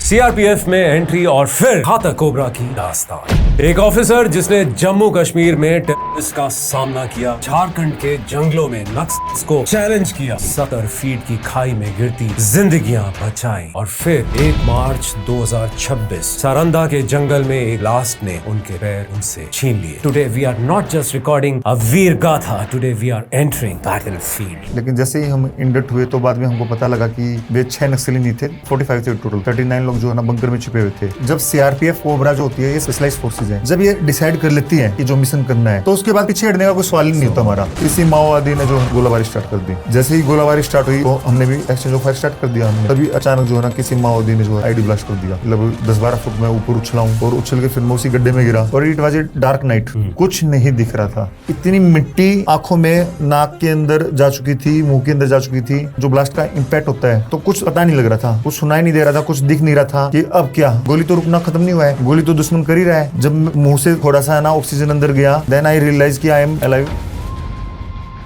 CRPF में entry और फिर घातक कोबरा की दास्तान। एक ऑफिसर जिसने जम्मू कश्मीर में टेररिस्ट का सामना किया, झारखंड के जंगलों में नक्सल्स को चैलेंज किया, 70 फीट की खाई में गिरती जिंदगियां बचाई और फिर 1 मार्च 2026 सारंदा के जंगल में एक ब्लास्ट ने उनके पैर उनसे छीन लिए। Today we are not just recording a वीर गाथा, today we are entering battlefield. लेकिन जैसे ही हम इंडक्ट हुए तो बाद में हमको पता लगा कि वे 6 नक्सली नहीं थे, 45 थे टोटल। 39 लोग जो है ना बंकर में छिपे हुए थे। जब सीआरपीएफ कोबरा जो होती है, ये स्पेशलाइज फोर्सेज है, जब ये डिसाइड कर लेती है कि जो मिशन करना है तो उसके बाद पीछे हटने का कोई सवाल ही नहीं होता हमारा। इसी माओवादी ने जो गोलाबारी स्टार्ट कर दी। जैसे ही गोलाबारी स्टार्ट हुई तो हमने भी एक्सचेंज ऑफ फायर स्टार्ट कर दिया। हमने तभी अचानक जो है ना किसी माओवादी ने जो आईडी ब्लास्ट कर दिया। लगभग 10-12 फुट में ऊपर उछला हूँ और उछल के फिर मैं उसी गड्ढे में गिरा और it was a dark night. कुछ नहीं दिख रहा था। इतनी मिट्टी आंखों में, नाक के अंदर जा चुकी थी, मुंह के अंदर जा चुकी थी। जो ब्लास्ट का इम्पैक्ट होता है तो कुछ पता नहीं लग रहा था, कुछ सुनाई नहीं दे रहा था, कुछ दिख नहीं रहा था कि अब क्या। गोली तो रुकना खत्म नहीं हुआ है, गोली तो दुश्मन कर ही रहा है। जब मुंह से थोड़ा सा ना ऑक्सीजन अंदर गया, देन आई रियलाइज कि आई एम अलाइव।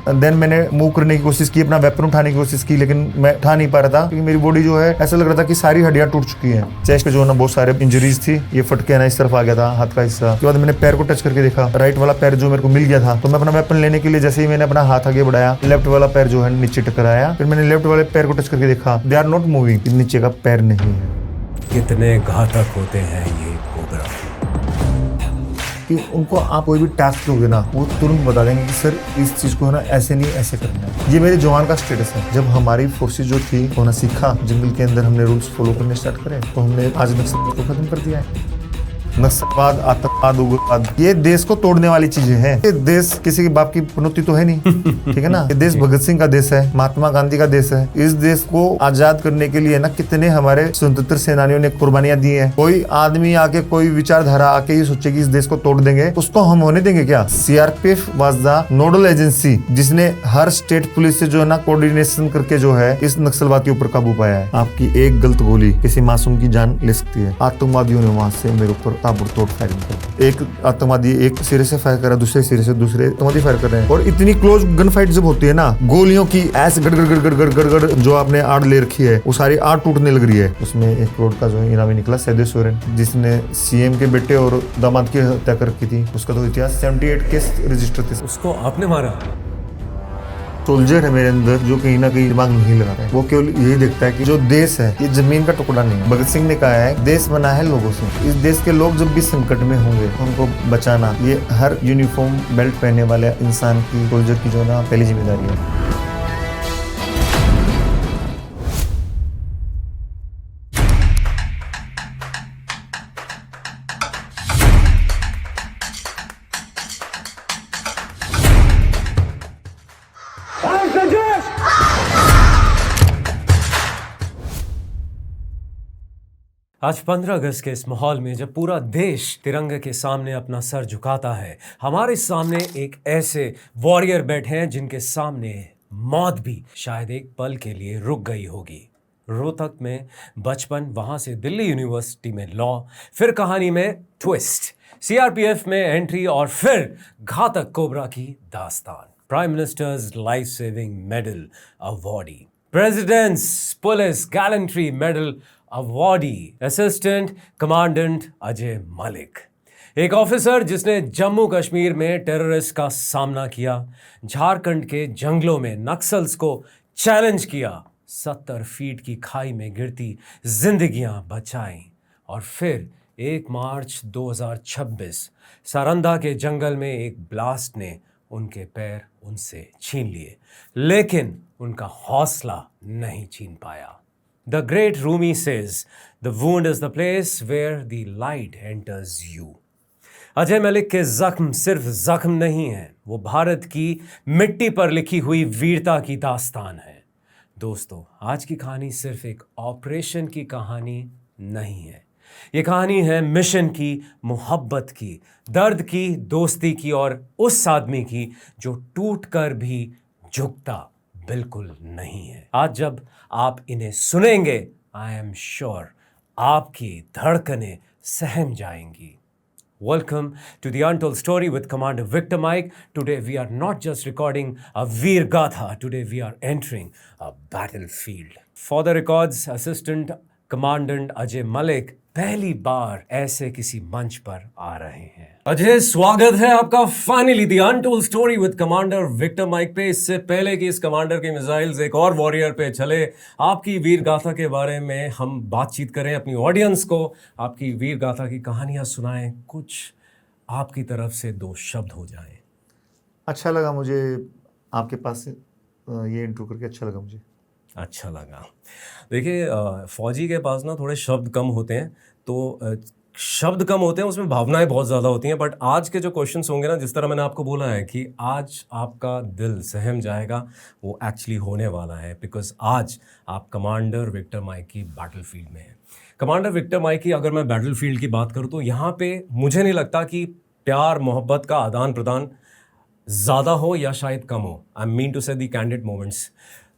देन मैंने मूव करने की कोशिश की, अपना वेपन उठाने की कोशिश की, लेकिन मैं उठा नहीं पा रहा था क्योंकि मेरी बॉडी जो है ऐसा लग रहा था कि सारी हड्डियां टूट चुकी हैं। चेस्ट पे जो है ना बहुत सारे इंजरीज थी। ये फट के ना इस तरफ आ गया था हाथ का हिस्सा। उसके बाद मैंने पैर को टच करके देखा, राइट वाला पैर जो मेरे को मिल गया था। तो मैं अपना वेपन लेने के लिए जैसे ही मैंने अपना हाथ आगे बढ़ाया, लेफ्ट वाला पैर जो है नीचे टकराया। फिर मैंने लेफ्ट वाले पैर को टच करके देखा, दे आर नॉट मूविंग, नीचे का पैर नहीं है। कितने घातक होते हैं ये कोबरा। कि उनको आप कोई भी टास्क दोगे ना, वो तुरंत बता देंगे कि सर इस चीज को है ना ऐसे नहीं ऐसे करना है। ये मेरे जवान का स्टेटस है। जब हमारी फोर्सेज जो थी वो ना सीखा, जंगल के अंदर हमने रूल्स फॉलो करने स्टार्ट करे तो हमने आज नक्सल को खत्म कर दिया है। नक्सलवाद, आतंकवाद, उग्रवाद, ये देश को तोड़ने वाली चीजें हैं। ये देश किसी के बाप की पनौती तो है नहीं, ठीक है ना। ये देश भगत सिंह का देश है, महात्मा गांधी का देश है। इस देश को आजाद करने के लिए ना कितने हमारे स्वतंत्र सेनानियों ने कुर्बानियां दी हैं। कोई आदमी आके, कोई विचारधारा आके ये सोचे कि इस देश को तोड़ देंगे, उसको हम होने देंगे क्या। CRPF was the nodal agency जिसने हर स्टेट पुलिस से जो है ना कोऑर्डिनेशन करके जो है इस नक्सलवाद के ऊपर काबू पाया है। आपकी एक गलत गोली किसी मासूम की जान ले सकती है। आतंकवादियों ने वहां से मेरे ऊपर ताबड़तोड़ फायरिंग कर, एक आतंकवादी एक सिरे से फायर कर रहा है, दूसरे सिरे से दूसरे आतंकवादी फायर कर रहे हैं। और इतनी क्लोज गन फाइट जब होती है ना, गोलियों की ऐसे गड़ गड़ गड़ गड़ गड़ गड़ जो आपने आड़ ले रखी है वो सारी आड़ टूटने लग रही है। उसमें 1 करोड़ का जो इनामी निकला सैयद सोरेन, जिसने सीएम के बेटे और दामाद की हत्या कर रखी थी। उसका तो इतिहास 78 केस रजिस्टर थे। उसको आपने मारा। सोल्जर है मेरे अंदर जो कहीं ना कहीं दिमाग नहीं लगाता है। वो केवल यही देखता है कि जो देश है ये जमीन का टुकड़ा नहीं है। भगत सिंह ने कहा है देश बना है लोगों से। इस देश के लोग जब भी संकट में होंगे उनको बचाना ये हर यूनिफॉर्म बेल्ट पहनने वाले इंसान की, सोल्जर की जो ना पहली जिम्मेदारी है। आज 15 अगस्त के इस माहौल में जब पूरा देश तिरंगे के सामने अपना सर झुकाता है, हमारे सामने एक ऐसे वॉरियर बैठे हैं जिनके सामने मौत भी शायद एक पल के लिए रुक गई होगी। रोहतक में बचपन, वहां से दिल्ली यूनिवर्सिटी में लॉ, फिर कहानी में ट्विस्ट, सीआरपीएफ में एंट्री और फिर घातक कोबरा की दास्तान। Prime ministers life saving medal awardee, presidents police gallantry medal awardee, assistant commandant Ajay Malik. एक ऑफिसर जिसने जम्मू कश्मीर में टेररिस्ट का सामना किया, झारखंड के जंगलों में नक्सल्स को चैलेंज किया, 70 फीट की खाई में गिरती जिंदगियां बचाई और फिर 1 मार्च 2026 सारंदा के जंगल में एक ब्लास्ट ने उनके पैर उनसे छीन लिए, लेकिन उनका हौसला नहीं छीन पाया। The great Rumi says, the wound is the place where the light enters you. Ajay Malik के जख्म सिर्फ जख्म नहीं है, वो भारत की मिट्टी पर लिखी हुई वीरता की दास्तान है। दोस्तों, आज की कहानी सिर्फ एक ऑपरेशन की कहानी नहीं है। ये कहानी है मिशन की, मोहब्बत की, दर्द की, दोस्ती की और उस आदमी की जो टूट कर भी झुकता बिल्कुल नहीं है। आज जब आप इन्हें सुनेंगे, आई एम श्योर आपकी धड़कनें सहम जाएंगी। Welcome to the Untold Story with Commander Victor Mike. Today we are not just recording a Veer Gatha, today we are entering a battlefield. For the records, Assistant commandant Ajay Malik पहली बार ऐसे किसी मंच पर आ रहे हैं। अजय, स्वागत है आपका finally the untold story with commander Victor Mike पे। इससे पहले कि इस कमांडर के मिसाइल्स एक और वॉरियर पे चले, आपकी वीर गाथा के बारे में हम बातचीत करें, अपनी ऑडियंस को आपकी वीर गाथा की कहानियां सुनाएं, कुछ आपकी तरफ से 2 शब्द हो जाएं। अच्छा लगा मुझे आपके पास ये इंटरव्यू करके, अच्छा लगा मुझे। अच्छा लगा। देखिए, फौजी के पास ना थोड़े शब्द कम होते हैं, तो शब्द कम होते हैं, उसमें भावनाएं बहुत ज़्यादा होती हैं। बट आज के जो क्वेश्चंस होंगे ना, जिस तरह मैंने आपको बोला है कि आज आपका दिल सहम जाएगा, वो एक्चुअली होने वाला है, बिकॉज आज आप कमांडर विक्टर माइक की बैटलफील्ड में हैं। कमांडर विक्टर माइक की अगर मैं बैटलफील्ड की बात करूँ तो यहाँ पे मुझे नहीं लगता कि प्यार मोहब्बत का आदान प्रदान ज़्यादा हो या शायद कम हो। आई मीन टू से दी कैंडिड मोमेंट्स।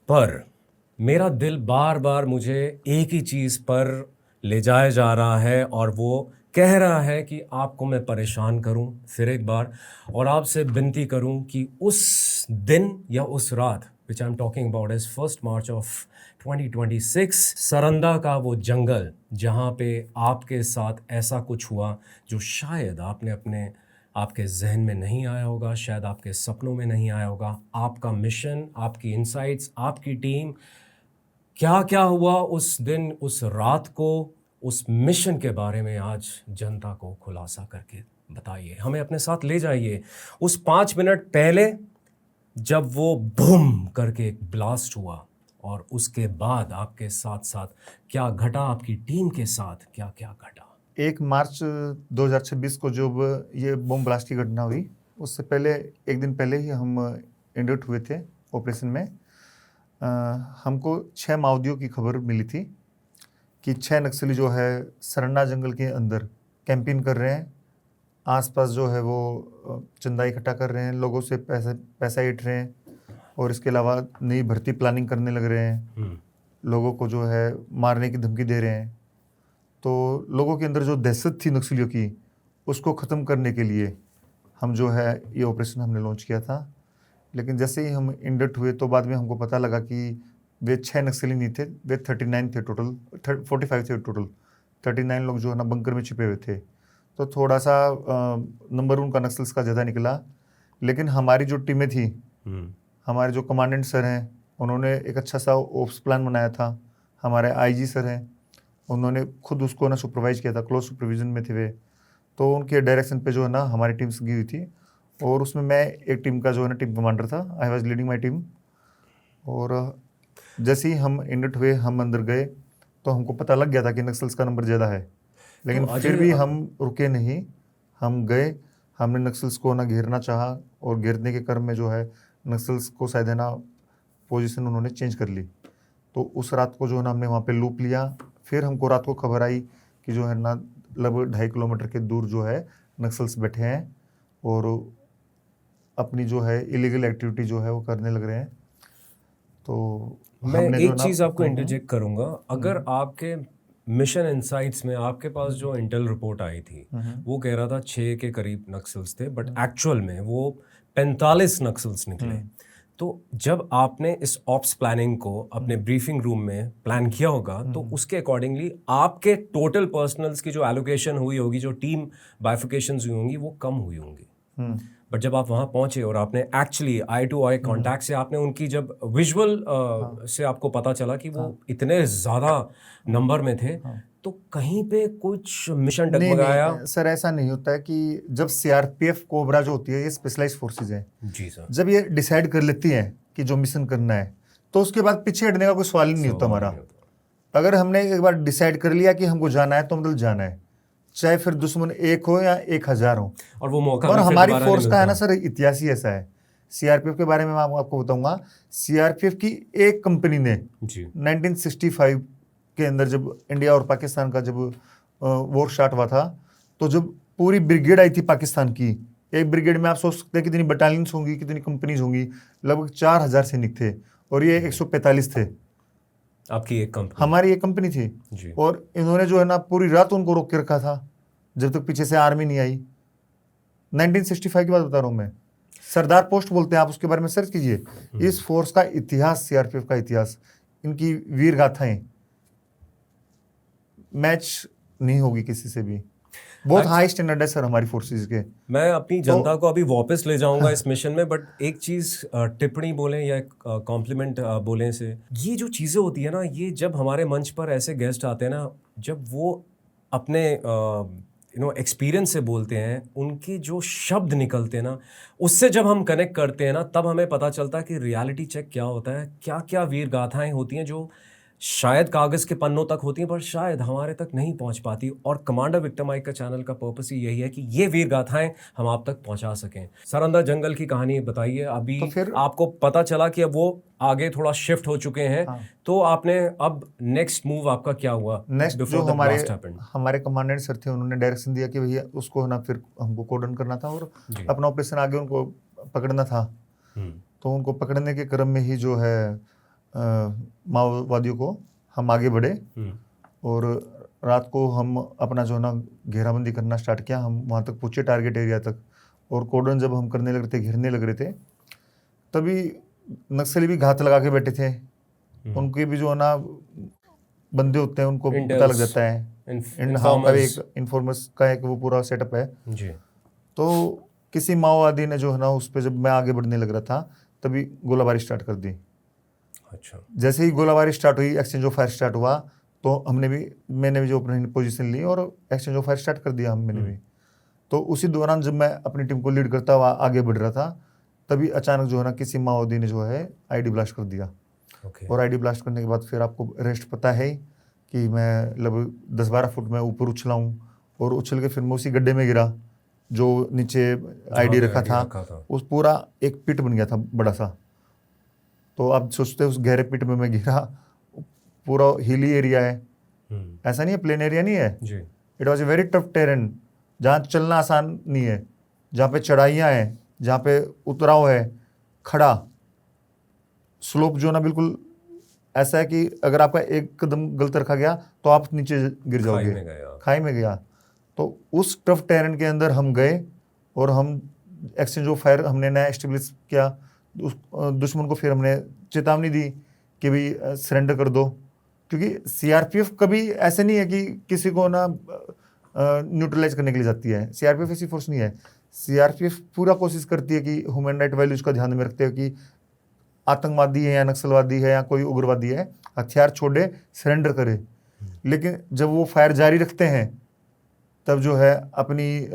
पर मेरा दिल बार बार मुझे एक ही चीज़ पर ले जाया जा रहा है, और वो कह रहा है कि आपको मैं परेशान करूं फिर एक बार, और आपसे विनती करूं कि उस दिन या उस रात, which I am talking about is 1 March of 2026, Saranda का वो जंगल जहां पे आपके साथ ऐसा कुछ हुआ जो शायद आपके जहन में नहीं आया होगा, शायद आपके सपनों में नहीं आया होगा। आपका मिशन, आपकी इनसाइट्स, आपकी टीम, क्या क्या हुआ उस दिन, उस रात को, उस मिशन के बारे में आज जनता को खुलासा करके बताइए, हमें अपने साथ ले जाइए उस 5 मिनट पहले जब वो बूम करके एक ब्लास्ट हुआ, और उसके बाद आपके साथ साथ क्या घटा, आपकी टीम के साथ क्या क्या घटा। 1 मार्च 2026 को जब ये बम ब्लास्ट की घटना हुई, उससे पहले 1 दिन पहले ही हम इंडक्ट हुए थे ऑपरेशन में। हमको 6 माओवादियों की खबर मिली थी कि 6 नक्सली जो है सरन्ना जंगल के अंदर कैंपिंग कर रहे हैं, आसपास जो है वो चंदा इकट्ठा कर रहे हैं, लोगों से पैसा ऐंठ रहे हैं, और इसके अलावा नई भर्ती प्लानिंग करने लग रहे हैं, लोगों को जो है मारने की धमकी दे रहे हैं। तो लोगों के अंदर जो दहशत थी नक्सलियों की, उसको ख़त्म करने के लिए हम जो है ये ऑपरेशन हमने लॉन्च किया था। लेकिन जैसे ही हम इंडक्ट हुए तो बाद में हमको पता लगा कि वे 6 नक्सली नहीं थे, वे 39 थे टोटल, 45 थे टोटल। 39 लोग जो है ना बंकर में छिपे हुए थे। तो थोड़ा सा नंबर उनका नक्सल्स का ज़्यादा निकला। लेकिन हमारी जो टीमें थी, हमारे जो कमांडेंट सर हैं, उन्होंने एक अच्छा सा ओप्स प्लान बनाया था। हमारे आईजी सर हैं, उन्होंने खुद उसको ना सुपरवाइज किया था, क्लोज सुपरविजन में थे वे। तो उनके डायरेक्शन पे जो है ना हमारी टीम्स गई हुई थी, और उसमें मैं एक टीम का जो है ना टीम कमांडर था। I was leading my team. और जैसे ही हम इंडक्ट हुए, हम अंदर गए, तो हमको पता लग गया था कि नक्सल्स का नंबर ज़्यादा है। लेकिन तो फिर भी हम रुके नहीं, हम गए। हमने नक्सल्स को ना घेरना चाहा, और घेरने के क्रम में जो है नक्सल्स को शायद है ना पोजीशन उन्होंने चेंज कर ली। तो उस रात को जो है ना हमने वहाँ पे लूप लिया। फिर हमको रात को खबर आई कि जो है ना लगभग 2.5 किलोमीटर के दूर जो है नक्सल्स बैठे हैं, और अपनी जो है इलीगल एक्टिविटी जो है वो करने लग रहे हैं। तो मैं हमने एक चीज़ आपको इंटरजेक्ट करूंगा। अगर आपके मिशन इनसाइट्स में आपके पास जो इंटेल रिपोर्ट आई थी, वो कह रहा था 6 के करीब नक्सल्स थे, बट एक्चुअल में वो 45 नक्सल्स निकले। तो जब आपने इस ऑप्स प्लानिंग को अपने ब्रीफिंग रूम में प्लान किया होगा, तो उसके अकॉर्डिंगली आपके टोटल पर्सनल्स की जो एलोकेशन हुई होगी, जो टीम बाइफिकेशंस हुई होंगी, वो कम हुई होंगी। बट जब आप वहाँ पहुँचे और आपने actually eye to eye contact से आपने उनकी जब विजुअल से आपको पता चला कि वो इतने ज़्यादा नंबर में थे, तो कहीं पे कुछ मिशन डगमगाया? नहीं, सर ऐसा नहीं होता है कि जब सीआरपीएफ कोबरा जो होती है, ये स्पेशलाइज्ड फोर्सेज हैं। जी सर। जब ये डिसाइड कर लेती हैं कि जो मिशन करना है, तो उसके बाद पीछे हटने का कोई सवाल ही नहीं होता हमारा। अगर हमने एक बार डिसाइड कर लिया कि हमको जाना है, तो मतलब जाना है, चाहे फिर दुश्मन 1 हो या 1000 हो। और वो मौका और भी फिर हमारी दोबारा फोर्स नहीं का है ना मिलता। सर इतिहास ही ऐसा है। सीआरपीएफ के बारे में मैं आपको बताऊंगा। सीआरपीएफ की एक कंपनी ने जी 1965 के अंदर, जब इंडिया और पाकिस्तान का जब वॉर स्टार्ट हुआ था, तो जब पूरी ब्रिगेड आई थी पाकिस्तान की, एक ब्रिगेड में आप सोच सकते हैं कितनी बटालियंस होंगी, कितनी कंपनीज होंगी। लगभग 4000 सैनिक थे, और ये 145 थे। आपकी एक कंपनी? हमारी एक कंपनी थी जी। और इन्होंने जो है ना पूरी रात उनको रोक के रखा था, जब तक पीछे से आर्मी नहीं आई। 1965 की बात बता रहा हूँ मैं। सरदार पोस्ट बोलते हैं, आप उसके बारे में सर्च कीजिए। इस फोर्स का इतिहास, सीआरपीएफ का इतिहास, इनकी वीर गाथाएं, मैच नहीं होगी किसी से भी। बहुत हाई स्टैंडर्ड है सर हमारी फोर्सेस के। मैं अपनी जनता को अभी वापस ले जाऊंगा इस मिशन में, बट एक चीज टिप्पणी बोलें या कॉम्प्लीमेंट बोलें से, ये जो चीजें होती है ना, ये जब हमारे मंच पर ऐसे गेस्ट आते हैं ना, जब वो अपने एक्सपीरियंस से बोलते हैं, उनके जो शब्द निकलते हैं ना, उससे जब हम कनेक्ट करते हैं ना, तब हमें पता चलता है कि रियलिटी चेक क्या होता है, क्या क्या वीर गाथाएं होती हैं जो शायद कागज़ के पन्नों तक होती हैं पर शायद हमारे तक नहीं पहुंच पाती। और कमांडर विक्टर माइक का चैनल का पर्पस ही यही है कि ये वीर गाथाएं हम आप तक पहुंचा सकें। सर, अंदर जंगल की कहानी बताइए। अभी तो फिर आपको पता चला कि अब वो आगे थोड़ा शिफ्ट हो चुके हैं, तो आपने अब नेक्स्ट मूव आपका क्या हुआ? नेक्स्ट जो Before the blast happened? हमारे कमांडेंट सर थे, उन्होंने डायरेक्शन दिया कि भैया उसको ना फिर हमको कोडन करना था और जी। अपना ऑपरेशन आगे उनको पकड़ना था। तो उनको पकड़ने के क्रम में ही जो है माओवादियों को हम आगे बढ़े और रात को हम अपना जो है ना घेराबंदी करना स्टार्ट किया। हम वहाँ तक पहुँचे टारगेट एरिया तक, और कोडन जब हम करने लग रहे थे, घेरने लग रहे थे, तभी नक्सली भी घात लगा के बैठे थे। उनके भी जो है ना बंदे होते हैं, उनको पता लग जाता है। हाँ, एक इन्फॉर्मर्स का एक वो पूरा सेटअप है जी। तो किसी माओवादी ने जो है ना उस पर, जब मैं आगे बढ़ने लग रहा था, तभी गोलाबारी स्टार्ट कर दी। अच्छा। जैसे ही गोलाबारी स्टार्ट हुई, एक्सचेंज ऑफ फायर स्टार्ट हुआ, तो मैंने भी जो अपनी पोजीशन ली और एक्सचेंज ऑफ फायर स्टार्ट कर दिया मैंने भी। तो उसी दौरान जब मैं अपनी टीम को लीड करता हुआ आगे बढ़ रहा था, तभी अचानक जो है ना किसी माओवादी ने जो है आईडी ब्लास्ट कर दिया। और आईडी ब्लास्ट करने के बाद फिर आपको रेस्ट पता है कि मैं लगभग 10-12 फुट में ऊपर उछला हूँ, और उछल के फिर मैं उसी गड्ढे में गिरा जो नीचे आईडी रखा था। उस पूरा एक पिट बन गया था बड़ा सा। तो आप सोचते उस गहरे पिट में मैं गिरा, पूरा हिली एरिया है, ऐसा नहीं है प्लेन एरिया नहीं है जी। It was a very tough terrain, जहाँ चलना आसान नहीं है, जहाँ पे चढ़ाइयाँ हैं, जहाँ पे उतराव है, खड़ा स्लोप जो ना बिल्कुल ऐसा है कि अगर आपका एक कदम गलत रखा गया तो आप नीचे गिर जाओगे, खाई में गया। तो उस टफ टेरेन के अंदर हम गए और हम एक्सचेंज ऑफ फायर हमने नया एस्टेब्लिश किया। दुश्मन को फिर हमने चेतावनी दी कि भाई सरेंडर कर दो, क्योंकि सीआरपीएफ कभी ऐसे नहीं है कि किसी को ना न्यूट्रलाइज करने के लिए जाती है। सीआरपीएफ ऐसी फोर्स नहीं है। सीआरपीएफ पूरा कोशिश करती है कि ह्यूमन राइट वैल्यूज का ध्यान में रखते हो कि आतंकवादी है या नक्सलवादी है या कोई उग्रवादी है, हथियार छोड़े, सरेंडर करे। लेकिन जब वो फायर जारी रखते हैं, तब जो है अपनी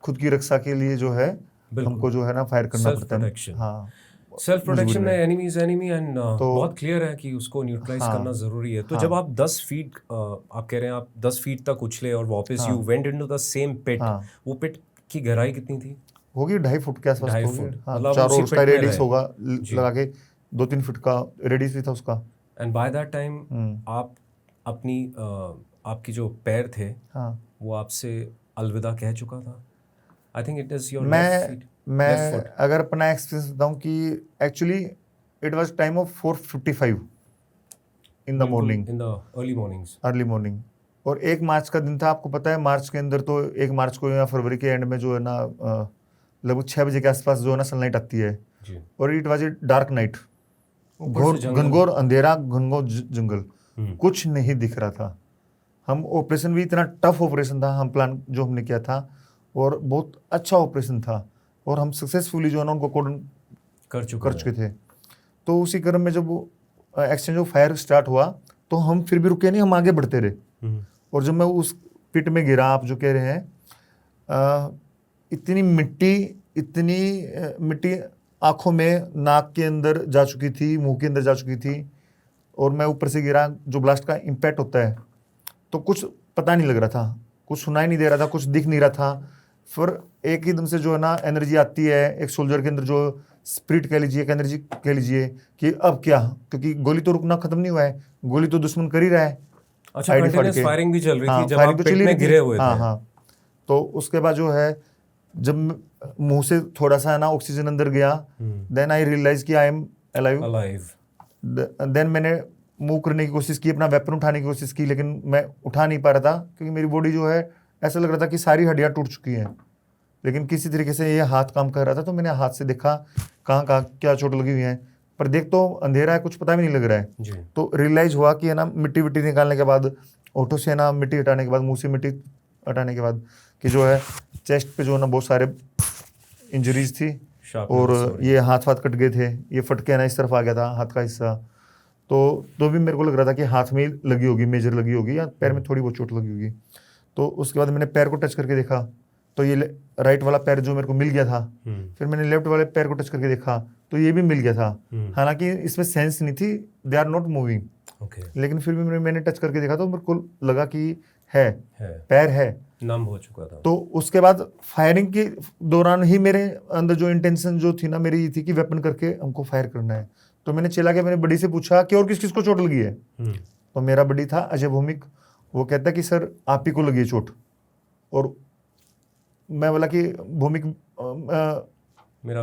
खुद की रक्षा के लिए जो है हमको जो है ना फायर करना पड़ता है। हाँ, सेल्फ प्रोटेक्शन में एनिमी इज एनिमी एंड बहुत क्लियर है कि उसको न्यूट्रलाइज करना जरूरी है। तो जब आप 10 फीट आप कह रहे हैं आप 10 फीट तक उछले और वापस you went into the same pit, वो पिट की गहराई कितनी थी? होगी 2.5 फुट के आसपास। 2.5 फुट, चारों उसका रेडियस होगा लगा के 2-3 फीट का रेडियस भी था उसका। एंड बाय दैट टाइम आप अपनी आपकी जो पैर थे वो आपसे अलविदा कह चुका था। I think it is your left feet. मैं अगर अपना एक्सपीरियंस बताऊं कि actually it was time of 4:55 in the morning, in the early morning. और 1 मार्च का दिन था। आपको पता है मार्च के अंदर तो 1 मार्च को या फरवरी के एंड में जो है ना लगभग 6 बजे के आसपास जो है ना सनलाइट आती है जी। और it was a dark night, घनघोर अंधेरा, घनघोर जंगल, कुछ नहीं दिख रहा था। हम ऑपरेशन भी इतना टफ ऑपरेशन था, हम प्लान जो हमने किया था, और बहुत अच्छा ऑपरेशन था, और हम सक्सेसफुली जो है ना उनको कोडन कर चुके थे। तो उसी क्रम में जब वो एक्सचेंज ऑफ फायर स्टार्ट हुआ तो हम फिर भी रुके नहीं, हम आगे बढ़ते रहे। और जब मैं उस पिट में गिरा, आप जो कह रहे हैं, इतनी मिट्टी आंखों में, नाक के अंदर जा चुकी थी, मुंह के अंदर जा चुकी थी, और मैं ऊपर से गिरा। जो ब्लास्ट का इम्पैक्ट होता है तो कुछ पता नहीं लग रहा था, कुछ सुनाई नहीं दे रहा था, कुछ दिख नहीं रहा था। फिर एक ही दम से जो है ना एनर्जी आती है एक सोल्जर के अंदर, जो स्पिरिट कह लीजिए, एक एनर्जी कह लीजिए कि अब क्या, क्योंकि गोली तो रुकना खत्म नहीं हुआ है, गोली तो दुश्मन कर ही रहा है। अच्छा, कंटीन्यूअस फायरिंग भी चल रही थी जब आप पिट में गिरे हुए थे। हाँ। तो उसके बाद जो है जब मुंह से थोड़ा सा ना ऑक्सीजन अंदर गया, देन आई रियलाइज कि आई एम अलाइव। देन मैंने मूव करने की कोशिश की, अपना वेपन उठाने की कोशिश की, लेकिन मैं उठा नहीं पा रहा था, क्योंकि मेरी बॉडी जो है ऐसा लग रहा था कि सारी हड्डियां टूट चुकी हैं। लेकिन किसी तरीके से ये हाथ काम कर रहा था, तो मैंने हाथ से देखा कहाँ क्या चोट लगी हुई है, पर देख तो अंधेरा है, कुछ पता भी नहीं लग रहा है जी। तो रियलाइज हुआ कि है ना मिट्टी विट्टी निकालने के बाद ओठों से है ना मिट्टी हटाने के बाद, मुंह से मिट्टी हटाने के बाद, कि जो है चेस्ट पे जो है ना बहुत सारे इंजरीज थी, और ये हाथ वाथ कट गए थे, ये फट के ना इस तरफ आ गया था हाथ का हिस्सा। तो भी मेरे को लग रहा था कि हाथ में लगी होगी, मेजर लगी होगी, या पैर में थोड़ी बहुत चोट लगी होगी। तो उसके बाद मैंने पैर को टच करके देखा, तो ये राइट वाला पैर जो मेरे को मिल गया था। फिर मैंने लेफ्ट वाले पैर को टच करके देखा, तो ये भी मिल गया था। हालांकि इसमें सेंस नहीं थी, दे आर नॉट मूविंग, लेकिन फिर भी मैंने टच करके देखा तो मेरे को लगा कि है। पैर है, नम हो चुका था। तो उसके बाद फायरिंग के दौरान ही मेरे अंदर जो इंटेंशन जो थी ना मेरी, ये थी कि वेपन करके हमको फायर करना है। तो मैंने चिल्ला के मैंने बड़ी से पूछा कि और किस किस को चोट लगी है। तो मेरा बड़ी था अजय भौमिक, वो कहता कि सर आप ही को लगी है चोट। और मैं बोला कि भौमिक मेरा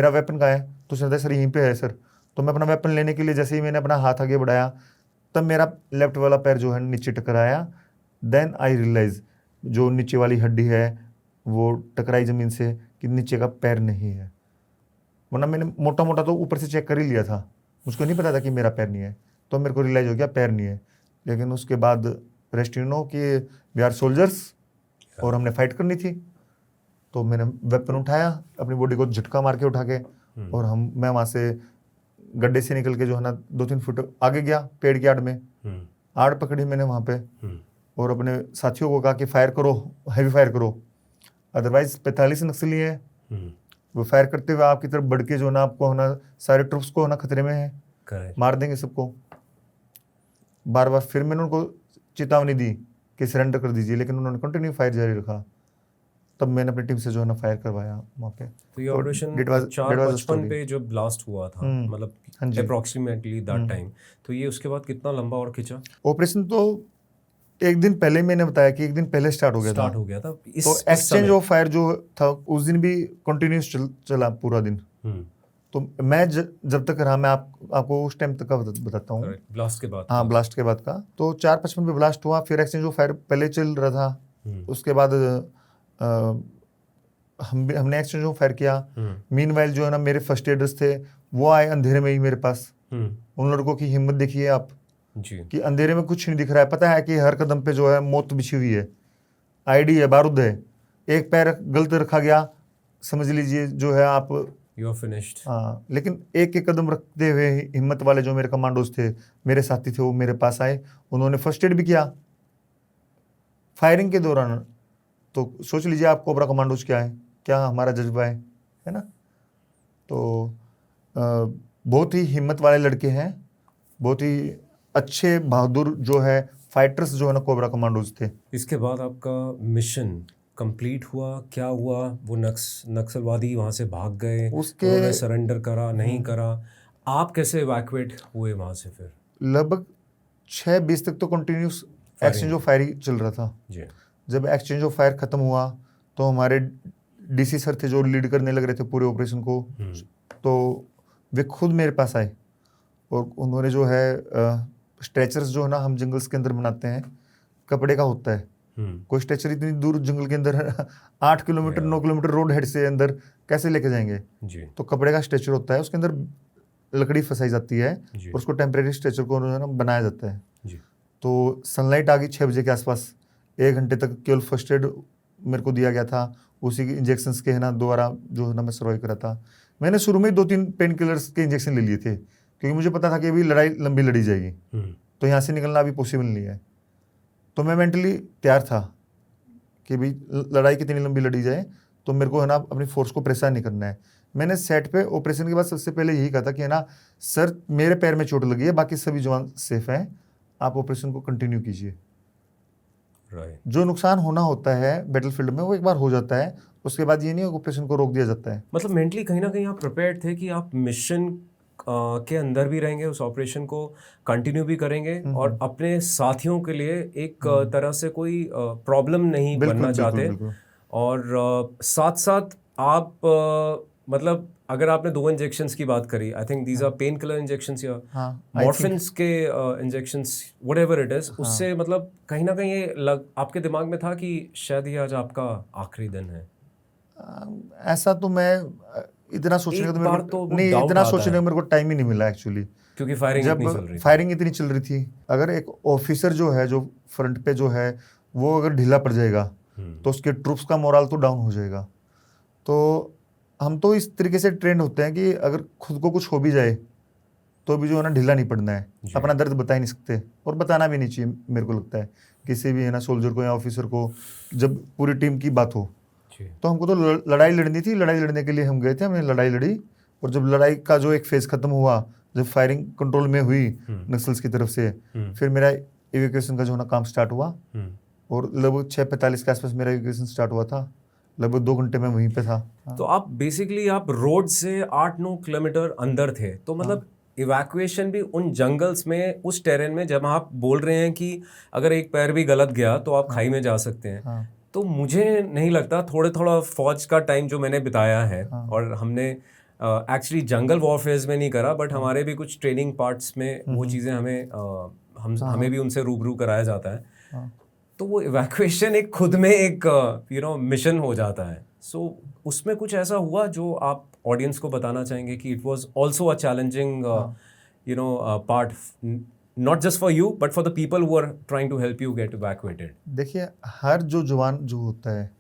वेपन कहाँ है? तो उसने बताया सर यहीं पे है सर। तो मैं अपना वेपन लेने के लिए जैसे ही मैंने अपना हाथ आगे बढ़ाया, तब मेरा लेफ्ट वाला पैर जो है नीचे टकराया। देन आई रियलाइज जो नीचे वाली हड्डी है वो टकराई ज़मीन से, कि नीचे का पैर नहीं है। वरना मैंने मोटा मोटा तो ऊपर से चेक कर ही लिया था, मुझको नहीं पता था कि मेरा पैर नहीं है। तो मेरे को रियलाइज हो गया पैर नहीं है। लेकिन उसके बाद रेस्ट यू नो कि वी आर सोल्जर्स और हमने फाइट करनी थी। तो मैंने वेपन उठाया, अपनी बॉडी को झटका मार के उठा के, और मैं वहाँ से गड्ढे से निकल के जो है ना 2-3 फुट आगे गया, पेड़ की आड़ में आड़ पकड़ी मैंने वहाँ पे, और अपने साथियों को कहा कि फायर करो, हैवी फायर करो, अदरवाइज 45 नक्सली हैं, वो फायर करते हुए आपकी तरफ बढ़ के जो ना आपको होना सारे ट्रुप्स को होना खतरे में है, मार देंगे सबको। बार बार फिर मैंने उनको चेतावनी दी कि सरेंडर कर दीजिए, लेकिन उन्होंने कंटिन्यू फायर जारी रखा। तब मैंने अपनी टीम से जो है ना फायर करवाया वहाँ पे। तो ये ऑपरेशन 455 पे जो ब्लास्ट हुआ था, मतलब अप्रॉक्सीमेटली दैट टाइम, तो ये उसके बाद कितना लंबा और खिंचा? ऑपरेशन तो एक दिन पहले मैंने बताया कि एक दिन पहले स्टार्ट हो गया था। तो एक्सचेंज ऑफ फायर जो था उस दिन भी कंटिन्यूस चला पूरा दिन। तो मैं जब तक रहा, मैं आपको उस टाइम तक का बताता हूँ, ब्लास्ट के बाद। हाँ, ब्लास्ट के बाद का। तो 455 पे ब्लास्ट हुआ, फिर एक्सचेंज ऑफ फायर पहले चल रहा था। उसके बाद हमने एक्सचेंज ऑफ फायर किया। मीनवाइल जो है ना मेरे फर्स्ट एडर्स थे, वो आए अंधेरे में ही मेरे पास। उन लड़कों की हिम्मत देखिए आप जी, कि अंधेरे में कुछ नहीं दिख रहा है, पता है कि हर कदम पे जो है मौत बिछी हुई है, आईडी है, बारूद है, एक पैर गलत रखा गया समझ लीजिए जो है आप यू आर फिनिश्ड। हाँ, लेकिन एक एक कदम रखते हुए हिम्मत वाले जो मेरे कमांडोज थे, मेरे साथी थे, वो मेरे पास आए, उन्होंने फर्स्ट एड भी किया फायरिंग के दौरान। तो सोच लीजिए आप कोबरा कमांडोज क्या है, क्या हमारा जज्बा है ना। तो बहुत ही हिम्मत वाले लड़के हैं, बहुत ही अच्छे बहादुर जो है फाइटर्स जो है ना कोबरा कमांडोज थे। इसके बाद आपका मिशन कंप्लीट हुआ, क्या हुआ? वो नक्सलवादी वहाँ से भाग गए, उन्होंने सरेंडर करा, नहीं करा? आप कैसे इवैक्यूएट हुए वहाँ से? फिर लगभग 6:20 तक तो कंटिन्यूस एक्सचेंज ऑफ फायर चल रहा था जी। जब एक्सचेंज ऑफ फायर खत्म हुआ तो हमारे डीसी सर थे जो लीड करने लग रहे थे पूरे ऑपरेशन को, तो वे खुद मेरे पास आए और उन्होंने जो है स्ट्रेचर्स जो है ना हम जंगल्स के अंदर बनाते हैं, कपड़े का होता है। कोई स्ट्रेचर इतनी दूर जंगल के अंदर 8 किलोमीटर 9 किलोमीटर रोड हेड से अंदर कैसे लेके जाएंगे जी। तो कपड़े का स्ट्रेचर होता है, उसके अंदर लकड़ी फंसाई जाती है और उसको टेम्परेरी स्ट्रेचर को बनाया जाता है जी। तो सनलाइट आ गई 6 बजे के आसपास, 1 घंटे तक केवल फर्स्ट एड मेरे को दिया गया था, उसी के इंजेक्शन के है ना दोबारा जो है ना मैं सर्वाइव करा था। मैंने शुरू में 2-3 पेन किलर्स के इंजेक्शन ले लिए थे क्योंकि मुझे पता था कि अभी लड़ाई लंबी लड़ी जाएगी, तो यहाँ से निकलना अभी पॉसिबल नहीं है। तो मैं मेंटली तैयार था कि भाई लड़ाई कितनी लंबी लड़ी जाए तो मेरे को है ना अपनी फोर्स को परेशान नहीं करना है। मैंने सेट पे ऑपरेशन के बाद सबसे पहले यही कहा था कि है ना सर मेरे पैर में चोट लगी है, बाकी सभी जवान सेफ हैं, आप ऑपरेशन को कंटिन्यू कीजिए। जो नुकसान होना होता है बैटलफील्ड में वो एक बार हो जाता है, उसके बाद ये नहीं ऑपरेशन को रोक दिया जाता है। मतलब मेंटली कहीं ना कहीं आप प्रिपेयर्ड थे कि आप मिशन के अंदर भी रहेंगे, उस ऑपरेशन को कंटिन्यू भी करेंगे और अपने साथियों के लिए एक तरह से कोई प्रॉब्लम नहीं बनना चाहते। और साथ साथ आप मतलब अगर आपने 2 इंजेक्शंस की बात करी, I think these are pain killer injections या मॉर्फिन्स के इंजेक्शंस व्हाटएवर इट इज, उससे मतलब कहीं ना कहीं ये आपके दिमाग में था कि शायद ये आज आपका आखिरी दिन है? ऐसा तो मैं इतना सोचने का नहीं, इतना सोचने का मेरे को टाइम ही नहीं मिला एक्चुअली, क्योंकि फायरिंग इतनी चल रही थी। फायरिंग इतनी चल रही थी। अगर एक ऑफिसर जो है जो फ्रंट पे जो है वो अगर ढीला पड़ जाएगा तो उसके ट्रूप्स का मोरल तो डाउन हो जाएगा। तो हम तो इस तरीके से ट्रेंड होते हैं कि अगर खुद को कुछ हो भी जाए तो भी जो है ना ढीला नहीं पड़ना है, अपना दर्द बता ही नहीं सकते और बताना भी नहीं चाहिए। मेरे को लगता है किसी भी है ना सोल्जर को या ऑफिसर को, जब पूरी टीम की बात हो तो हमको तो लड़ाई लड़नी थी, लड़ाई लड़ने के लिए हम गए थे, हमने लड़ाई लड़ी। और जब लड़ाई का जो एक फेज खत्म हुआ, जब फायरिंग कंट्रोल में हुई नक्सल्स की तरफ से, फिर मेरा इवैक्यूएशन का जो है ना काम स्टार्ट हुआ और लगभग 6:45 के आसपास मेरा इवैक्यूएशन स्टार्ट हुआ था। लगभग 2 घंटे में वहीं पे था। तो आप बेसिकली आप रोड से 8-9 किलोमीटर अंदर थे, तो मतलब इवैक्यूएशन भी उन जंगल्स में, उस टेरेन में, जब आप बोल रहे हैं कि अगर एक पैर भी गलत गया तो आप खाई में जा सकते हैं, तो मुझे नहीं लगता, थोड़ा फौज का टाइम जो मैंने बिताया है और हमने एक्चुअली जंगल वॉरफेयर में नहीं करा, बट हमारे भी कुछ ट्रेनिंग पार्ट्स में वो चीज़ें हमें भी उनसे रूबरू कराया जाता है। तो वो इवैक्यूएशन एक खुद में एक मिशन हो जाता है। सो उसमें कुछ ऐसा हुआ जो आप ऑडियंस को बताना चाहेंगे कि it was also a challenging part, not just for you but for the people who are trying to help you get evacuated? देखिए, हर जो जवान जो होता है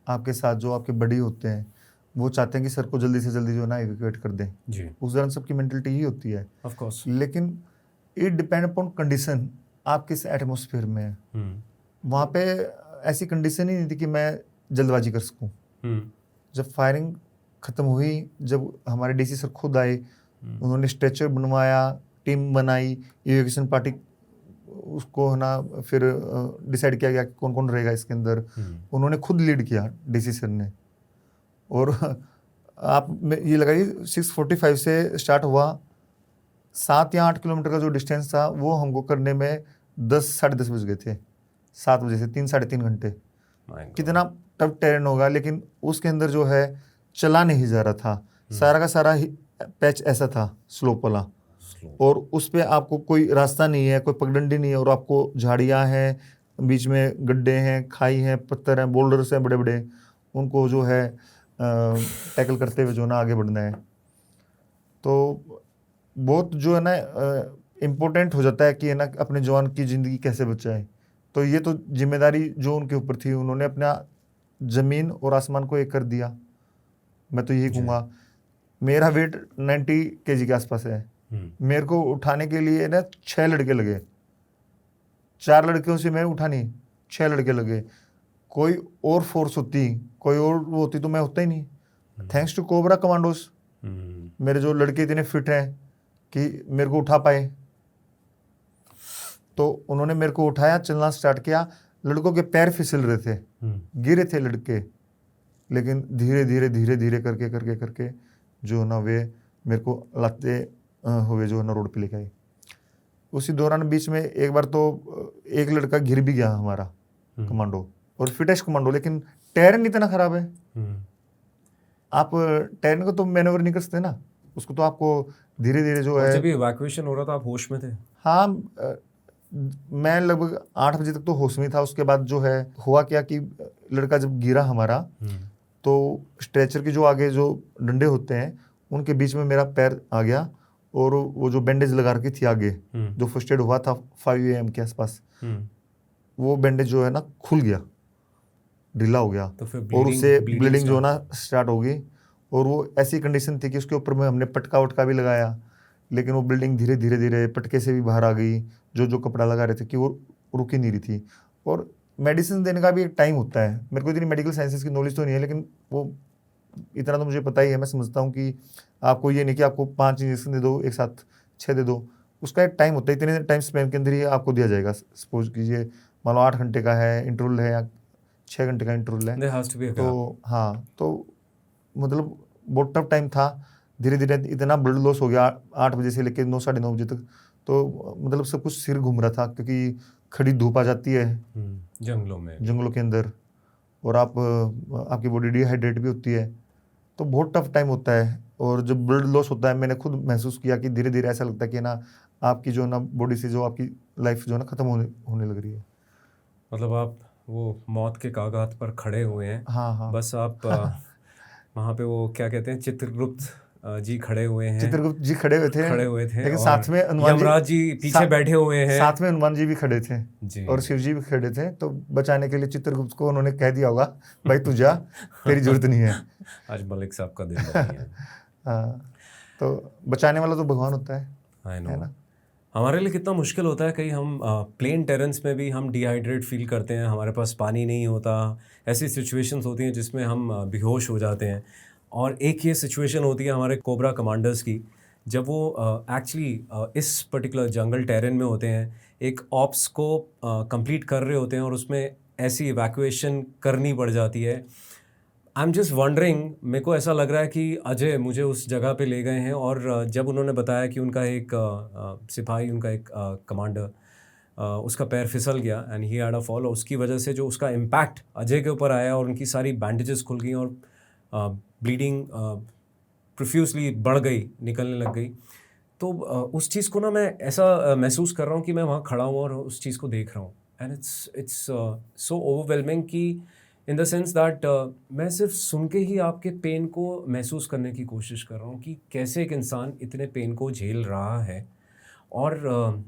आपके साथ, जो आपके बड़ी होते हैं, वो चाहते हैं कि सर को जल्दी से जल्दी जो है ना इवैक्यूएट कर दें जी, उस दौरान सबकी मेंटलिटी ही होती है ऑफ कोर्स। लेकिन इट डिपेंड अपॉन कंडीशन, आप किस एटमोसफेयर में है। वहाँ पे ऐसी कंडीशन ही नहीं थी कि मैं जल्दबाजी कर सकूं। जब फायरिंग खत्म हुई, जब हमारे डीसी सर खुद आए, उन्होंने स्ट्रेचर बनवाया, टीम बनाई, इवैक्यूएशन पार्टी उसको है ना फिर डिसाइड किया गया कि कौन कौन रहेगा इसके अंदर। उन्होंने खुद लीड किया डीसी सर ने। और आप ये लगाइए 6:45 से स्टार्ट हुआ, 7 या 8 किलोमीटर का जो डिस्टेंस था वो हमको करने में 10-10:30 बज गए थे। 7 बजे से 3-3.5 घंटे। कितना टफ टेरेन होगा, लेकिन उसके अंदर जो है चला नहीं जा रहा था। सारा का सारा पैच ऐसा था स्लोप वाला, और उस पे आपको कोई रास्ता नहीं है, कोई पगडंडी नहीं है, और आपको झाड़ियाँ हैं, बीच में गड्ढे हैं, खाई हैं, पत्थर हैं, बोल्डर्स हैं बड़े बड़े, उनको जो है टैकल करते हुए जो ना आगे बढ़ना है। तो बहुत जो है ना इम्पोर्टेंट हो जाता है कि है ना अपने जवान की ज़िंदगी कैसे बचाए। तो ये तो जिम्मेदारी जो उनके ऊपर थी, उन्होंने अपना ज़मीन और आसमान को एक कर दिया। मैं तो यही कहूँगा, मेरा वेट 90 kg के आसपास है। मेरे को उठाने के लिए ना 6 लड़के लगे, 4 लड़कियों से मैं उठा नहीं, 6 लड़के लगे। कोई और फोर्स होती, कोई और वो होती तो मैं होता ही नहीं। थैंक्स टू कोबरा कमांडोज, मेरे जो लड़के इतने फिट हैं कि मेरे को उठा पाए, तो उन्होंने मेरे को उठाया, चलना स्टार्ट किया। लड़कों के पैर फिसल रहे थे, गिरे थे लड़के, लेकिन धीरे धीरे धीरे धीरे करके करके करके जो ना वे मेरे को लाते हुए जो है ना रोड पे लेके आए। उसी दौरान बीच में एक बार तो एक लड़का गिर भी गया हमारा कमांडो, और फिटेस्ट कमांडो, लेकिन टेरेन इतना खराब है, आप टेरेन को तो मैनेवर नहीं कर सकते ना, उसको तो आपको धीरे धीरे जो है। जब इवैक्यूएशन हो रहा था आप होश में थे? हाँ, मैं लगभग 8 बजे तक तो होश में था। उसके बाद जो है हुआ क्या कि लड़का जब गिरा हमारा, तो स्ट्रेचर के जो आगे जो डंडे होते हैं उनके बीच में मेरा पैर आ गया, और वो जो बैंडेज लगा रखी थी आगे, जो फर्स्ट एड हुआ था 5 AM के आसपास, वो बैंडेज जो है ना खुल गया, ढीला हो गया, तो और उससे ब्लीडिंग जो है ना स्टार्ट हो गई। और वो ऐसी कंडीशन थी कि उसके ऊपर में हमने पटका वटका भी लगाया, लेकिन वो ब्लीडिंग धीरे धीरे धीरे पटके से भी बाहर आ गई। जो कपड़ा लगा रहे थे कि वो रुक ही नहीं रही थी। और मेडिसिन देने का भी एक टाइम होता है। मेरे को इतनी मेडिकल साइंसेस की नॉलेज तो नहीं है, लेकिन वो इतना तो मुझे पता ही है। मैं समझता हूँ कि आपको ये नहीं कि आपको 5 इंजेक्शन दे दो एक साथ, 6 दे दो, उसका एक टाइम होता है। इतने टाइम स्पेन के अंदर ही आपको दिया जाएगा। सपोज कीजिए मान लो 8 घंटे का है इंटरवल है, या 6 घंटे का इंटरवल है, तो हाँ, तो मतलब बहुत टफ टाइम था। धीरे धीरे इतना ब्लड लॉस हो गया 8 बजे से लेकर 9 साढ़े 9 बजे तक, तो मतलब सब कुछ सिर घूम रहा था, क्योंकि खड़ी धूप आ जाती है जंगलों के अंदर, और आपकी बॉडी डिहाइड्रेट भी होती है, तो बहुत टफ टाइम होता है। और जब ब्लड लॉस होता है, मैंने खुद महसूस किया कि धीरे धीरे ऐसा लगता है कि ना आपकी जो ना बॉडी से जो आपकी लाइफ जो है ना ख़त्म होने लग रही है। मतलब आप वो मौत के कागात पर खड़े हुए हैं। हाँ। बस आप वहाँ पे वो क्या कहते हैं चित्रगुप्त जी खड़े हुए हैं, चित्रगुप्त जी खड़े हुए थे, लेकिन और साथ में हनुमान यमराज जी पीछे बैठे हुए हैं, साथ में हनुमान जी भी खड़े थे जी। और शिव जी भी खड़े थे। तो बचाने के लिए चित्रगुप्त को उन्होंने कह दिया होगा, भाई तू जा, तेरी जरूरत नहीं है। आज मलिक साहब का दिन नहीं है। हाँ, तो बचाने वाला तो भगवान होता है। I know. है ना? हमारे लिए कितना मुश्किल होता है, कहीं हम प्लेन टेरेंस में भी हम डिहाइड्रेट फील करते हैं, हमारे पास पानी नहीं होता, ऐसी सिचुएशंस होती हैं जिसमें हम बेहोश हो जाते हैं। और एक ये सिचुएशन होती है हमारे कोबरा कमांडर्स की, जब वो एक्चुअली इस पर्टिकुलर जंगल टेरेन में होते हैं, एक ऑप्स को कंप्लीट कर रहे होते हैं और उसमें ऐसी इवैक्यूएशन करनी पड़ जाती है। आई एम जस्ट वंडरिंग, मेरे को ऐसा लग रहा है कि अजय मुझे उस जगह पे ले गए हैं और जब उन्होंने बताया कि उनका एक सिपाही, उनका एक कमांडर, उसका पैर फिसल गया and he had a fall, और उसकी वजह से जो उसका इम्पैक्ट अजय के ऊपर आया और उनकी सारी बैंडेजेस खुल गई और ब्लीडिंग प्रोफ्यूसली बढ़ गई, निकलने लग गई। तो उस चीज़ को ना मैं ऐसा महसूस कर रहा हूँ कि मैं वहाँ खड़ा हूँ और उस चीज़ को देख रहा हूँ, एंड इट्स सो ओवरवेलमिंग कि इन द सेंस दैट मैं सिर्फ सुन के ही आपके पेन को महसूस करने की कोशिश कर रहा हूँ कि कैसे एक इंसान इतने पेन को झेल रहा है और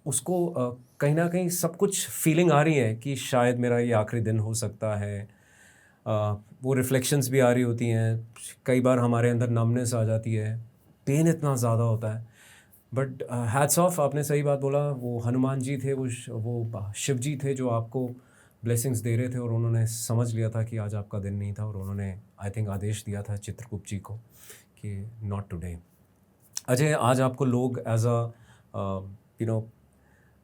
उसको कहीं ना कहीं सब कुछ फीलिंग आ रही है कि शायद मेरा ये आखिरी दिन हो सकता है। वो रिफ्लेक्शंस भी आ रही होती हैं, कई बार हमारे अंदर नमनेस आ जाती है, पेन इतना ज़्यादा होता है। बट हैट्स ऑफ, आपने सही बात बोला, वो हनुमान जी थे, वो शिव जी थे जो आपको ब्लेसिंग्स दे रहे थे और उन्होंने समझ लिया था कि आज आपका दिन नहीं था और उन्होंने आई थिंक आदेश दिया था चित्रगुप्त जी को कि नॉट टुडे। अजय, आज आपको लोग एज अ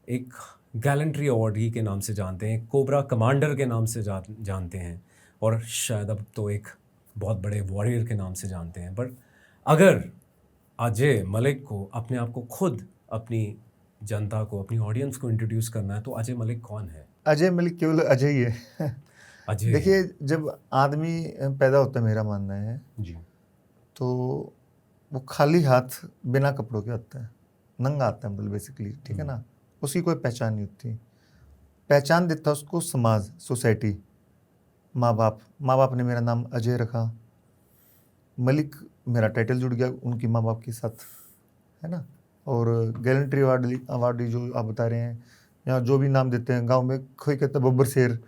एक गैलेंट्री अवार्ड ही के नाम से जानते हैं, कोबरा कमांडर के नाम से जानते हैं और शायद अब तो एक बहुत बड़े वॉरियर के नाम से जानते हैं। बट अगर अजय मलिक को अपने आप को खुद, अपनी जनता को, अपनी ऑडियंस को इंट्रोड्यूस करना है तो अजय मलिक कौन है? अजय मलिक केवल अजय ही है। अजय। देखिए, जब आदमी पैदा होता है, मेरा मानना है, जी। तो वो खाली हाथ बिना कपड़ों के आता है, नंगा आता है, मतलब बेसिकली, ठीक है ना। उसकी कोई पहचान नहीं होती। पहचान देता है उसको समाज, सोसाइटी, माँ बाप ने मेरा नाम अजय रखा, मलिक मेरा टाइटल जुड़ गया उनकी माँ बाप के साथ, है ना। और गैलेंट्री अवार्ड जो आप बता रहे हैं, या जो भी नाम देते हैं, गांव में कोई कहता है बब्बर शेर,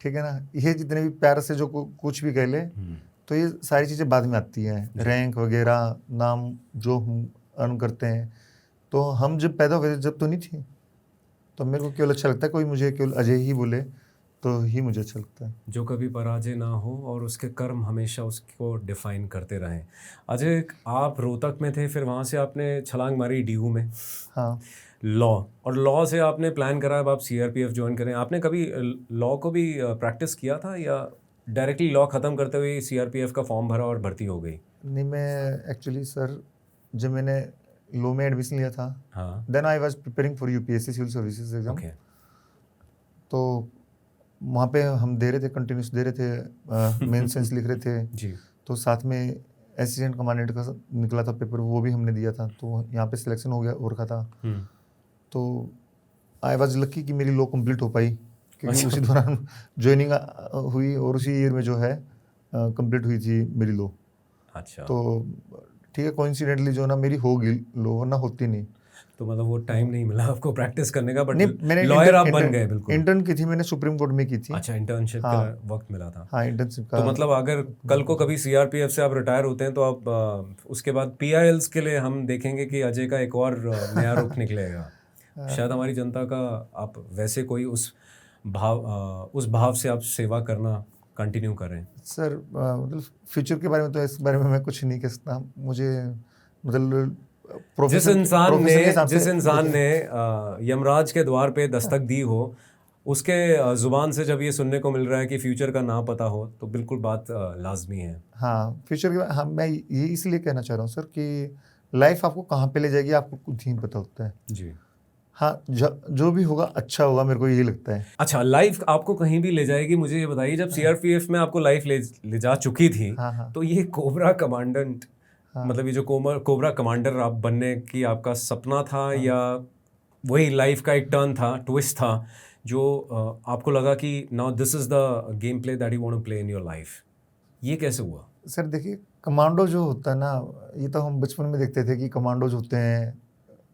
ठीक है ना। ये जितने भी प्यार से जो कुछ भी कह ले, तो ये सारी चीज़ें बाद में आती हैं, रैंक वगैरह, नाम जो हम अर्न करते हैं। तो हम जब पैदा हुए जब तो नहीं थी, तो मेरे को केवल अच्छा लगता है कोई मुझे केवल अजय ही बोले तो ही मुझे अच्छा लगता है। जो कभी पराजय ना हो और उसके कर्म हमेशा उसको डिफाइन करते रहें। अजय, आप रोहतक में थे, फिर वहाँ से आपने छलांग मारी डीयू में। हाँ, लॉ, और लॉ से आपने प्लान करा अब आप सीआरपीएफ ज्वाइन करें। आपने कभी लॉ को भी प्रैक्टिस किया था या डायरेक्टली लॉ ख़त्म करते हुए सीआरपीएफ का फॉर्म भरा और भर्ती हो गई? नहीं, मैं एक्चुअली सर, जब मैंने लॉ में एडमिशन लिया था, हाँ, then I was preparing for UPSC civil services exam. Okay. तो वहाँ पे हम दे रहे थे, कंटिन्यूस दे रहे थे, मेन सेंस लिख रहे थे। जी। तो साथ में असिस्टेंट कमांडेंट का निकला था पेपर, वो भी हमने दिया था, तो यहाँ पे सिलेक्शन हो गया और रखा था। तो आई वाज लकी कि मेरी लॉ कंप्लीट हो पाई, क्योंकि उसी दौरान ज्वाइनिंग हुई और उसी ईयर में जो है कंप्लीट हुई थी मेरी लॉ। अच्छा। तो ठीक है, कोइंसिडेंटली जो ना मेरी होगी लॉ, वरना होती नहीं। तो मतलब वो टाइम नहीं मिला आपको प्रैक्टिस करने का, बट नहीं, मैंने लॉयर आप बन गए बिल्कुल। इंटर्न की थी मैंने, सुप्रीम कोर्ट में की थी। अच्छा, इंटर्नशिप का वक्त मिला था। हाँ, इंटर्नशिप का। तो मतलब अगर कल को कभी सीआरपीएफ से आप रिटायर होते हैं तो आप उसके बाद पीआईएल्स के लिए हम देखेंगे कि अजय का एक और नया रुख निकलेगा। शायद हमारी जनता का आप वैसे कोई उस भाव से आप सेवा करना कंटिन्यू करें। सर, मतलब फ्यूचर के बारे में तो इस बारे में मैं कुछ नहीं कह सकता। मुझे मतलब जिस इंसान ने यमराज के द्वार पे दस्तक दी हो, उसके ज़ुबान से जब ये सुनने को मिल रहा है कि फ्यूचर का ना पता हो, तो बिल्कुल बात लाजमी है। हाँ, फ्यूचर के, हाँ, मैं ये इसलिए कहना चाह रहा हूँ सर कि लाइफ आपको कहाँ पे ले जाएगी आपको खुद ही पता होता है। जी। हाँ, जो भी होगा अच्छा होगा, मेरे को यही लगता है। अच्छा, लाइफ आपको कहीं भी ले जाएगी। मुझे ये बताइए, जब सीआरपीएफ में आपको लाइफ ले जा चुकी थी, हाँ। तो ये कोबरा कमांडेंट, मतलब ये जो कोबरा कमांडर आप बनने की आपका सपना था, या वही लाइफ का एक टर्न था, ट्विस्ट था, जो आपको लगा कि now this is the game play that you want to play in your life? ये कैसे हुआ? सर देखिए, कमांडो जो होता है ना, ये तो हम बचपन में देखते थे कि कमांडो जो होते हैं,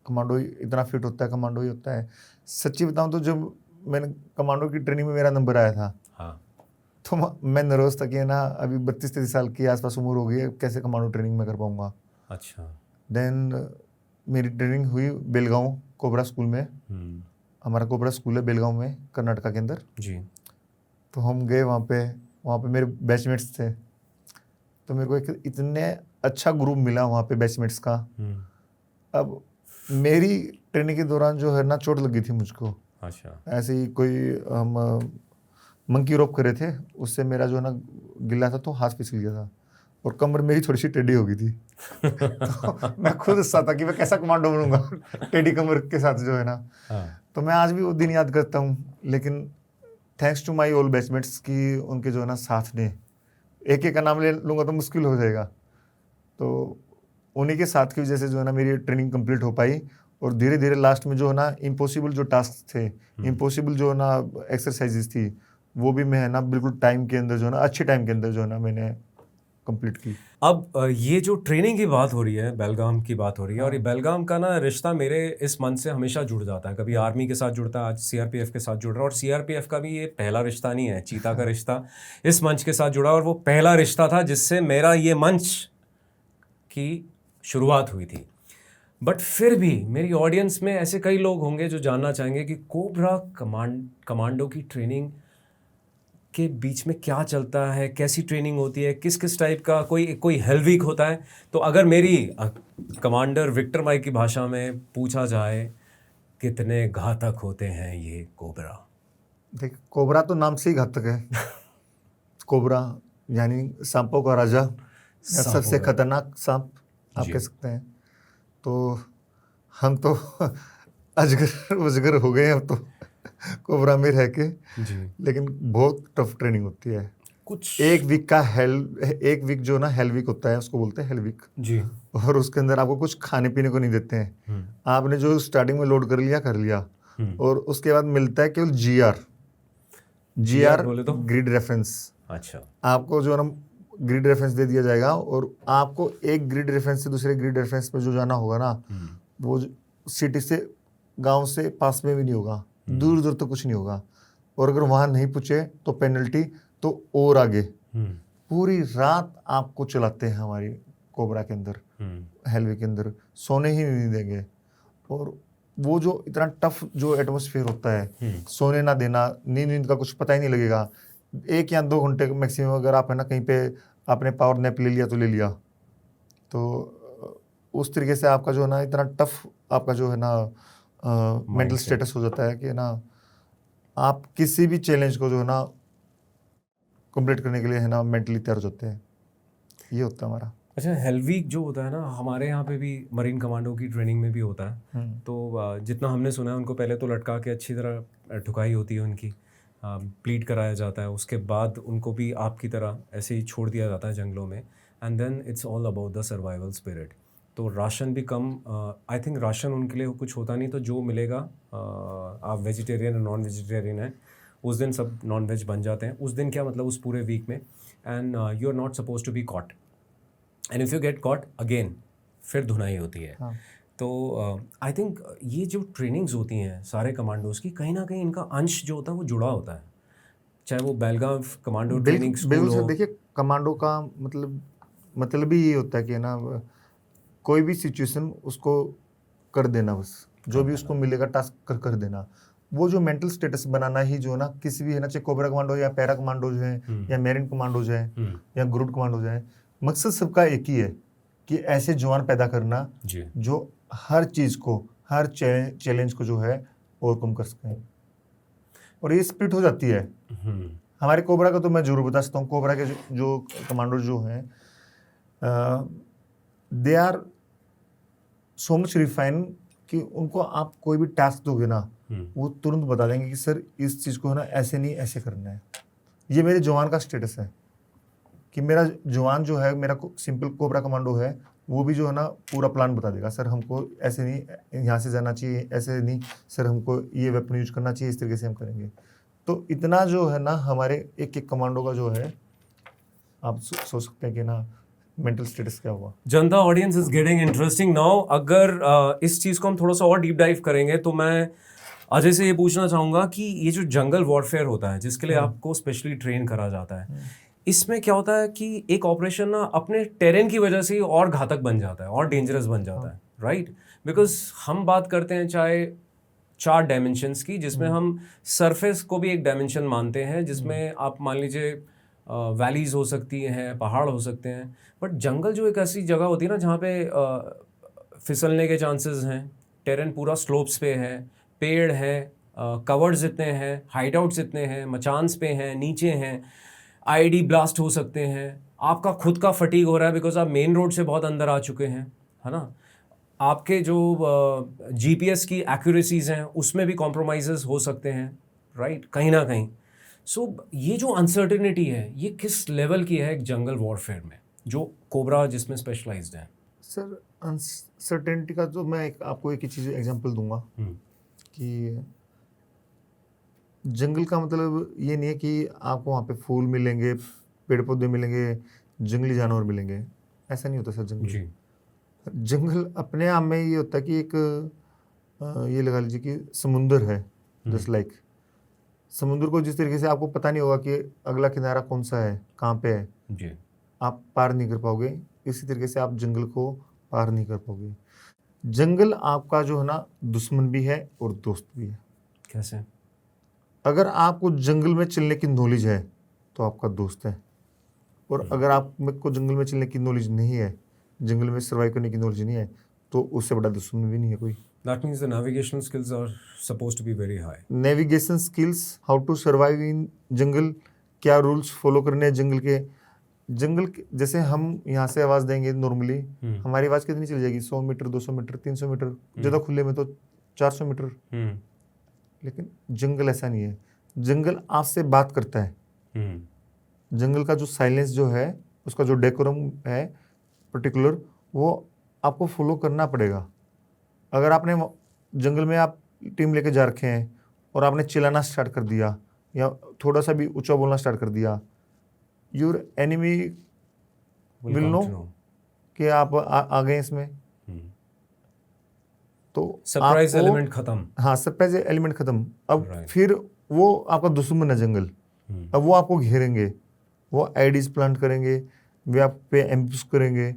कमांडो इतना फिट होता है, कमांडो ही होता है। सच्ची बताऊं तो जब मैंने कमांडो की ट्रेनिंग में मेरा नंबर आया था, हाँ। तो मैं नर्वस था कि है ना, अभी 32-33 साल की आसपास उम्र हो गई है, कैसे कमांडो ट्रेनिंग में कर पाऊंगा। अच्छा। देन मेरी ट्रेनिंग हुई बेलगांव कोबरा स्कूल में। हमारा कोबरा स्कूल है बेलगांव में, कर्नाटका के अंदर। जी। तो हम गए वहाँ पे मेरे बैचमेट्स थे। तो मेरे को एक इतने अच्छा ग्रुप मिला वहाँ पे बैचमेट्स का। अब मेरी ट्रेनिंग के दौरान जो है ना, चोट लगी थी मुझको। अच्छा। ऐसे ही कोई हम मंकी रोप करे थे, उससे मेरा जो है ना गिला था, तो हाथ फिसल गया था और कमर मेरी थोड़ी सी टेढ़ी हो गई थी। तो मैं खुद हंसा था कि मैं कैसा कमांडो बनूंगा टेढ़ी कमर के साथ जो है ना। हाँ। तो मैं आज भी वो दिन याद करता हूँ। लेकिन thanks to my old batchmates की उनके जो है ना साथ ने, एक एक का नाम ले लूँगा तो मुश्किल हो जाएगा। तो उन्हीं के साथ की वजह से जो है ना मेरी ट्रेनिंग कंप्लीट हो पाई। और धीरे धीरे लास्ट में जो है ना इम्पॉसिबल जो टास्क थे, इम्पॉसिबल जो है ना एक्सरसाइजेस थी, वो भी मैं है ना बिल्कुल टाइम के अंदर जो है ना, अच्छे टाइम के अंदर जो है ना मैंने कंप्लीट की। अब ये जो ट्रेनिंग की बात हो रही है, बेलगाम की बात हो रही है, और ये बेलगाम का ना रिश्ता मेरे इस मन से हमेशा जुड़ जाता है। कभी आर्मी के साथ जुड़ता है, आज सीआरपीएफ के साथ जुड़ रहा है। और सीआरपीएफ का भी ये पहला रिश्ता नहीं है, चीता का रिश्ता इस मंच के साथ जुड़ा, और वो पहला रिश्ता था जिससे मेरा ये मंच की शुरुआत हुई थी। बट फिर भी मेरी ऑडियंस में ऐसे कई लोग होंगे जो जानना चाहेंगे कि कोबरा कमांडो की ट्रेनिंग के बीच में क्या चलता है, कैसी ट्रेनिंग होती है, किस किस टाइप का, कोई हेल वीक होता है। तो अगर मेरी कमांडर विक्टर माइक की भाषा में पूछा जाए, कितने घातक होते हैं ये कोबरा? देख, कोबरा तो नाम से ही घातक है। कोबरा यानी सांपों का राजा, या सांपों सबसे का। खतरनाक सांप आप जी। कह सकते हैं। तो हम तो अजगर वजगर हो गए अब तो कोबरा में रह के। जी। लेकिन बहुत टफ ट्रेनिंग होती है। कुछ। एक वीक जो ना हेल वीक होता है, उसको बोलते हैं हेल वीक। जी। और उसके अंदर आपको कुछ खाने पीने को नहीं देते हैं। आपने जो स्टार्टिंग में लोड कर लिया। और उसके बाद मिलता है केवल जीआर बोले तो? Grid reference. अच्छा। आपको जो है ना ग्रिड रेफरेंस दे दिया जाएगा, और आपको एक ग्रिड रेफरेंस से दूसरे ग्रिड रेफरेंस पे जो जाना होगा ना, वो सिटी से, गांव से पास में भी नहीं होगा, दूर दूर तक कुछ नहीं होगा। और अगर वहां नहीं पूछे तो पेनल्टी, तो और आगे। पूरी रात आपको चलाते हैं हमारी कोबरा के अंदर, हेलवे के अंदर, सोने ही नहीं देंगे। और वो जो इतना टफ जो एटमोसफियर होता है, सोने ना देना, नींद का कुछ पता ही नहीं लगेगा। 1 या 2 घंटे मैक्सिमम अगर आप है ना कहीं पे आपने पावर नैप ले लिया तो ले लिया। तो उस तरीके से आपका जो है ना इतना टफ आपका जो है ना मेंटल स्टेटस हो जाता है कि ना आप किसी भी चैलेंज को जो है ना कंप्लीट करने के लिए है ना मेंटली तैयार हो जाते हैं। ये होता है हमारा। अच्छा, हेल वीक जो होता है ना, हमारे यहाँ पे भी मरीन कमांडो की ट्रेनिंग में भी होता है। तो जितना हमने सुना है, उनको पहले तो लटका के अच्छी तरह ठुकाई होती है उनकी, प्लीड कराया जाता है। उसके बाद उनको भी आपकी तरह ऐसे ही छोड़ दिया जाता है जंगलों में। And then it's all about the survival spirit. तो राशन भी कम, आई थिंक राशन उनके लिए कुछ होता नहीं, तो जो मिलेगा, आप वेजिटेरियन और नॉन वेजिटेरियन हैं, उस दिन सब नॉन वेज बन जाते हैं। उस दिन क्या मतलब, उस पूरे वीक में। And you are not suppose to be caught, and if you get caught again, फिर धुनाई होती है। हाँ। तो आई थिंक ये जो ट्रेनिंग्स होती हैं सारे कमांडोज की, कहीं ना कहीं इनका अंश जो होता है वो जुड़ा होता है, चाहे वो बेलगाम कमांडो ट्रेनिंग स्कूल बिल्कुल सर। हो। देखिए, कमांडो का मतलब ही ये होता है कि ना कोई भी सिचुएशन उसको कर देना, बस जो भी उसको मिलेगा टास्क कर देना। वो जो मेंटल स्टेटस बनाना ही जो ना किसी भी है ना, चाहे कोबरा कमांडो या पैरा कमांडोज हैं या मैरिन कमांडोज हैं या ग्रुड कमांडोज हैं, मकसद सबका एक ही है कि ऐसे जवान पैदा करना जो हर चीज़ को, हर चैलेंज को जो है ओवरकम कर सकें। और ये स्प्लिट हो जाती है। हमारे कोबरा का तो मैं जरूर बता सकता हूँ। कोबरा के जो कमांडो जो हैं, they are so much refine कि उनको आप कोई भी टास्क दोगे ना, वो तुरंत बता देंगे कि सर इस चीज़ को है ना ऐसे नहीं ऐसे करना है। ये मेरे जवान का स्टेटस है कि मेरा जवान जो है, मेरा सिंपल कोबरा कमांडो है, वो भी जो है ना पूरा प्लान बता देगा। सर हमको ऐसे नहीं यहाँ से जाना चाहिए, ऐसे नहीं सर हमको ये वेपन यूज करना चाहिए, इस तरीके से हम करेंगे। तो इतना जो है ना हमारे एक एक कमांडो का जो है आप सोच सकते हैं कि ना मेंटल स्टेटस क्या हुआ। जनता audience is getting interesting now. अगर इस चीज़ को हम थोड़ा सा और डीप डाइव करेंगे तो मैं अजय से ये पूछना चाहूँगा कि ये जो जंगल वॉरफेयर होता है जिसके लिए आपको स्पेशली ट्रेन करा जाता है, इसमें क्या होता है कि एक ऑपरेशन ना अपने टेरेन की वजह से ही और घातक बन जाता है और डेंजरस बन जाता है, राइट? बिकॉज हम बात करते हैं चाहे 4 डायमेंशंस की, जिसमें हम सरफेस को भी एक डायमेंशन मानते हैं, जिसमें आप मान लीजिए वैलीज हो सकती हैं, पहाड़ हो सकते हैं, बट जंगल जो एक ऐसी जगह होती है ना जहाँ पे फिसलने के चांसेस हैं, टेरेन पूरा स्लोप्स पे है, पेड़ है, कवर्ड्स इतने हैं, हाइड आउट्स इतने हैं, मचान्स पे हैं, नीचे हैं, आईडी ब्लास्ट हो सकते हैं, आपका खुद का फटीग हो रहा है बिकॉज आप मेन रोड से बहुत अंदर आ चुके हैं, है ना? आपके जो जीपीएस की एक्यूरेसीज हैं उसमें भी कॉम्प्रोमाइज़ेस हो सकते हैं, राइट, कहीं ना कहीं। सो ये जो अनसर्टेनिटी है ये किस लेवल की है एक जंगल वॉरफेयर में, जो कोबरा जिसमें स्पेशलाइज्ड है? सर अनसर्टेनिटी का तो मैं आपको एक ही चीज़ एग्जांपल दूंगा कि जंगल का मतलब ये नहीं है कि आपको वहाँ पे फूल मिलेंगे, पेड़ पौधे मिलेंगे, जंगली जानवर मिलेंगे, ऐसा नहीं होता सर। जी। जंगल अपने आप में ये होता है कि एक ये लगा लीजिए कि समुंदर है, जस्ट लाइक समुंदर को जिस तरीके से आपको पता नहीं होगा कि अगला किनारा कौन सा है, कहाँ पे है, जी। आप पार नहीं कर पाओगे, इसी तरीके से आप जंगल को पार नहीं कर पाओगे। जंगल आपका जो है ना दुश्मन भी है और दोस्त भी है। कैसे? अगर आपको जंगल में चलने की नॉलेज है तो आपका दोस्त है, और अगर आप को जंगल में चलने की नॉलेज नहीं है, जंगल में सर्वाइव करने की नॉलेज नहीं है, तो उससे बड़ा दुश्मन भी नहीं है कोई। That means the navigation skills are supposed to be very high. Navigation skills, how to survive in jungle, क्या रूल्स फॉलो करने हैं जंगल के। जैसे हम यहाँ से आवाज़ देंगे नॉर्मली, हमारी आवाज़ कितनी चली जाएगी? 100 मीटर, 200 मीटर, 300 मीटर, ज़्यादा खुले में तो 400 मीटर। लेकिन जंगल ऐसा नहीं है। जंगल आपसे बात करता है। जंगल का जो साइलेंस जो है, उसका जो डेकोरम है पर्टिकुलर, वो आपको फॉलो करना पड़ेगा। अगर आपने जंगल में आप टीम लेके जा रखे हैं और आपने चिल्लाना स्टार्ट कर दिया या थोड़ा सा भी ऊंचा बोलना स्टार्ट कर दिया, योर एनिमी विल नो कि आप आ गए इसमें। तो सरप्राइज एलिमेंट खत्म। हाँ, सरप्राइज एलिमेंट खत्म। अब फिर वो आपका दुश्मन है जंगल। अब वो आपको घेरेंगे, वो आईडीज प्लांट करेंगे, वे आप पे एम्ब्यूश करेंगे।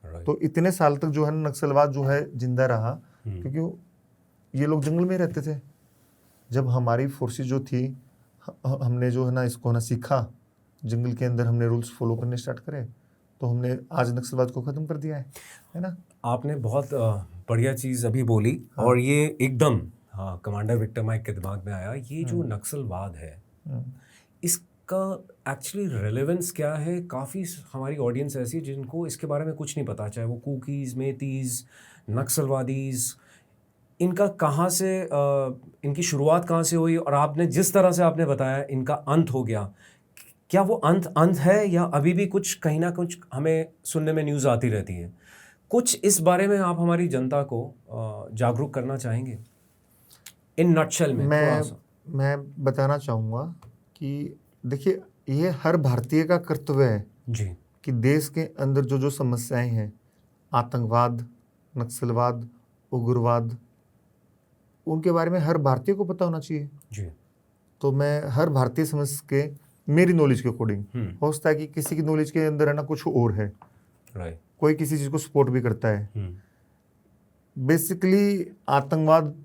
तो इतने साल तक जो है नक्सलवाद जो है जिंदा रहा, क्योंकि ये लोग जंगल में रहते थे। जब हमारी फोर्सेस जो थी, हमने जो है ना इसको ना सीखा, जंगल के अंदर हमने रूल्स फॉलो करने स्टार्ट करे, तो हमने आज नक्सलवाद को ख़त्म कर दिया है ना। आपने बहुत बढ़िया चीज़ अभी बोली। हाँ। और ये एकदम हाँ कमांडर विक्टर माइक के दिमाग में आया, ये जो नक्सलवाद है इसका एक्चुअली रेलेवेंस क्या है? काफ़ी हमारी ऑडियंस ऐसी है जिनको इसके बारे में कुछ नहीं पता, चाहे वो कुकीज़, मेतीज़, नक्सलवादीज़, इनका कहाँ से इनकी शुरुआत कहाँ से हुई, और आपने जिस तरह से आपने बताया इनका अंत हो गया, क्या वो अंत है या अभी भी कुछ कहीं ना कुछ हमें सुनने में न्यूज़ आती रहती है? कुछ इस बारे में आप हमारी जनता को जागरूक करना चाहेंगे इन नटशेल में? मैं बताना चाहूँगा कि देखिए, ये हर भारतीय का कर्तव्य है जी कि देश के अंदर जो जो समस्याएं हैं, आतंकवाद, नक्सलवाद, उग्रवाद, उनके बारे में हर भारतीय को पता होना चाहिए जी। तो मैं हर भारतीय समझ के, मेरी नॉलेज के अकॉर्डिंग, हो सकता है कि किसी की नॉलेज के अंदर है ना कुछ और है, कोई किसी चीज़ को सपोर्ट भी करता है। बेसिकली आतंकवाद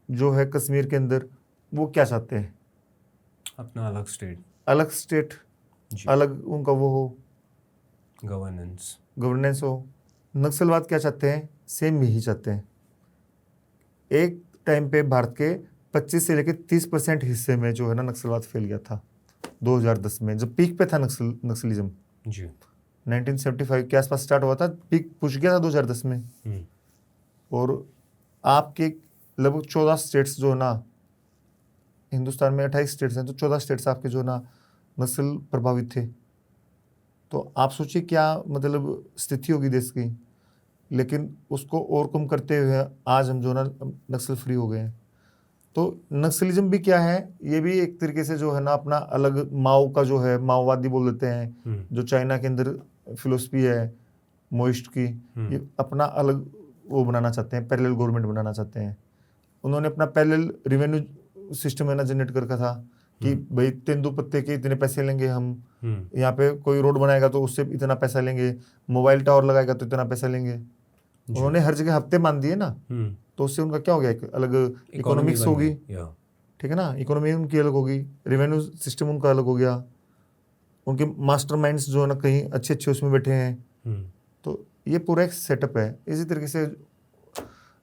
जो है कश्मीर के अंदर, वो क्या चाहते हैं? अपना अलग स्टेट, अलग उनका वो हो, गवर्नेंस हो। नक्सलवाद क्या चाहते हैं? सेम यही चाहते हैं। एक टाइम पे भारत के 25 से लेकर 30% हिस्से में जो है ना नक्सलवाद फैल गया था 2010 में, जब पीक पे था नक्सलिज्म जी। 1975 के आसपास स्टार्ट हुआ था, पीक पूछ गया था 2010 में। और आपके लगभग 14 स्टेट्स जो ना, हिंदुस्तान में 28 स्टेट्स हैं, तो 14 स्टेट्स आपके जो ना नस्ल प्रभावित थे। तो आप सोचिए क्या मतलब स्थिति होगी देश की। लेकिन उसको ओवरकम करते हुए आज हम जो ना नक्सल फ्री हो गए हैं। तो नक्सलिज्म भी क्या है, ये भी एक तरीके से जो है ना अपना अलग माओ का जो है, माओवादी बोल देते हैं, जो चाइना के अंदर फिलोसफी है मोइस्ट की, ये अपना अलग वो बनाना चाहते हैं, पैरेलल गवर्नमेंट बनाना चाहते हैं। उन्होंने अपना पैरेलल रेवेन्यू सिस्टम है ना जनरेट कर रखा था कि भाई तेंदुपत्ते के इतने पैसे लेंगे हम, यहाँ पे कोई रोड बनाएगा तो उससे इतना पैसा लेंगे, मोबाइल टावर लगाएगा तो इतना पैसा लेंगे। उन्होंने हर जगह हफ्ते मान दिए ना, तो उससे उनका क्या हो गया, एक अलग इकोनॉमिक्स होगी, ठीक है ना, इकोनॉमी उनकी अलग होगी, रेवेन्यू सिस्टम उनका अलग हो गया, उनके मास्टरमाइंड्स जो है ना कहीं अच्छे अच्छे उसमें बैठे हैं। तो ये पूरा एक सेटअप है। इसी तरीके से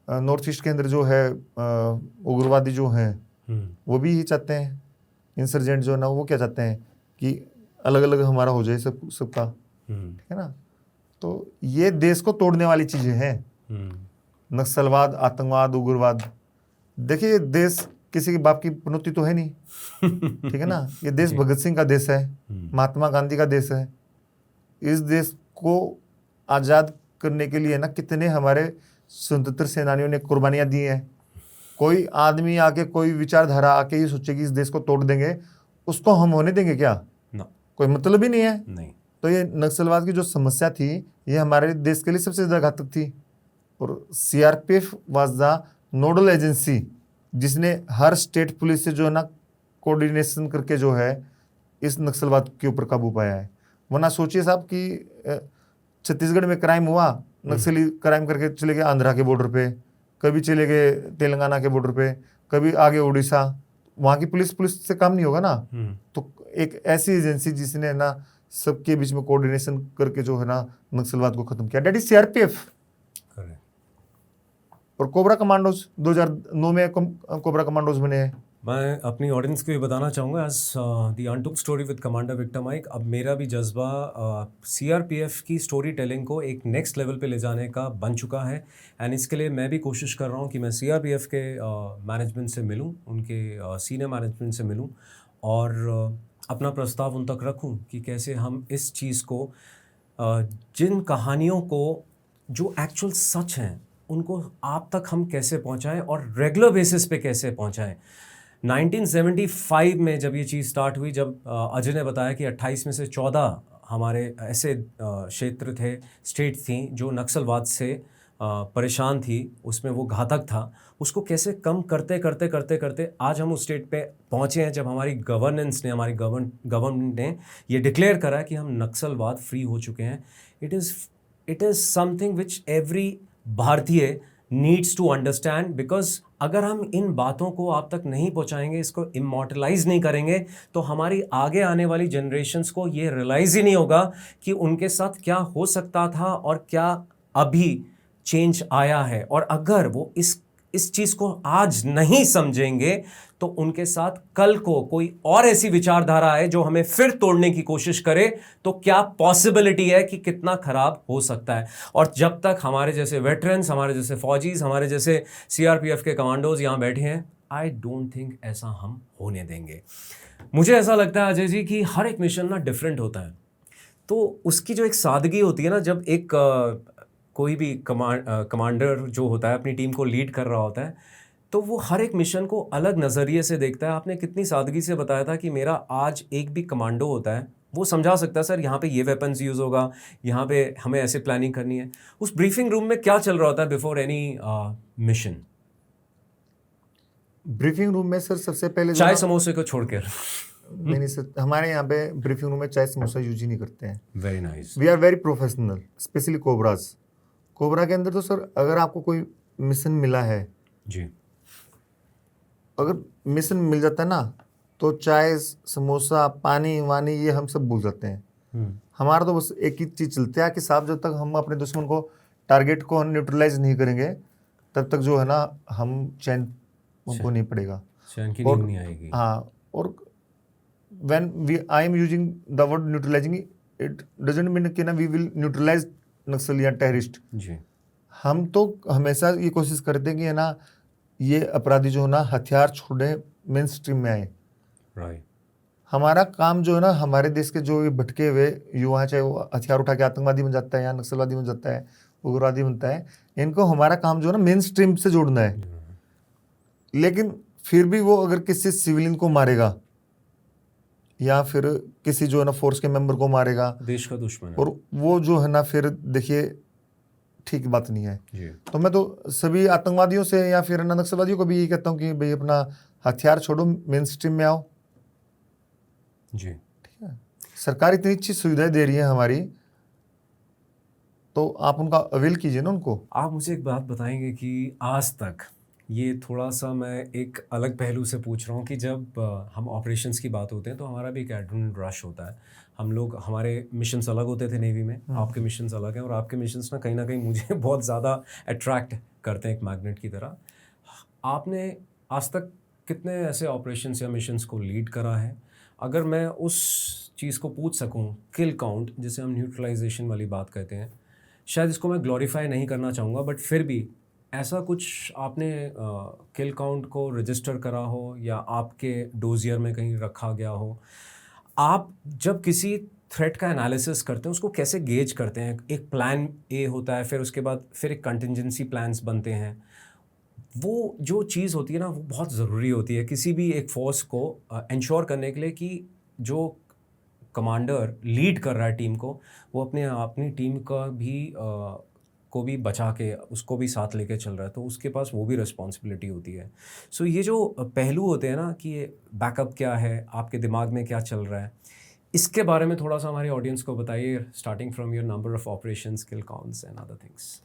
नॉर्थ ईस्ट के अंदर जो है उग्रवादी जो हैं वो भी यही चाहते हैं, इंसर्जेंट जो है ना वो क्या चाहते हैं कि अलग अलग हमारा हो जाए सबका, ठीक है ना। तो ये देश को तोड़ने वाली चीजें हैं, नक्सलवाद, आतंकवाद, उग्रवाद। देखिए देश किसी के बाप की पनौती तो है नहीं, ठीक है ना। ये देश भगत सिंह का देश है, महात्मा गांधी का देश है। इस देश को आज़ाद करने के लिए ना कितने हमारे स्वतंत्र सेनानियों ने कुर्बानियां दी हैं। कोई आदमी आके, कोई विचारधारा आके ये सोचे कि इस देश को तोड़ देंगे, उसको हम होने देंगे क्या? कोई मतलब ही नहीं है। नहीं। तो ये नक्सलवाद की जो समस्या थी, ये हमारे देश के लिए सबसे ज़्यादा घातक थी। और CRPF was the nodal agency जिसने हर स्टेट पुलिस से जो है ना कोऑर्डिनेशन करके जो है इस नक्सलवाद के ऊपर काबू पाया है। वरना सोचिए साहब कि छत्तीसगढ़ में क्राइम हुआ, नक्सली क्राइम करके चले गए आंध्रा के बॉर्डर पे, कभी चले गए तेलंगाना के बॉर्डर पे, कभी आगे उड़ीसा, वहाँ की पुलिस से काम नहीं होगा ना। तो एक ऐसी एजेंसी जिसने ना सबके बीच में कोऑर्डिनेशन करके जो है ना नक्सलवाद को खत्म किया, डेट इज सीआरपीएफ। और कोबरा कमांडोज 2009 में कोबरा कमांडोज बने हैं। मैं अपनी ऑडियंस को ये बताना चाहूँगा as the untold story with commander Victor Mike, अब मेरा भी जज्बा सीआरपीएफ की स्टोरी टेलिंग को एक नेक्स्ट लेवल पे ले जाने का बन चुका है। एंड इसके लिए मैं भी कोशिश कर रहा हूँ कि मैं सीआरपीएफ के मैनेजमेंट से मिलूँ, उनके सीनियर मैनेजमेंट से मिलूँ और अपना प्रस्ताव उन तक रखूँ कि कैसे हम इस चीज़ को, जिन कहानियों को जो एक्चुअल सच हैं उनको आप तक हम कैसे पहुँचाएँ और रेगुलर बेसिस पे कैसे पहुँचाएँ। 1975 में जब ये चीज़ स्टार्ट हुई, जब अजय ने बताया कि 28 में से 14 हमारे ऐसे क्षेत्र थे, स्टेट थी जो नक्सलवाद से परेशान थी, उसमें वो घातक था, उसको कैसे कम करते करते करते करते आज हम उस स्टेट पे पहुँचे हैं जब हमारी गवर्नेंस ने, हमारी गवर्नमेंट ने ये डिक्लेयर करा कि हम नक्सलवाद फ्री हो चुके हैं। It is something which every भारतीय नीड्स टू अंडरस्टैंड, बिकॉज अगर हम इन बातों को आप तक नहीं पहुंचाएंगे, इसको इमॉर्टलाइज नहीं करेंगे, तो हमारी आगे आने वाली जनरेशन्स को ये रियलाइज ही नहीं होगा कि उनके साथ क्या हो सकता था और क्या अभी चेंज आया है। और अगर वो इस चीज़ को आज नहीं समझेंगे तो उनके साथ कल को कोई और ऐसी विचारधारा आए जो हमें फिर तोड़ने की कोशिश करे, तो क्या पॉसिबिलिटी है कि कितना खराब हो सकता है। और जब तक हमारे जैसे वेटरन्स, हमारे जैसे फौजीज, हमारे जैसे सीआरपीएफ के कमांडोज यहाँ बैठे हैं, आई डोंट थिंक ऐसा हम होने देंगे। मुझे ऐसा लगता है अजय जी कि हर एक मिशन ना डिफरेंट होता है, तो उसकी जो एक सादगी होती है ना, जब एक कोई भी कमांडर जो होता है अपनी टीम को लीड कर रहा होता है, तो वो हर एक मिशन को अलग नज़रिए से देखता है। आपने कितनी सादगी से बताया था कि मेरा आज एक भी कमांडो होता है, वो समझा सकता है सर यहाँ पे ये वेपन्स यूज़ होगा, यहाँ पे हमें ऐसे प्लानिंग करनी है। उस ब्रीफिंग रूम में क्या चल रहा होता है before any mission? Briefing room में सर सबसे पहले चाय समोसे को छोड़कर नहीं सर, हमारे यहाँ पे ब्रीफिंग रूम में चाय समोसा यूज ही नहीं करते हैं। Very nice. We are very professional, specially Cobra के अंदर। तो सर अगर आपको कोई मिशन मिला है जी, अगर मिशन मिल जाता है ना, तो चाय समोसा पानी वानी ये हम सब भूल जाते हैं। हमारा तो बस एक ही चीज़ चलती है कि साहब जब तक हम अपने दुश्मन को, टारगेट को न्यूट्रलाइज नहीं करेंगे, तब तक जो है ना हम चैन हमको नहीं पड़ेगा, चैन की नींद नहीं आएगी। हाँ, और when I am using the word neutralising, it doesn't mean कि ना वी विल न्यूट्रलाइज नक्सल या टेररिस्ट जी। हम तो हमेशा ये कोशिश करते हैं कि है ना ये अपराधी जो है ना हथियार छोड़े, मेन स्ट्रीम में आए। राइट। हमारा काम जो है ना, हमारे देश के जो ये भटके हुए युवा, चाहे वो हथियार उठा के आतंकवादी बन जाता है या नक्सलवादी बन जाता है, उग्रवादी बनता है, इनको हमारा काम जो है ना मेन स्ट्रीम से जोड़ना है। लेकिन फिर भी वो अगर किसी सिविलियन को मारेगा या फिर किसी जो है ना फोर्स के मेंबर को मारेगा, देश का दुश्मन है। और वो जो है ना फिर देखिए ठीक बात नहीं है जी। तो मैं तो सभी आतंकवादियों से या फिर नक्सलवादियों को भी यही कहता हूँ कि भाई अपना हथियार छोड़ो, मेन स्ट्रीम में आओ। जी। ठीक है, सरकार इतनी अच्छी सुविधाएं दे रही है हमारी, तो आप उनका अवेल कीजिए ना उनको। आप मुझे एक बात बताएंगे कि आज तक, ये थोड़ा सा मैं एक अलग पहलू से पूछ रहा हूँ, कि जब हम ऑपरेशंस की बात होते हैं तो हमारा भी एक एड्रेनलिन रश होता है। हम लोग, हमारे मिशंस अलग होते थे नेवी में, आपके मिशंस अलग हैं, और आपके मिशंस ना कहीं मुझे बहुत ज़्यादा अट्रैक्ट करते हैं एक मैग्नेट की तरह। आपने आज तक कितने ऐसे ऑपरेशंस या मिशंस को लीड करा है? अगर मैं उस चीज़ को पूछ सकूं, किल काउंट जिसे हम न्यूट्रलाइजेशन वाली बात कहते हैं, शायद इसको मैं ग्लोरीफाई नहीं करना चाहूँगा, बट फिर भी ऐसा कुछ आपने किल काउंट को रजिस्टर करा हो या आपके डोजियर में कहीं रखा गया हो? आप जब किसी थ्रेट का एनालिसिस करते हैं उसको कैसे गेज करते हैं? एक प्लान ए होता है, फिर उसके बाद फिर एक कंटिजेंसी प्लान्स बनते हैं। वो जो चीज़ होती है ना, वो बहुत ज़रूरी होती है किसी भी एक फोर्स को इंश्योर करने के लिए कि जो कमांडर लीड कर रहा है टीम को, वो अपनी टीम का भी को भी बचा के उसको भी साथ लेके चल रहा है, तो उसके पास वो भी रिस्पॉन्सिबिलिटी होती है। सो ये जो पहलू होते हैं ना, कि बैकअप क्या है, आपके दिमाग में क्या चल रहा है, इसके बारे में थोड़ा सा हमारे ऑडियंस को बताइए, starting from your number of operations, kill counts and other things.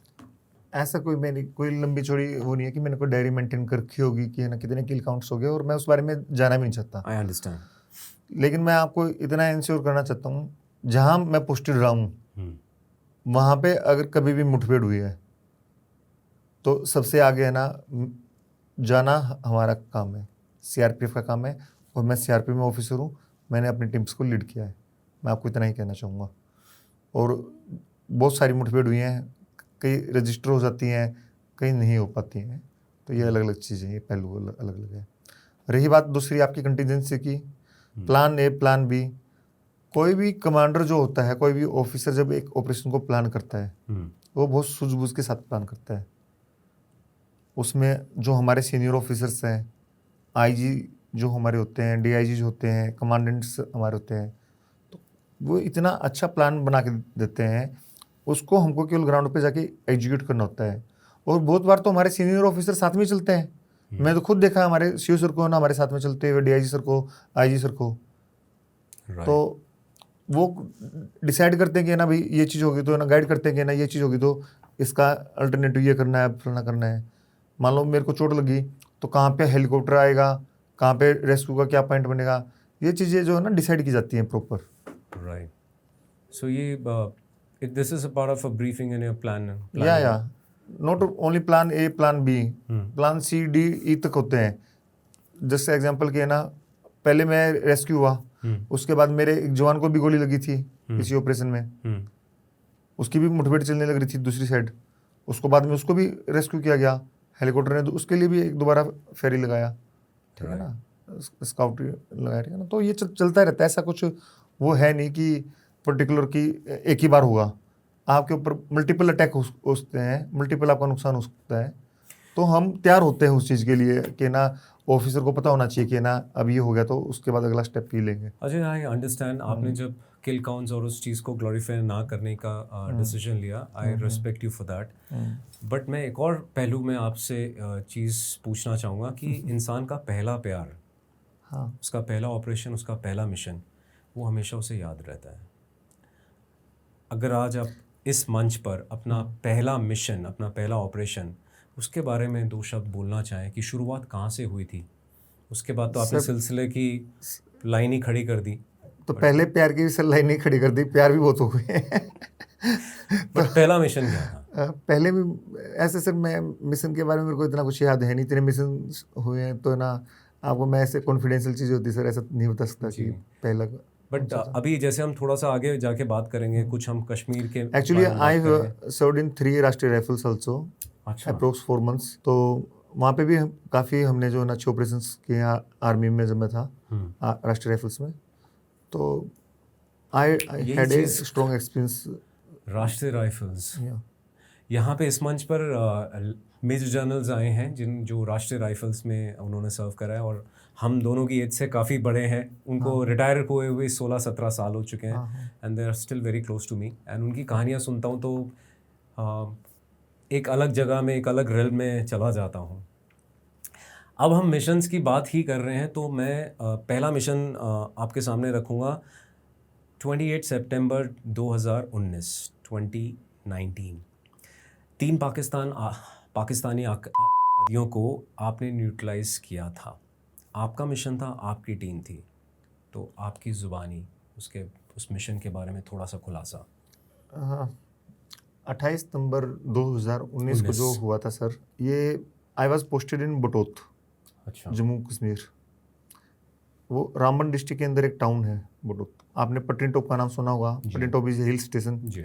ऐसा कोई मैंने कोई लंबी चौड़ी वो नहीं है कि मैंने कोई डायरी मेंटेन कर रखी होगी कि है ना कितने किल काउंट्स हो गए, और मैं उस बारे में जाना भी नहीं चाहता। I understand. लेकिन मैं आपको इतना इंश्योर करना चाहता हूँ, जहाँ मैं पोस्टेड रहा हूँ वहाँ पे अगर कभी भी मुठभेड़ हुई है तो सबसे आगे है ना जाना हमारा काम है, सीआरपीएफ का काम है, और मैं सीआरपीएफ में ऑफिसर हूँ, मैंने अपनी टीम्स को लीड किया है। मैं आपको इतना ही कहना चाहूँगा। और बहुत सारी मुठभेड़ हुई हैं, कई रजिस्टर हो जाती हैं, कई नहीं हो पाती हैं, तो ये अलग अलग चीज़ें, ये पहलू अलग अलग है। रही बात दूसरी आपकी कंटीजेंसी की, प्लान ए प्लान बी, कोई भी कमांडर जो होता है, कोई भी ऑफिसर जब एक ऑपरेशन को प्लान करता है वो बहुत सूझबूझ के साथ प्लान करता है। उसमें जो हमारे सीनियर ऑफिसर्स हैं, आईजी जो हमारे होते हैं, डीआईजी जो होते हैं, कमांडेंट्स हमारे होते हैं, तो वो इतना अच्छा प्लान बना के देते हैं, उसको हमको केवल ग्राउंड पे जाके एग्जीक्यूट करना होता है। और बहुत बार तो हमारे सीनियर ऑफिसर साथ में चलते हैं। मैं तो खुद देखा हमारे सीओ सर को ना हमारे साथ में चलते हुए, डीआईजी सर को, आईजी सर को। तो वो डिसाइड करते हैं कि ना भाई ये चीज़ होगी, तो ना गाइड करते हैं कि ना ये चीज़ होगी तो इसका अल्टरनेटिव ये करना है, फलाना करना है। मान लो मेरे को चोट लगी तो कहाँ पे हेलीकॉप्टर आएगा, कहाँ पे रेस्क्यू का क्या पॉइंट बनेगा, ये चीज़ें जो है ना डिसाइड की जाती हैं प्रॉपर। राइट। सो ये this is a part of a briefing in your plan. या not only plan A plan B, plan C D E तक होते हैं। जैसे एग्जांपल के ना, पहले मैं रेस्क्यू हुआ, उसके बाद मेरे एक जवान को भी गोली लगी थी इसी ऑपरेशन में, उसकी भी मुठभेड़ चलने लग रही थी दूसरी साइड, उसको बाद में उसको भी रेस्क्यू किया गया हेलीकॉप्टर ने, तो उसके लिए भी एक दोबारा फेरी लगाया, ठीक है ना, स्काउट लगाया, ठीक है ना। तो ये चलता रहता है, ऐसा कुछ वो है नहीं कि पर्टिकुलर की एक ही बार हुआ। आपके ऊपर मल्टीपल अटैक हो सकते हैं, मल्टीपल आपका नुकसान हो सकता है, तो हम तैयार होते हैं उस चीज़ के लिए कि ना ऑफिसर को पता होना चाहिए कि ना अब ये हो गया तो उसके बाद अगला स्टेप ही लेंगे। अजय, आई अंडरस्टैंड आपने जब किल काउंट्स और उस चीज़ को ग्लोरीफाई ना करने का डिसीजन लिया, I respect you for that. But मैं एक और पहलू में आपसे चीज़ पूछना चाहूँगा कि इंसान का पहला प्यार, हाँ, उसका पहला ऑपरेशन, उसका पहला मिशन, वो हमेशा उसे याद रहता है। अगर आज आप इस मंच पर अपना पहला मिशन, अपना पहला ऑपरेशन, उसके बारे में दो शब्द बोलना चाहें कि शुरुआत कहाँ से हुई थी? उसके बाद तो आपने सिलसिले की लाइन ही खड़ी कर दी। तो पहले प्यार की भी लाइन नहीं खड़ी कर दी, प्यार भी बहुत हो गए। बट पहला मिशन क्या था? पहले भी ऐसे सर, मैं मिशन के बारे में मेरे को इतना कुछ याद है नहीं, इतने मिशन हुए हैं तो ना आपको मैं ऐसे कॉन्फिडेंशियल चीज़ होती सर, ऐसा नहीं बता सकता कि पहला। बट अभी जैसे हम थोड़ा सा आगे जाके बात करेंगे, कुछ हम कश्मीर के एक्चुअली आई सर्वड इन 3 राष्ट्रीय राइफल्स आल्सो, अच्छा, अप्रोक्स 4 months। तो वहाँ पे भी काफ़ी हमने जो ना अच्छे ऑपरेशन किए आर्मी में जब मैं था राष्ट्रीय राइफल्स में, तो I had a strong experience. राष्ट्रीय राइफल्स यहाँ पे इस मंच पर मेजर जनरल्स आए हैं जो राष्ट्रीय राइफल्स में उन्होंने सर्व करा है, और हम दोनों की एज से काफ़ी बड़े हैं। उनको रिटायर हुए हुए 16-17 साल हो चुके हैं, and they are still very close to me. And उनकी कहानियाँ सुनता हूँ तो एक अलग जगह में, एक अलग रेल में चला जाता हूँ। अब हम मिशंस की बात ही कर रहे हैं, तो मैं पहला मिशन आपके सामने रखूँगा 28 सितंबर 2019। 3 पाकिस्तानी आतंकवादियों को आपने न्यूट्रलाइज किया था। आपका मिशन था, आपकी टीम थी, तो आपकी ज़ुबानी उस मिशन के बारे में थोड़ा सा खुलासा। 28 सितंबर 2019 को जो हुआ था सर, ये आई वॉज पोस्टेड इन बटोत, अच्छा। जम्मू कश्मीर। वो रामबन डिस्ट्रिक्ट के अंदर एक टाउन है बटोत। आपने पटनीटॉप का नाम सुना होगा। पटनीटॉप इज हिल स्टेशन जी,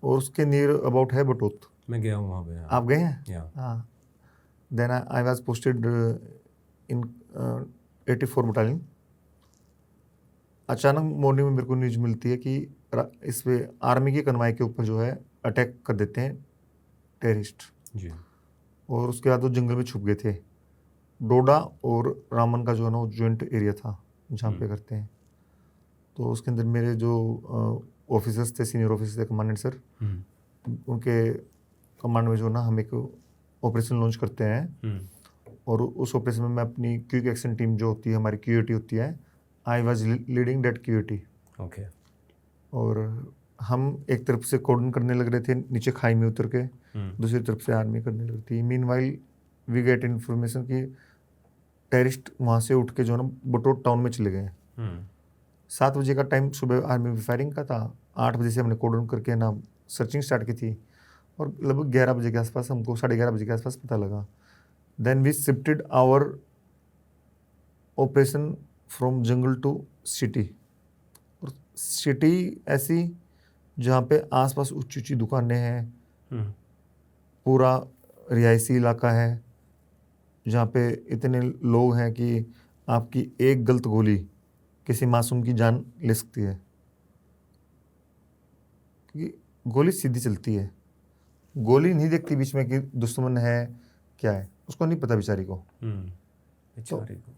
और उसके नियर अबाउट है बटोत। मैं गया हूँ वहाँ पे। आप गए हैं? या हाँ। Then I was posted in 84 battalion. अचानक मॉर्निंग में मेरे को न्यूज मिलती है कि इस पे आर्मी की कनवाई के ऊपर जो है अटैक कर देते हैं टेररिस्ट। जी, और उसके बाद वो जंगल में छुप गए थे। डोडा और रामन का जो है ना वो जॉइंट एरिया था जहाँ पे करते हैं। तो उसके अंदर मेरे जो ऑफिसर्स थे, सीनियर ऑफिसर्स थे, कमांडेंट सर, उनके कमांड में जो ना हम एक ऑपरेशन लॉन्च करते हैं। और उस ऑपरेशन में मैं अपनी क्विक एक्शन टीम जो होती है, हमारी क्यूएटी होती है, I was leading that QAT. Okay. और हम एक तरफ से कोऑर्डिनेशन करने लग रहे थे नीचे खाई में उतर के, दूसरी तरफ से आर्मी करने लगी थी। मीनवाइल वी गेट इन्फॉर्मेशन कि टेररिस्ट वहाँ से उठ के जो ना बटोट टाउन में चले गए। 7 बजे का टाइम सुबह आर्मी फायरिंग का था। 8 बजे से हमने कोऑर्डिनेट करके ना सर्चिंग स्टार्ट की थी, और लगभग 11 बजे के आसपास हमको 11:30 बजे के आसपास पता लगा। Then we shifted our operation from jungle to city. और सिटी ऐसी जहाँ पे आसपास ऊंची ऊंची दुकानें हैं, पूरा रिहायशी इलाका है, जहाँ पे इतने लोग हैं कि आपकी एक गलत गोली किसी मासूम की जान ले सकती है। क्योंकि गोली सीधी चलती है, गोली नहीं देखती बीच में कि दुश्मन है क्या है, उसको नहीं पता बेचारी को। बेचारी को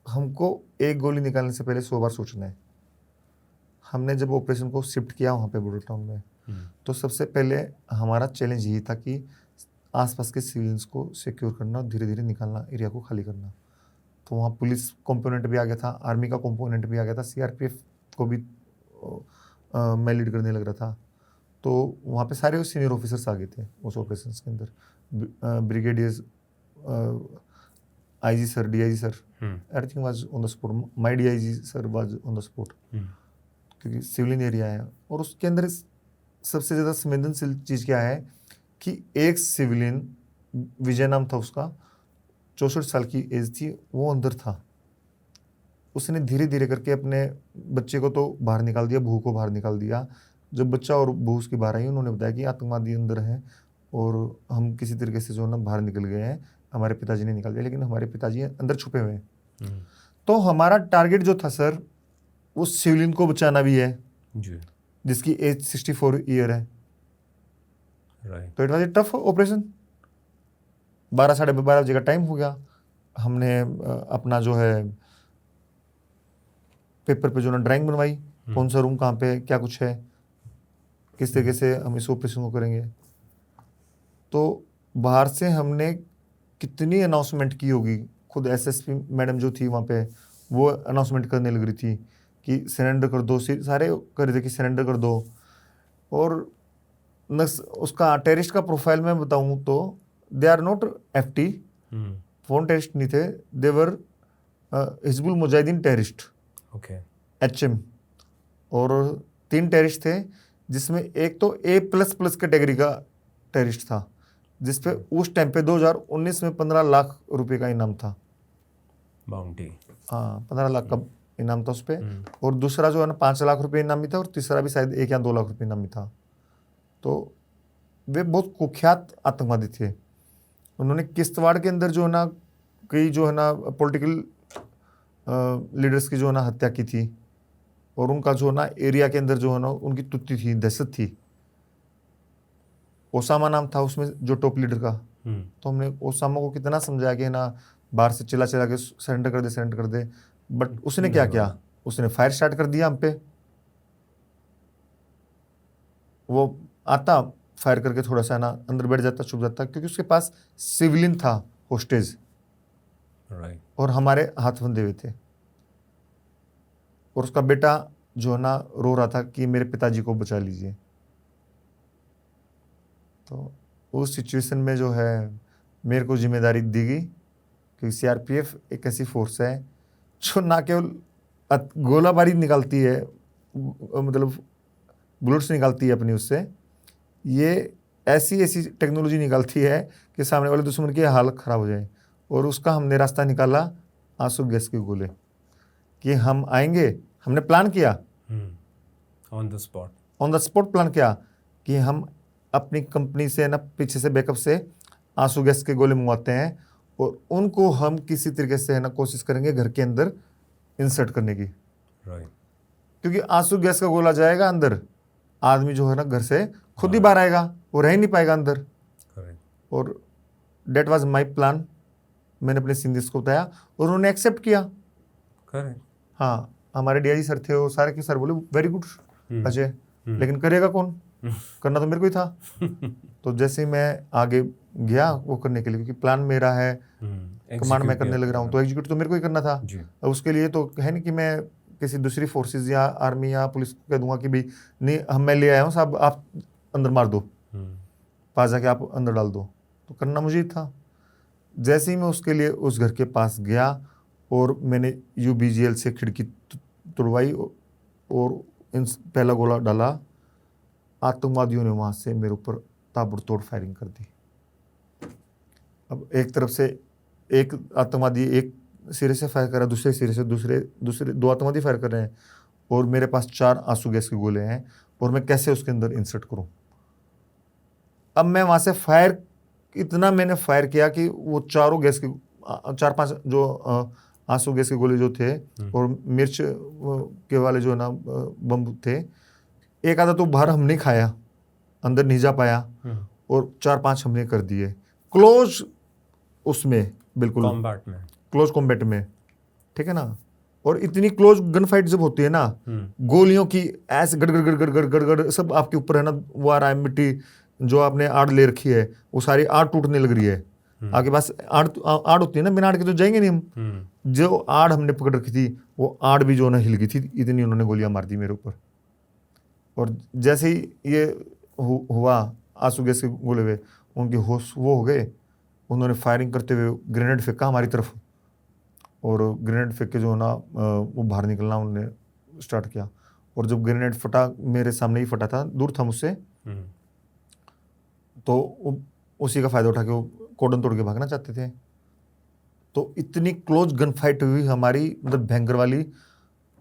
हमको एक गोली निकालने से पहले 100 बार सोचना है। हमने जब ऑपरेशन को शिफ्ट किया वहाँ पे बॉर्डर टाउन में, तो सबसे पहले हमारा चैलेंज यही था कि आसपास के सिविलियंस को सिक्योर करना और धीरे धीरे निकालना, एरिया को खाली करना। तो वहाँ पुलिस कंपोनेंट भी आ गया था, आर्मी का कंपोनेंट भी आ गया था, सीआरपीएफ को भी मैं लीड करने लग रहा था। तो वहाँ पे सारे सीनियर ऑफिसर्स आ गए थे उस ऑपरेशन के अंदर। Brigadiers, IG sir, DIG sir, everything was on the spot. My DIG sir was on the spot, क्योंकि सिविलियन एरिया है। और उसके अंदर सबसे ज़्यादा संवेदनशील चीज़ क्या है कि एक सिविलियन, विजय नाम था उसका, 64 साल की एज थी, वो अंदर था। उसने धीरे धीरे करके अपने बच्चे को तो बाहर निकाल दिया, बहू को बाहर निकाल दिया। जब बच्चा और बहू उसकी बाहर आई, उन्होंने बताया कि आतंकवादी अंदर हैं और हम किसी तरीके से जो है ना बाहर निकल गए हैं, हमारे पिताजी ने निकाल दिया, लेकिन हमारे पिताजी अंदर छुपे हुए हैं। तो हमारा टारगेट जो था सर, वो सिविलियन को बचाना भी है जी, जिसकी एज 64 ईयर है। राइट। तो it was A tough operation. 12 साढ़े 12 बजे का टाइम हो गया। हमने अपना जो है पेपर पे जो ना ड्राइंग बनवाई, कौन सा रूम कहाँ पे क्या कुछ है, किस तरीके से हम इस ऑपरेशन को करेंगे। तो बाहर से हमने कितनी अनाउंसमेंट की होगी, खुद एसएसपी मैडम जो थी वहाँ पे वो अनाउंसमेंट करने लग रही थी कि सरेंडर कर दो, सारे कर रहे थे कि सरेंडर कर दो। और उसका टेररिस्ट का प्रोफाइल मैं बताऊँ तो they are not FT, foreign terrorist नहीं थे, they were Hizbul Mujahideen terrorist, okay, HM. और 3 टेररिस्ट थे, जिसमें एक तो A++ कैटेगरी का टेररिस्ट था, जिसपे उस टाइम पे 2019 में 15 लाख रुपए का इनाम था, बाउंटी। हाँ 15 लाख का इनाम था उस पर। और दूसरा जो है ना 5 लाख रुपए इनामी था, और तीसरा भी शायद 1 या 2 लाख रुपए इनामी था। तो वे बहुत कुख्यात आतंकवादी थे। उन्होंने किश्तवाड़ के अंदर जो है ना कई जो है ना पॉलिटिकल लीडर्स की जो है ना हत्या की थी, और उनका जो है ना एरिया के अंदर जो है ना उनकी तुत्ती थी, दहशत थी। ओसामा नाम था उसमें जो टॉप लीडर का, तो हमने ओसामा को कितना समझाया कि ना बाहर से चिल्ला चिल्ला के सरेंडर कर दे, बट उसने क्या किया, उसने फायर स्टार्ट कर दिया हम पे। वो आता फायर करके थोड़ा सा ना अंदर बैठ जाता, छुप जाता, क्योंकि उसके पास सिविलियन था होस्टेज, और हमारे हाथ बंधे हुए थे, और उसका बेटा जो है ना रो रहा था कि मेरे पिताजी को बचा लीजिए। तो उस सिचुएशन में जो है मेरे को जिम्मेदारी दी गई, क्योंकि सीआरपीएफ एक ऐसी फोर्स है जो ना केवल गोलाबारी निकालती है, मतलब बुलेट्स निकालती है अपनी, उससे ये ऐसी टेक्नोलॉजी निकालती है कि सामने वाले दुश्मन की हालत ख़राब हो जाए। और उसका हमने रास्ता निकाला आंसू गैस के गोले, कि हम आएंगे। हमने प्लान किया ऑन द स्पॉट प्लान किया कि हम अपनी कंपनी से ना पीछे से बैकअप से आंसू गैस के गोले मंगवाते हैं, और उनको हम किसी तरीके से ना कोशिश करेंगे घर के अंदर इंसर्ट करने की, क्योंकि आंसू गैस का गोला जाएगा अंदर, आदमी जो है ना घर से खुद ही बाहर आएगा, वो रह ही नहीं पाएगा अंदर। और डेट वाज माई प्लान। मैंने अपने सीनियर्स को बताया और उन्होंने एक्सेप्ट किया। हाँ, हमारे डीआईजी सर थे, वो सारे के सर बोले वेरी गुड अजय, लेकिन करेगा कौन? करना तो मेरे को ही था। तो जैसे ही मैं आगे गया वो करने के लिए, क्योंकि प्लान मेरा है, कमांड मैं करने लग रहा हूँ, तो एग्जीक्यूट तो मेरे को ही करना था। उसके लिए तो है नहीं कि मैं किसी दूसरी फोर्सेस या आर्मी या पुलिस को कह दूंगा कि भाई नहीं मैं ले आया हूँ साहब, आप अंदर मार दो, पास जाके आप अंदर डाल दो, तो करना मुझे ही था। जैसे ही मैं उसके लिए उस घर के पास गया और मैंने यूबीजीएल से खिड़की तोड़वाई और पहला गोला डाला, आतंकवादियों ने वहाँ से मेरे ऊपर ताबड़तोड़ फायरिंग कर दी। अब एक तरफ से एक आतंकवादी एक सिरे से फायर कर रहा है, दूसरे सिरे से दूसरे दो आतंकवादी फायर कर रहे हैं, और मेरे पास 4 आंसू गैस के गोले हैं, और मैं कैसे उसके अंदर इंसर्ट करूं। अब मैं वहाँ से इतना मैंने फायर किया कि वो चारों गैस के 4-5 जो आंसू गैस के गोले जो थे और मिर्च के वाले जो ना बम थे, एक आधा तो बाहर हमने खाया, अंदर नहीं जा पाया, और 4-5 हमने कर दिए क्लोज, उसमें बिल्कुल क्लोज कॉम्बैट में, ठीक है ना। और इतनी क्लोज गन फाइट जब होती है ना, गोलियों की ऐसे गड़ सब आपके ऊपर है ना, वो आ रहा है, मिट्टी जो आपने आड़ ले रखी है वो सारी आड़ टूटने लग रही है। आपके पास आड़ होती है ना, बिना आड़ के तो जाएंगे नहीं हम। जो आड़ हमने पकड़ रखी थी वो आड़ भी जो ना हिल गई थी, इतनी उन्होंने गोलियां मार दी मेरे ऊपर। और जैसे ही ये हुआ आंसू गैस के गोले हुए, उनके होश वो हो गए, उन्होंने फायरिंग करते हुए ग्रेनेड फेंका हमारी तरफ, और ग्रेनेड फेंक के जो ना वो बाहर निकलना उन्होंने स्टार्ट किया। और जब ग्रेनेड फटा, मेरे सामने ही फटा था, दूर था मुझसे, तो उसी का फायदा उठा के वो कॉर्डन तोड़ के भागना चाहते थे। तो इतनी क्लोज गन फाइट हुई हमारी, मतलब भयंकर वाली,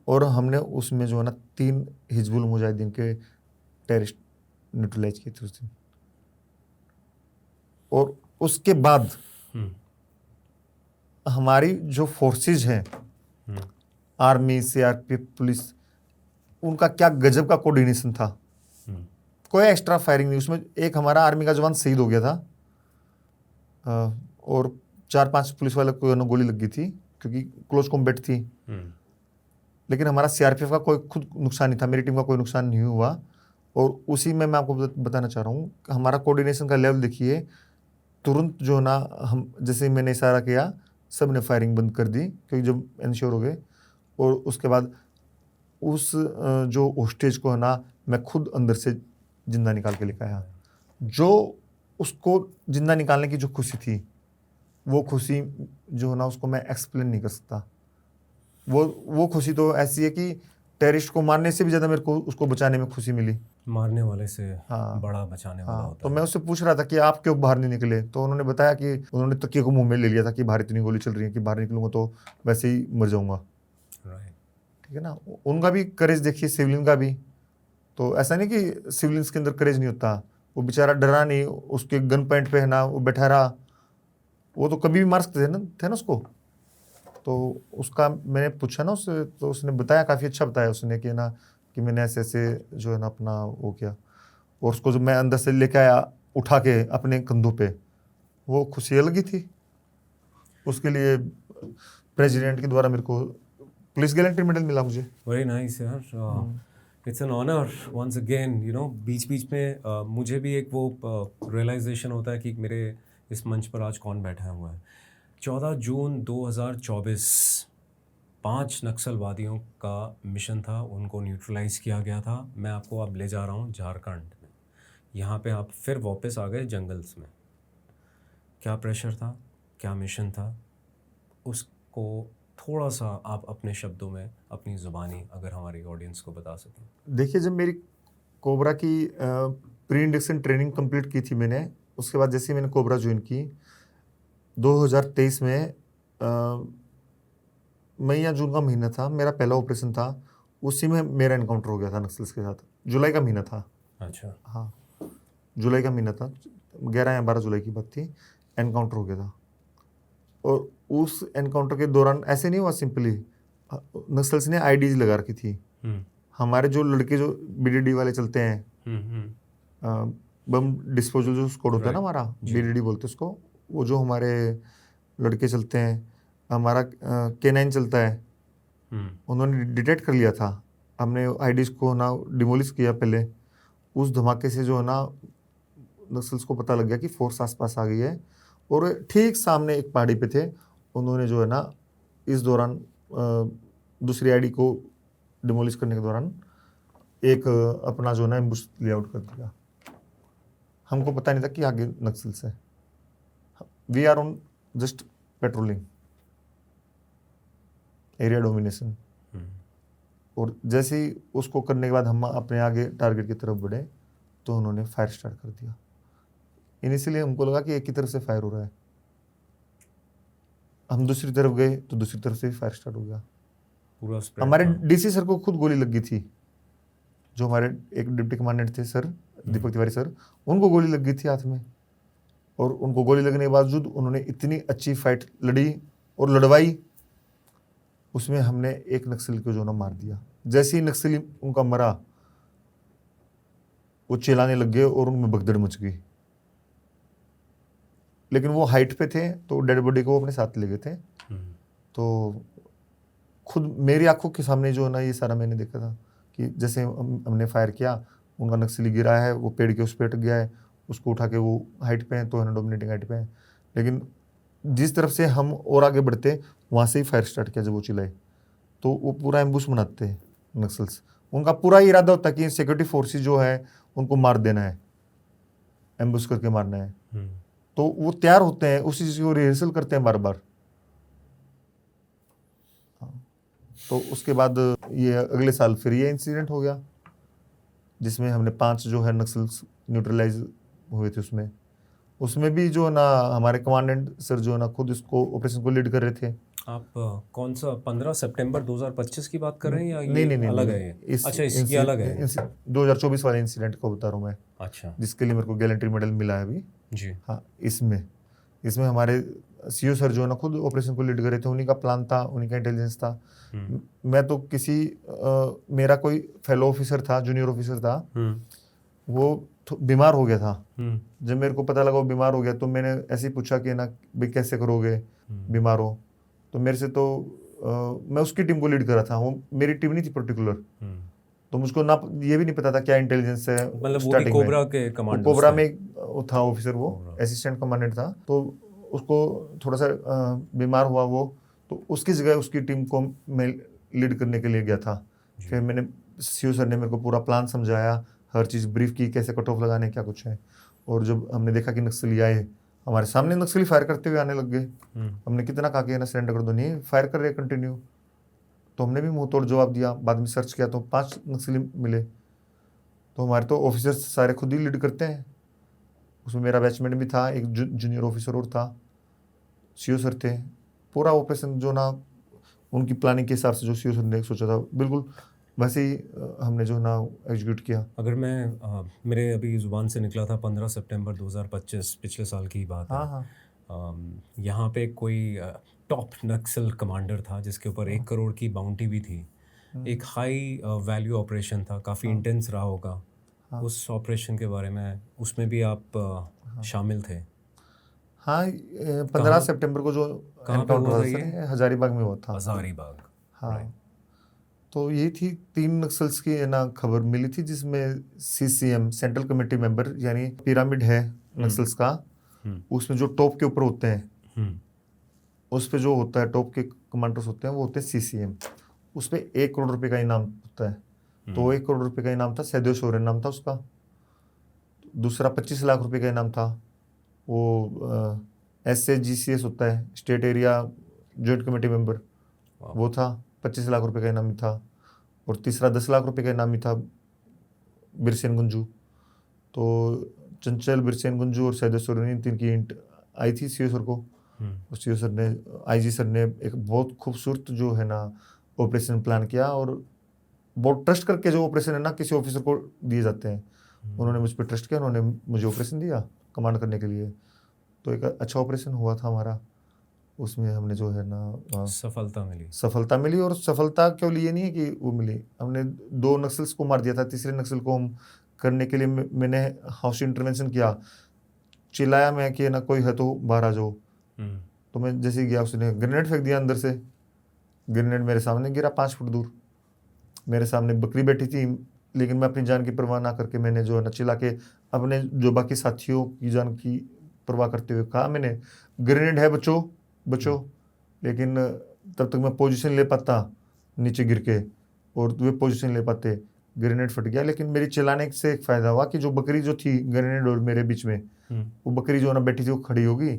और हमने उसमें जो है ना 3 हिजबुल मुजाहिदीन के टेररिस्ट न्यूट्रलाइज किए थे उस दिन। और उसके बाद हमारी जो फोर्सेज हैं, आर्मी, सीआरपीएफ, पुलिस, उनका क्या गजब का कोऑर्डिनेशन था। कोई एक्स्ट्रा फायरिंग नहीं उसमें। एक हमारा आर्मी का जवान शहीद हो गया था, और 4-5 पुलिस वाले को गोली लग गई थी, क्योंकि क्लोज कॉम्बैट थी। लेकिन हमारा सीआरपीएफ का कोई खुद नुकसान नहीं था, मेरी टीम का कोई नुकसान नहीं हुआ। और उसी में मैं आपको बताना चाह रहा हूँ, हमारा कोऑर्डिनेशन का लेवल देखिए। तुरंत जो ना हम जैसे ही मैंने इशारा किया, सब ने फायरिंग बंद कर दी, क्योंकि जब इंश्योर हो गए। और उसके बाद उस जो होस्टेज को है ना, मैं खुद अंदर से जिंदा निकाल के लेकर आया। जो उसको जिंदा निकालने की जो खुशी थी, वो खुशी जो है ना, उसको मैं एक्सप्लेन नहीं कर सकता। वो खुशी तो ऐसी है कि टेररिस्ट को मारने से भी ज़्यादा मेरे को उसको बचाने में खुशी मिली। मारने वाले से बड़ा बचाने वाला होता तो है। मैं उससे पूछ रहा था कि आप क्यों बाहर नहीं निकले, तो उन्होंने बताया कि उन्होंने तकिए को मुंह में ले लिया था कि बाहर इतनी गोली चल रही है कि बाहर निकलूंगा तो वैसे ही मर जाऊंगा। ठीक है ना। उनका भी करेज देखिए, सिविलियन का भी। तो ऐसा नहीं कि सिविलियंस के अंदर करेज नहीं होता। वो बेचारा डरा नहीं, उसके गन पॉइंट पे है ना, वो बैठा रहा। वो तो कभी भी मार सकते थे ना उसको। तो उसका मैंने पूछा ना उससे, तो उसने बताया, काफ़ी अच्छा बताया उसने कि ना, कि मैंने ऐसे ऐसे जो है ना अपना वो किया। और उसको जब मैं अंदर से लेके आया उठा के अपने कंधों पे, वो खुशी अलग ही थी। उसके लिए प्रेसिडेंट के द्वारा मेरे को पुलिस गैलेंट्री मेडल मिला मुझे। वेरी नाइस यार, it's an honour once again, you know. बीच बीच में मुझे भी एक वो रियलाइजेशन होता है कि मेरे इस मंच पर आज कौन बैठा हुआ है। 14 जून 2024 5 नक्सलवादियों का मिशन था, उनको न्यूट्रलाइज किया गया था। मैं आपको अब ले जा रहा हूँ झारखंड में। यहाँ पे आप फिर वापस आ गए जंगल्स में। क्या प्रेशर था, क्या मिशन था, उसको थोड़ा सा आप अपने शब्दों में, अपनी ज़ुबानी अगर हमारी ऑडियंस को बता सकें। देखिए, जब मेरी कोबरा की प्री इंडक्शन ट्रेनिंग कंप्लीट की थी मैंने, उसके बाद जैसे ही मैंने कोबरा ज्वाइन की 2023 में मई या जून का महीना था, मेरा पहला ऑपरेशन था। उसी में मेरा एनकाउंटर हो गया था नक्सल्स के साथ। जुलाई का महीना था। अच्छा। हाँ, जुलाई का महीना था, 11 या 12 जुलाई की बात थी। एनकाउंटर हो गया था। और उस एनकाउंटर के दौरान ऐसे नहीं हुआ सिंपली, नक्सल्स ने आईडीज लगा रखी थी। हमारे जो लड़के जो बीडीडी वाले चलते हैं, बम डिस्पोजल जो स्क्वाड होता है ना हमारा, बीडीडी बोलते हैं उसको, वो जो हमारे लड़के चलते हैं, हमारा K9 चलता है, उन्होंने डिटेक्ट कर लिया था। हमने आईडीज को ना डिमोलिश किया पहले। उस धमाके से जो है ना नक्सल्स को पता लग गया कि फोर्स आसपास आ गई है, और ठीक सामने एक पहाड़ी पे थे। उन्होंने जो है ना इस दौरान दूसरी आईडी को डिमोलिश करने के दौरान एक अपना जो है ना एम्बुश लेआउट कर दिया। हमको पता नहीं था कि आगे नक्सल्स है। We are on just patrolling, area domination. और जैसे ही उसको करने के बाद हम अपने आगे टारगेट की तरफ बढ़े तो उन्होंने फायर स्टार्ट कर दिया। इनिशियली हमको लगा कि एक ही तरफ से फायर हो रहा है। हम दूसरी तरफ गए तो दूसरी तरफ से भी फायर स्टार्ट हो गया। पूरा स्प्रेड हमारे था। डीसी सर को खुद गोली लग गई थी। जो हमारे एक डिप्टी कमांडेंट थे सर, दीपक तिवारी सर, उनको गोली लग गई थी हाथ में। और उनको गोली लगने के बावजूद उन्होंने इतनी अच्छी फाइट लड़ी और लड़वाई, उसमें हमने एक नक्सली को जो ना मार दिया। जैसे ही नक्सली उनका मरा, वो चिल्लाने लग गए और उनमें भगदड़ मच गई। लेकिन वो हाइट पे थे तो डेड बॉडी को अपने साथ ले गए थे। तो खुद मेरी आंखों के सामने जो है ना ये सारा मैंने देखा था कि जैसे हमने फायर किया, उनका नक्सली गिरा है, वो पेड़ के उस पे अटक गया है, उसको उठा के वो हाइट पे है तो है डोमिनेटिंग हाइट पे है। लेकिन जिस तरफ से हम और आगे बढ़ते वहाँ से ही फायर स्टार्ट किया। जब वो चिल्लाए तो वो पूरा एम्बुश बनाते हैं नक्सल्स। उनका पूरा इरादा होता है कि सिक्योरिटी फोर्सेस जो है उनको मार देना है, एम्बुश करके मारना है। तो वो तैयार होते हैं, उसी चीज़ को रिहर्सल करते हैं बार बार। तो उसके बाद ये अगले साल फिर ये इंसिडेंट हो गया जिसमें हमने 5 जो है नक्सल्स न्यूट्रलाइज हुए थे। उसमें भी जो है ना हमारे कमांडेंट सर जो है ना खुद इसको ऑपरेशन को लीड कर रहे थे। आप कौन सा 15 सितंबर 2025 की बात कर रहे हैं या नहीं, ये नहीं, नहीं, अलग नहीं, है ये? अच्छा, इसकी अलग है। 2024 वाले इंसिडेंट को बता रहा हूँ मैं, अच्छा जिसके लिए मेरे को गैलेंट्री मेडल मिला है अभी। जी। हाँ, इसमें हमारे सीओ सर जो है ना खुद ऑपरेशन को लीड कर रहे थे। उन्हीं का प्लान था, उन्हीं का इंटेलिजेंस था। मैं तो मेरा कोई फेलो ऑफिसर था, जूनियर ऑफिसर था, वो बीमार हो गया था। जब मेरे को पता लगा वो बीमार हो गया तो मैंने ऐसे ही पूछा कि ना भाई कैसे करोगे बीमार हो। तो मेरे से तो मैं उसकी टीम को लीड कर रहा था, वो मेरी टीम नहीं थी पर्टिकुलर। तो मुझको ना ये भी नहीं पता था क्या इंटेलिजेंस है। मतलब वो भी कोबरा के कमांडर, कोबरा में वो था ऑफिसर, वो असिस्टेंट कमांडेंट था। तो उसको थोड़ा सा बीमार हुआ वो, तो उसकी जगह उसकी टीम को मैं लीड करने के लिए गया था। फिर मैंने सीओ सर ने मेरे को पूरा प्लान समझाया, हर चीज़ ब्रीफ की, कैसे कट ऑफ लगाने क्या कुछ है। और जब हमने देखा कि नक्सली आए, हमारे सामने नक्सली फायर करते हुए आने लग गए। हमने कितना कहा कि ना सरेंडर कर दो, नहीं फायर कर रहे कंटिन्यू। तो हमने भी मुंह तोड़ जवाब दिया। बाद में सर्च किया तो 5 नक्सली मिले। तो हमारे तो ऑफिसर्स सारे खुद ही लीड करते हैं। उसमें मेरा बैचमेट भी था, एक जूनियर ऑफिसर और था, सीओ सर थे। पूरा ऑपरेशन जो ना उनकी प्लानिंग के हिसाब से जो सीओ सर ने सोचा था बिल्कुल वैसे ही हमने जो ना एग्जीक्यूट किया। अगर मैं मेरे अभी ज़ुबान से निकला था 15 सितंबर 2025, पिछले साल की बात है। हाँ। यहाँ पे कोई टॉप नक्सल कमांडर था जिसके ऊपर 1 करोड़ की बाउंटी भी थी। एक हाई वैल्यू ऑपरेशन था, काफ़ी इंटेंस रहा होगा। उस ऑपरेशन के बारे में, उसमें भी आप शामिल थे? हाँ 15 सितंबर को जो कहाँ पे एनकाउंटर हुआ हुआ था था ये? सर, हजारीबाग में हुआ था। हजारीबाग। हाँ, तो यही थी 3 नक्सल्स की है ना खबर मिली थी, जिसमें सीसीएम सेंट्रल कमेटी मेंबर यानी पिरामिड है नक्सल्स का, हम्म उसमें जो टॉप के ऊपर होते हैं, हम्म उस पे जो होता है टॉप के कमांडर्स होते हैं वो होते हैं सीसीएम। उस पे 1 करोड़ रुपए का इनाम होता है। तो 1 करोड़ रुपए का इनाम था, सैदेव सोरेन नाम था उसका। दूसरा 25 लाख रुपए का इनाम था, वो SAGCS होता है, state area joint committee member, वाह। वो था, 25 लाख रुपए का इनामी था। और तीसरा 10 लाख रुपए का इनामी था बिरसेन गुंजू। तो चंचल, बिरसेन गुंजू और सैयद सोरेन, इन तीन की इंट आई थी सीओ सर को। और सीओ सर ने, आईजी सर ने एक बहुत खूबसूरत जो है ना ऑपरेशन प्लान किया, और बहुत ट्रस्ट करके जो ऑपरेशन है ना किसी ऑफिसर को दिए जाते हैं, उन्होंने मुझ पर ट्रस्ट किया, उन्होंने मुझे ऑपरेशन दिया कमांड करने के लिए। तो एक अच्छा ऑपरेशन हुआ था हमारा, उसमें हमने जो है ना सफलता मिली। सफलता मिली। और सफलता केवल ये नहीं है कि वो मिली, हमने 2 नक्सल्स को मार दिया था, तीसरे नक्सल को हम करने के लिए मैंने हाउस इंटरवेंशन किया, चिल्लाया मैं कि ना कोई है तो बाहर आ जाओ। तो मैं जैसे ही गया, उसने ग्रेनेड फेंक दिया अंदर से, ग्रेनेड मेरे सामने गिरा 5 फुट दूर। मेरे सामने बकरी बैठी थी, लेकिन मैं अपनी जान की परवाह ना करके मैंने जो है ना चिल्ला के अपने जो बाकी साथियों की जान की परवाह करते हुए कहा मैंने, ग्रेनेड है, बचो बचो। लेकिन तब तक मैं पोजीशन ले पाता नीचे गिर के, और वे पोजीशन ले पाते, ग्रेनेड फट गया। लेकिन मेरी चिल्लाने से एक फ़ायदा हुआ कि जो बकरी जो थी ग्रेनेड और मेरे बीच में, वो बकरी जो है ना बैठी थी वो खड़ी होगी।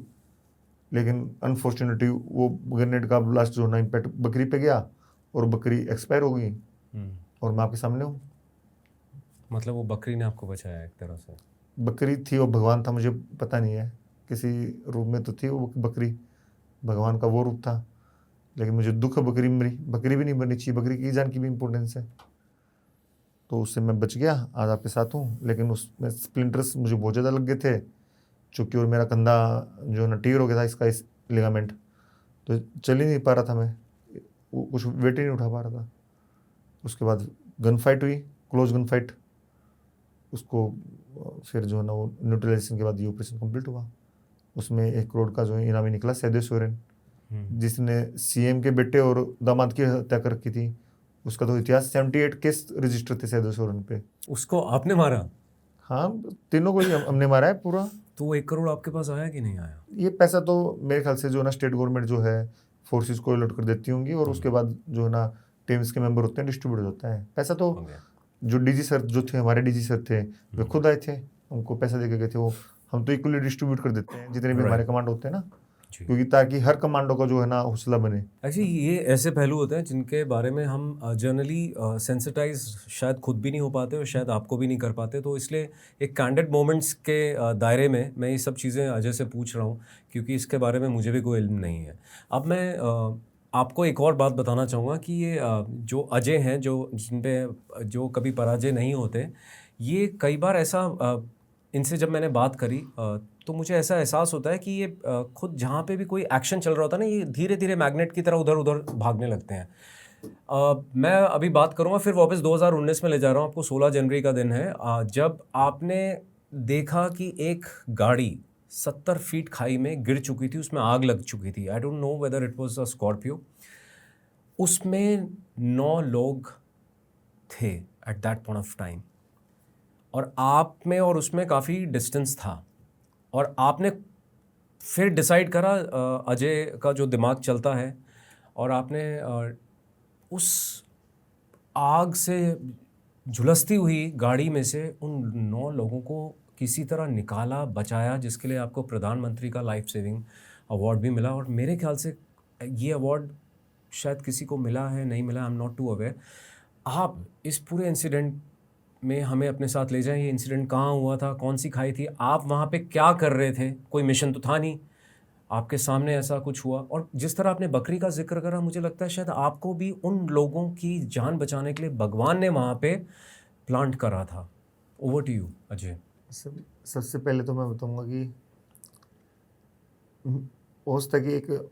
लेकिन अनफॉर्चुनेटली वो ग्रेनेड का ब्लास्ट जो है ना इम्पैक्ट बकरी पे गया, और बकरी एक्सपायर हो गई, और मैं आपके सामने हूँ। मतलब वो बकरी ने आपको बचाया एक तरह से? बकरी थी और भगवान था, मुझे पता नहीं है, किसी रूप में तो थी वो बकरी, भगवान का वो रूप था। लेकिन मुझे दुख है, बकरी मरी, बकरी भी नहीं मरनी चाहिए, बकरी की जान की भी इम्पोर्टेंस है। तो उससे मैं बच गया, आज आपके साथ हूँ। लेकिन उसमें स्प्लिंटर्स मुझे बहुत ज़्यादा लग गए थे, चूँकि और मेरा कंधा जो है ना टीयर हो गया था इसका, इस लिगामेंट, तो चल ही नहीं पा रहा था मैं, कुछ वेट ही नहीं उठा पा रहा था। उसके बाद गन फाइट हुई, क्लोज गन फाइट, उसको फिर जो है ना वो न्यूट्रलाइजेशन के बाद ये ऑपरेशन कंप्लीट हुआ। उसमें 1 करोड़ का जो है इनामी निकला, सैदेव सोरेन, जिसने सीएम के बेटे और दामाद की हत्या कर रखी थी। उसका तो इतिहास 78 केस रजिस्टर थे सैदेव सोरेन पे। उसको आपने मारा? हाँ, तीनों को ही हमने मारा है पूरा। तो वो 1 करोड़ आपके पास आया कि नहीं आया? ये पैसा तो मेरे ख्याल से जो है ना स्टेट गवर्नमेंट जो है फोर्सेस को अलॉट कर देती होंगी, और उसके बाद जो है ना टीम्स के मेंबर होते हैं, डिस्ट्रीब्यूट होता है पैसा। तो हो गया। जो डीजी सर जो थे, हमारे डीजी सर थे, वे खुद आए थे, उनको पैसा दे के गए थे। वो हम तो इक्वली डिस्ट्रीब्यूट कर देते हैं जितने भी हमारे कमांड होते हैं ना, जी। क्योंकि ताकि हर कमांडो का जो है ना हौसला बने। एक्चुअली ये ऐसे पहलू होते हैं जिनके बारे में हम जनरली सेंसिटाइज शायद खुद भी नहीं हो पाते और शायद आपको भी नहीं कर पाते, तो इसलिए एक कैंडिड मोमेंट्स के दायरे में मैं ये सब चीज़ें अजय से पूछ रहा हूँ, क्योंकि इसके बारे में मुझे भी कोई इल्म नहीं है। अब मैं आपको एक और बात बताना चाहूँगा कि ये जो अजय हैं, जो जिन पे जो कभी पराजय नहीं होते, ये कई बार ऐसा इनसे जब मैंने बात करी तो मुझे ऐसा एहसास होता है कि ये खुद जहाँ पे भी कोई एक्शन चल रहा होता है ना, ये धीरे धीरे मैग्नेट की तरह उधर उधर भागने लगते हैं। मैं अभी बात करूँगा फिर वापस 2019 में ले जा रहा हूँ आपको। 16 जनवरी का दिन है, जब आपने देखा कि एक गाड़ी 70 फीट खाई में गिर चुकी थी, उसमें आग लग चुकी थी। I don't know whether it was a Scorpio. उसमें 9 लोग थे at that point of time, और आप में और उसमें काफ़ी डिस्टेंस था, और आपने फिर डिसाइड करा, अजय का जो दिमाग चलता है, और आपने उस आग से झुलसती हुई गाड़ी में से उन 9 लोगों को किसी तरह निकाला, बचाया, जिसके लिए आपको प्रधानमंत्री का लाइफ सेविंग अवार्ड भी मिला। और मेरे ख्याल से ये अवार्ड शायद किसी को मिला है, नहीं मिला, I am not too aware. आप इस पूरे इंसिडेंट में हमें अपने साथ ले जाएं। ये इंसिडेंट कहाँ हुआ था, कौन सी खाई थी, आप वहाँ पे क्या कर रहे थे? कोई मिशन तो था नहीं, आपके सामने ऐसा कुछ हुआ। और जिस तरह आपने बकरी का जिक्र करा, मुझे लगता है शायद आपको भी उन लोगों की जान बचाने के लिए भगवान ने वहाँ पे प्लांट करा था। Over to you Ajay. सबसे पहले तो मैं बताऊंगा कि हो सकता है कि एक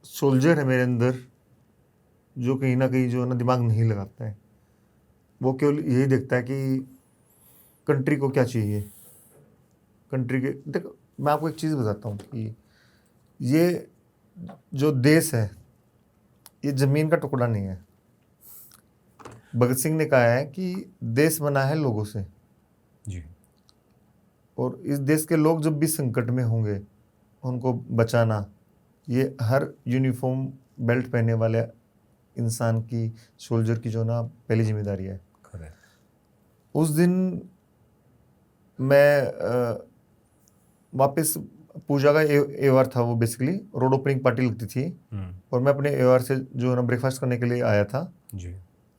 सोल्जर है मेरे अंदर जो कहीं ना कहीं जो है ना दिमाग नहीं लगाता है। वो केवल यही देखता है कि कंट्री को क्या चाहिए। कंट्री के देखो, मैं आपको एक चीज़ बताता हूँ कि ये जो देश है ये ज़मीन का टुकड़ा नहीं है। भगत सिंह ने कहा है कि देश बना है लोगों से, जी। और इस देश के लोग जब भी संकट में होंगे उनको बचाना ये हर यूनिफॉर्म बेल्ट पहनने वाले इंसान की, सोल्जर की जो ना पहली जिम्मेदारी है। करेक्ट। उस दिन मैं वापस पूजा का एवार था, वो बेसिकली रोड ओपनिंग पार्टी लगती थी, और मैं अपने एवार से जो है ना ब्रेकफास्ट करने के लिए आया था जी।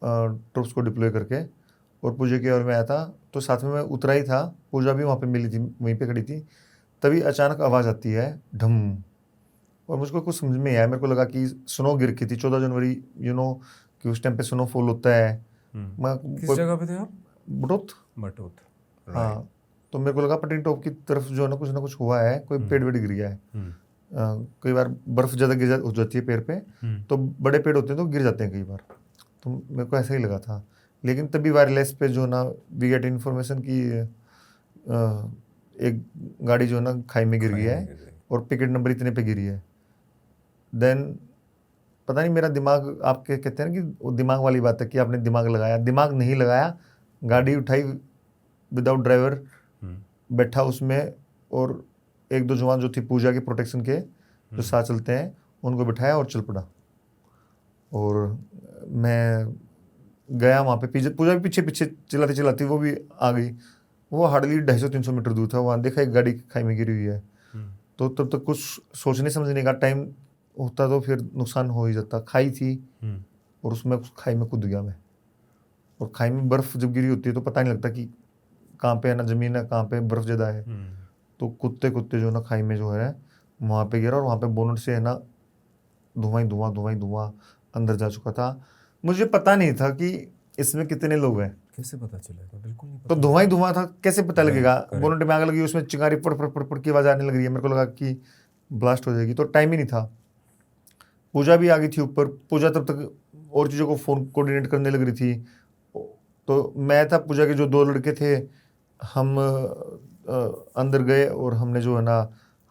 ट्रूप्स को डिप्लॉय करके, और पूजा के एवार में आया था। तो साथ में मैं उतरा ही था, पूजा भी वहाँ पे मिली थी, वहीं पे खड़ी थी। तभी अचानक आवाज़ आती है ढम, और मुझको कुछ समझ में नहीं आया। मेरे को लगा कि स्नो गिर की थी 14 जनवरी, कि उस टाइम पे स्नोफॉल होता है। मैं किस जगह पे थे आप? बटोत। बटोत। हाँ, तो मेरे को लगा पटनी टॉप की तरफ जो है ना कुछ हुआ है, कोई पेड़ वेड़ गिर गया है। कई बार बर्फ ज़्यादा हो जाती है पेड़ पे, तो बड़े पेड़ होते हैं तो गिर जाते हैं कई बार, तो मेरे को ऐसा ही लगा था। लेकिन तभी वायरलेस पे जो ना वी गेट इन्फॉर्मेशन की एक गाड़ी जो है ना खाई में गिर गया है, और पिकेट नंबर इतने पे गिरी है। देन पता नहीं मेरा दिमाग, आप कहते हैं ना कि वो दिमाग वाली बात है कि आपने दिमाग लगाया, दिमाग नहीं लगाया। गाड़ी उठाई विदाउट ड्राइवर, बैठा उसमें, और एक दो जवान जो थी पूजा के प्रोटेक्शन के जो साथ चलते हैं उनको बिठाया और चल पड़ा। और मैं गया वहाँ पे, पूजा भी पीछे पीछे चिल्लाती चिल्लाती वो भी आ गई। वो हार्डली 250-300 मीटर दूर था, वहाँ देखा एक गाड़ी खाई में गिरी हुई है। तो तब तक कुछ सोचने समझने का टाइम होता तो फिर नुकसान हो ही जाता। खाई थी और उसमें खाई में कूद गया मैं, और खाई में बर्फ़ जब गिरी होती है तो पता नहीं लगता कि कहाँ पे है ना ज़मीन है, कहाँ पे बर्फ़ ज़्यादा है। तो कुत्ते जो ना खाई में जो है वहाँ पे गिरा, और वहाँ पे बोनट से है ना धुआं ही धुआं अंदर जा चुका था। मुझे पता नहीं था कि इसमें कितने लोग हैं। कैसे पता चलेगा? बिल्कुल नहीं तो पता। धुआं ही धुआं था, कैसे पता लगेगा? correct. बोनट में आग लगी, उसमें चिंगारी पड़ पड़ पड़ पड़ की आवाज़ आने लग रही है। मेरे को लगा कि ब्लास्ट हो जाएगी, तो टाइम ही नहीं था। पूजा भी आ गई थी ऊपर। पूजा तब तक और चीज़ों को फ़ोन कोऑर्डिनेट करने लग रही थी। तो मैं था, पूजा के जो 2 लड़के थे, हम अंदर गए, और हमने जो है ना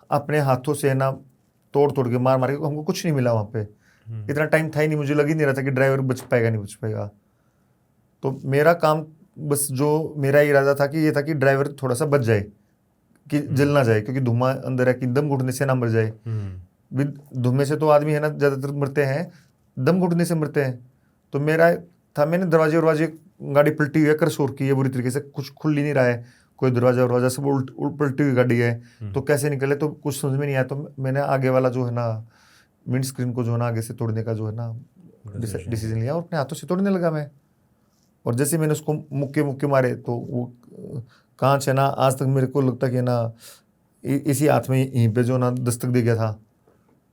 अपने हाथों से है ना तोड़ तोड़ के मार मार के, हमको कुछ नहीं मिला वहाँ पे। इतना टाइम था ही नहीं, मुझे लग ही नहीं रहा था कि ड्राइवर बच पाएगा नहीं बच पाएगा। तो मेरा काम, बस जो मेरा इरादा था कि ये था कि ड्राइवर थोड़ा सा बच जाए, कि जल ना जाए, क्योंकि धुआं अंदर है, कि दम घुटने से ना मर जाए। धुएं से तो आदमी है ना ज़्यादातर मरते हैं, दम घुटने से मरते हैं। तो मेरा था, मैंने दरवाजे गाड़ी पलटी हुई है, करसोर की है बुरी तरीके से, कुछ खुल ही नहीं रहा है, कोई दरवाजा सब पलटी हुई गाड़ी है। तो कैसे निकले, तो कुछ समझ में नहीं आया। तो मैंने आगे वाला जो है ना विंड स्क्रीन को जो है ना आगे से तोड़ने का जो है ना डिसीजन लिया, और अपने हाथों से तोड़ने लगा मैं। और जैसे मैंने उसको मुक्के मारे, तो वो कांच है ना, आज तक मेरे को लगता कि ना इसी हाथ में यहीं पे जो ना दस्तक दे गया था,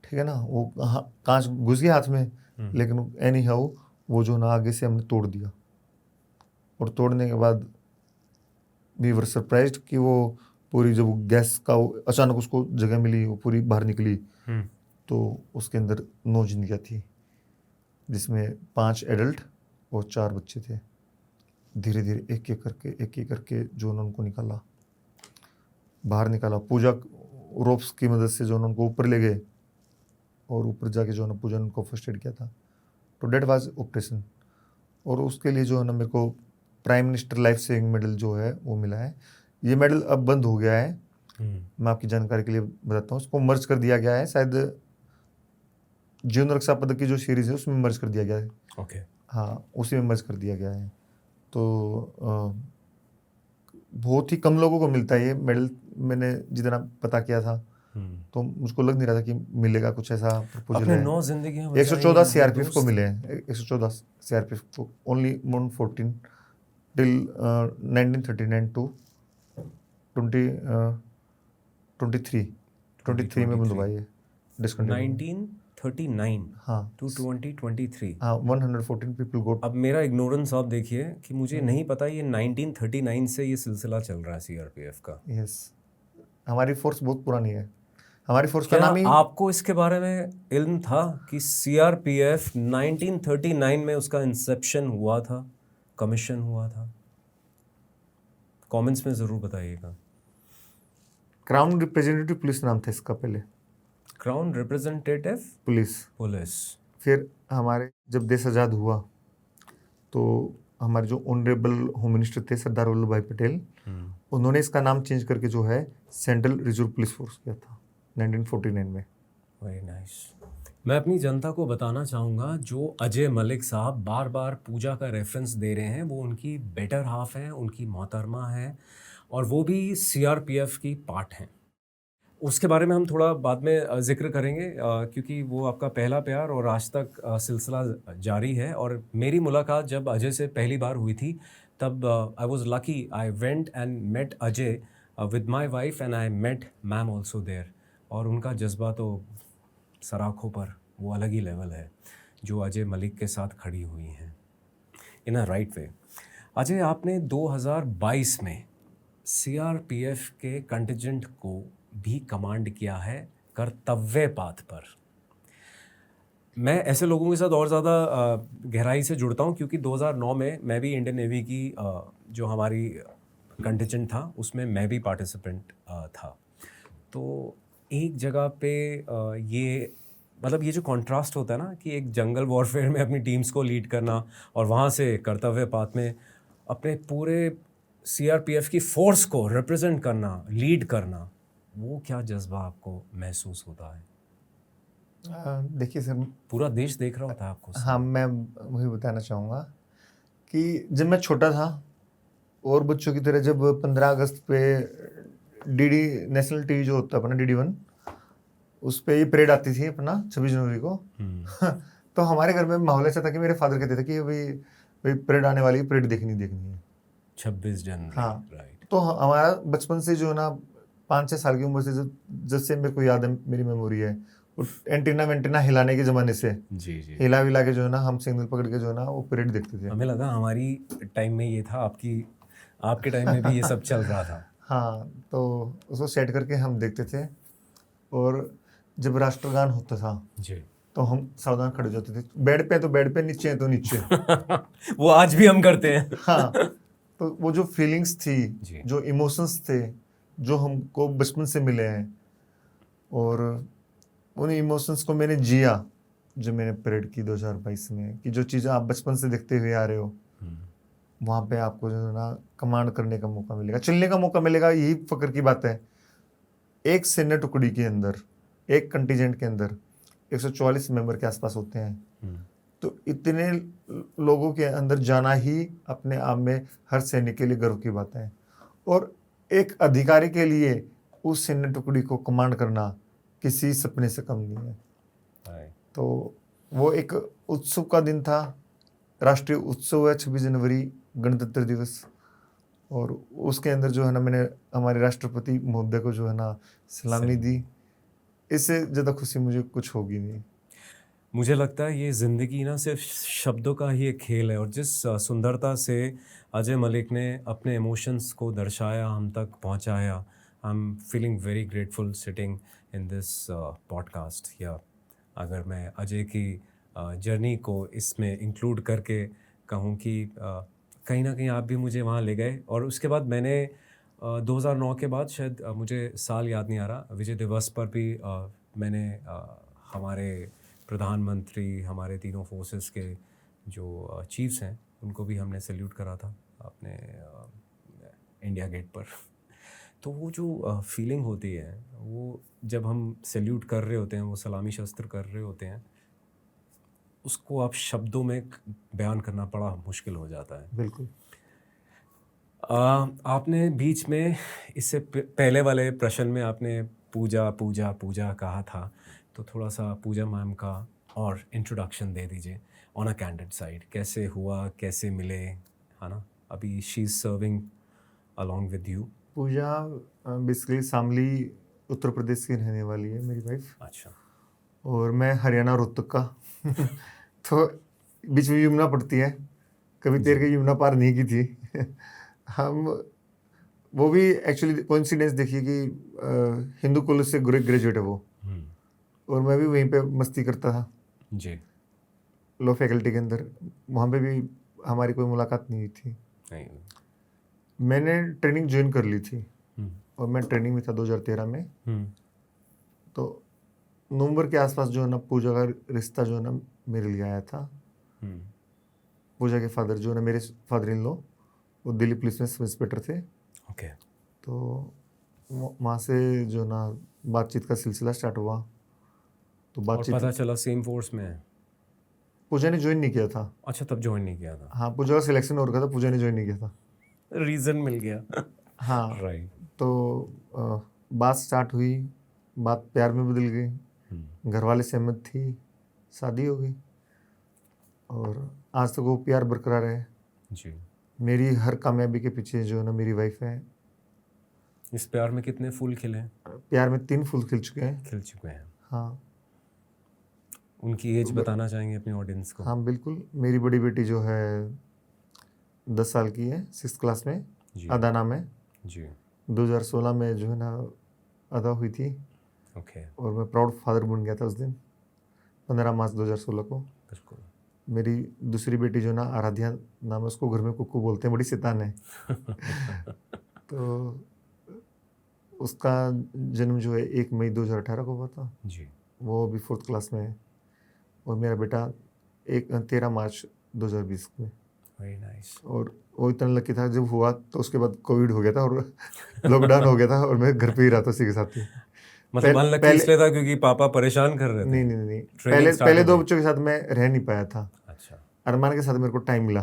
ठीक है ना। वो कांच घुस गया हाथ में, लेकिन एनी हाउ वो जो ना आगे से हमने तोड़ दिया। और तोड़ने के बाद वी वर सरप्राइज्ड कि वो पूरी, जब गैस का अचानक उसको जगह मिली, वो पूरी बाहर निकली, तो उसके अंदर 9 जिंदगियाँ थी, जिसमें 5 एडल्ट और 4 बच्चे थे। धीरे धीरे एक एक करके जो उनको निकाला, बाहर निकाला। पूजा रोप्स की मदद से जो उनको ऊपर ले गए, और ऊपर जाके जो है पूजा ने उनको फर्स्ट एड किया था। तो डेट वाज ऑपरेशन। और उसके लिए जो है ना मेरे को prime minister life saving medal जो है वो मिला है। ये मेडल अब बंद हो गया है, मैं आपकी जानकारी के लिए बताता हूँ। उसको मर्ज कर दिया गया है, शायद जीवन रक्षा पदक की जो सीरीज़ है उसमें मर्ज कर दिया गया है। ओके। हाँ, उसी में मर्ज कर दिया गया है। तो बहुत ही कम लोगों को मिलता है ये मेडल, मैंने जितना पता किया था। तो मुझको लग नहीं रहा था कि मिलेगा कुछ ऐसा प्रपोजल है। 9 जिंदगियां 114 सीआरपीएफ को मिले हैं, 114 सीआरपीएफ को, ओनली 114 टिल 1939 टू 23 में बंद हुआ ये डिस्कंटिन्यू। 1939 हाँ टू 2023। हाँ, 114 पीपल गोट। अब मेरा इग्नोरेंस आप देखिए कि मुझे नहीं पता ये 1939 से ये सिलसिला चल रहा है सीआरपीएफ का। यस, हमारी फोर्स बहुत पुरानी है। हमारी फोर्स का क्या नाम ही, आपको इसके बारे में इल्म था कि सीआरपीएफ 1939 में उसका इंसेप्शन हुआ था, कमीशन हुआ था? कमेंट्स में ज़रूर बताइएगा। क्राउन रिप्रेजेंटेटिव पुलिस नाम था इसका पहले, क्राउन रिप्रेजेंटेटिव पुलिस। पुलिस। फिर हमारे जब देश आज़ाद हुआ तो हमारे जो ऑनरेबल होम मिनिस्टर थे सरदार वल्लभ भाई पटेल, उन्होंने इसका नाम चेंज करके जो है सेंट्रल रिजर्व पुलिस फोर्स किया था 1949 में। Very nice. मैं अपनी जनता को बताना चाहूँगा, जो अजय मलिक साहब बार बार पूजा का रेफरेंस दे रहे हैं, वो उनकी बेटर हाफ हैं, उनकी मोहतरमा हैं, और वो भी सीआरपीएफ की पार्ट हैं। उसके बारे में हम थोड़ा बाद में ज़िक्र करेंगे, क्योंकि वो आपका पहला प्यार और आज तक सिलसिला जारी है। और मेरी मुलाकात जब अजय से पहली बार हुई थी, तब I was lucky, I went and met Ajay with my wife and I met ma'am also there. और उनका जज्बा तो सराखों पर वो अलग ही लेवल है जो अजय मलिक के साथ खड़ी हुई हैं इन अ राइट वे। अजय, आपने 2022 में सीआरपीएफ के कंटिजेंट को भी कमांड किया है कर्तव्य पाथ पर। मैं ऐसे लोगों के साथ और ज़्यादा गहराई से जुड़ता हूँ, क्योंकि 2009 में मैं भी इंडियन नेवी की जो हमारी कंटिजेंट था उसमें मैं भी पार्टिसिपेंट था। तो एक जगह पे ये मतलब ये जो कॉन्ट्रास्ट होता है ना, कि एक जंगल वॉरफेयर में अपनी टीम्स को लीड करना और वहाँ से कर्तव्य पाथ में अपने पूरे सीआरपीएफ की फोर्स को रिप्रेजेंट करना, लीड करना, वो क्या जज्बा आपको महसूस होता है? देखिए सर, पूरा देश देख रहा होता है आपको। हाँ, मैं वही बताना चाहूँगा कि जब मैं छोटा था और बच्चों की तरह जब 15 अगस्त पे डीडी नेशनल टीवी जो होता है अपना DD1, उस पे ये परेड आती थी अपना 26 जनवरी को। तो हमारे घर में माहौल ऐसा था कि मेरे फादर कहते थे कि भाई परेड आने वाली है, परेड देखनी है 26 जनवरी। हाँ, राइट। तो हमारा बचपन से जो है ना 5-6 साल की उम्र से जब से मेरे को याद है, मेरी मेमोरी है, एंटीना वेंटीना हिलाने के ज़माने से जी जी। हिला विला के जो है ना हम सिग्नल पकड़ के जो है ना वो परेड देखते थे। हमें लगा हमारी टाइम में ये था, आपके टाइम में भी ये सब चल रहा था। हाँ, तो उसको सेट करके हम देखते थे। और जब राष्ट्रगान होता था जी तो हम सावधान खड़े हो जाते थे। बेड पे तो बेड पे, नीचे है तो नीचे। वो आज भी हम करते हैं। हाँ, तो वो जो फीलिंग्स थी, जी। जो इमोशंस थे, जो हमको बचपन से मिले हैं, और उन इमोशंस को मैंने जिया जो मैंने परेड की 2022 में, कि जो चीज़ें आप बचपन से देखते हुए आ रहे हो, वहाँ पे आपको जो है ना कमांड करने का मौका मिलेगा, चलने का मौका मिलेगा। यही फक्र की बात है। एक सैन्य टुकड़ी के अंदर, एक कंटीजेंट के अंदर 144 मेंबर के आसपास होते हैं। तो इतने लोगों के अंदर जाना ही अपने आप में हर सैनिक के लिए गर्व की बात है। और एक अधिकारी के लिए उस सैन्य टुकड़ी को कमांड करना किसी सपने से कम नहीं है। तो वो एक उत्सव का दिन था। राष्ट्रीय उत्सव है 26 जनवरी, गणतंत्र दिवस। और उसके अंदर जो है ना मैंने हमारे राष्ट्रपति महोदय को जो है ना सलामी दी। इससे ज़्यादा खुशी मुझे कुछ होगी नहीं। मुझे लगता है ये ज़िंदगी ना सिर्फ शब्दों का ही एक खेल है, और जिस सुंदरता से अजय मलिक ने अपने इमोशंस को दर्शाया, हम तक पहुंचाया, I am feeling very grateful sitting in this podcast. या अगर मैं अजय की जर्नी को इसमें इंक्लूड करके कहूँ कि कहीं ना कहीं आप भी मुझे वहाँ ले गए। और उसके बाद मैंने 2009 के बाद, शायद मुझे साल याद नहीं आ रहा, विजय दिवस पर भी मैंने हमारे प्रधानमंत्री, हमारे तीनों फोर्सेस के जो चीफ्स हैं, उनको भी हमने सैल्यूट करा था अपने इंडिया गेट पर। तो वो जो फीलिंग होती है, वो जब हम सैल्यूट कर रहे होते हैं, वो सलामी शस्त्र कर रहे होते हैं, उसको आप शब्दों में बयान करना बड़ा मुश्किल हो जाता है। बिल्कुल। आपने बीच में इससे पहले वाले प्रश्न में आपने पूजा पूजा पूजा कहा था, तो थोड़ा सा पूजा मैम का और इंट्रोडक्शन दे दीजिए ऑन अ कैंडिड साइड। कैसे हुआ, कैसे मिले, है ना? अभी she is serving along with you. Pooja basically Shamli Uttar Pradesh की रहने वाली है मेरी वाइफ। अच्छा। और मैं हरियाणा रोहतक का। तो बीच में यमुना पड़ती है, कभी तैर के यमुना पार नहीं की थी। हम वो भी एक्चुअली कोइंसिडेंस देखिए कि हिंदू कॉलेज से ग्रेजुएट है वो, और मैं भी वहीं पे मस्ती करता था जी। लॉ फैकल्टी के अंदर। वहाँ पे भी हमारी कोई मुलाकात नहीं हुई थी। नहीं। मैंने ट्रेनिंग ज्वाइन कर ली थी और मैं ट्रेनिंग में था 2013 में। हम्म। तो नवंबर के आसपास जो है ना पूजा का रिश्ता जो है ना मेरे लिए आया था। हम्म। पूजा के फादर जो है ना मेरे फादर इन लॉ वो दिल्ली पुलिस में सब इंस्पेक्टर थे। ओके। तो वहाँ से जो ना बातचीत का सिलसिला स्टार्ट हुआ। तो और बातचीत पता चला सेम फोर्स में है। पूजा ने ज्वाइन नहीं किया था। अच्छा, तब ज्वाइन नहीं किया था। हाँ, पूजा का सिलेक्शन हो रखा था, पूजा ने ज्वाइन नहीं किया था। रीजन मिल गया। हाँ, राइट। तो बात स्टार्ट हुई, बात प्यार में बदल गई। घर वाले सहमत थी, शादी हो गई और आज तक वो प्यार बरकरार है। जी। मेरी हर कामयाबी के पीछे जो है ना मेरी वाइफ है। इस प्यार में कितने फूल खिले हैं? प्यार में 3 फूल खिल चुके हैं। खिल चुके हैं। हाँ। उनकी एज बताना चाहेंगे अपनी ऑडियंस को? हाँ बिल्कुल, मेरी बड़ी बेटी जो है 10 साल की है, 6th क्लास में। जी। अदा नाम है। जी। 2016 में जो है ना अदा हुई थी ओके। और मैं प्राउड फादर बन गया था उस दिन, 15 मार्च 2016 को। बिल्कुल। मेरी दूसरी बेटी जो ना आराध्या नाम है, उसको घर में कुक्कू बोलते हैं, बड़ी शैतान है। तो उसका जन्म जो है 1 मई 2018 को हुआ था। जी। वो अभी 4th क्लास में है। और मेरा बेटा 13 मार्च 2020 में। Very nice. और वो इतना लकी था, जब हुआ तो उसके बाद कोविड हो गया था और लॉकडाउन हो गया था और मैं घर पे ही रहा था उसी के साथ ही। मतलब अनलकी इसलिए था क्योंकि पापा परेशान कर रहे थे? नहीं नहीं नहीं, ट्रेनिंग स्टार्ट पहले हो 2 गई। बच्चों के साथ मैं रह नहीं पाया था। अच्छा। अरमान के साथ मेरे को टाइम मिला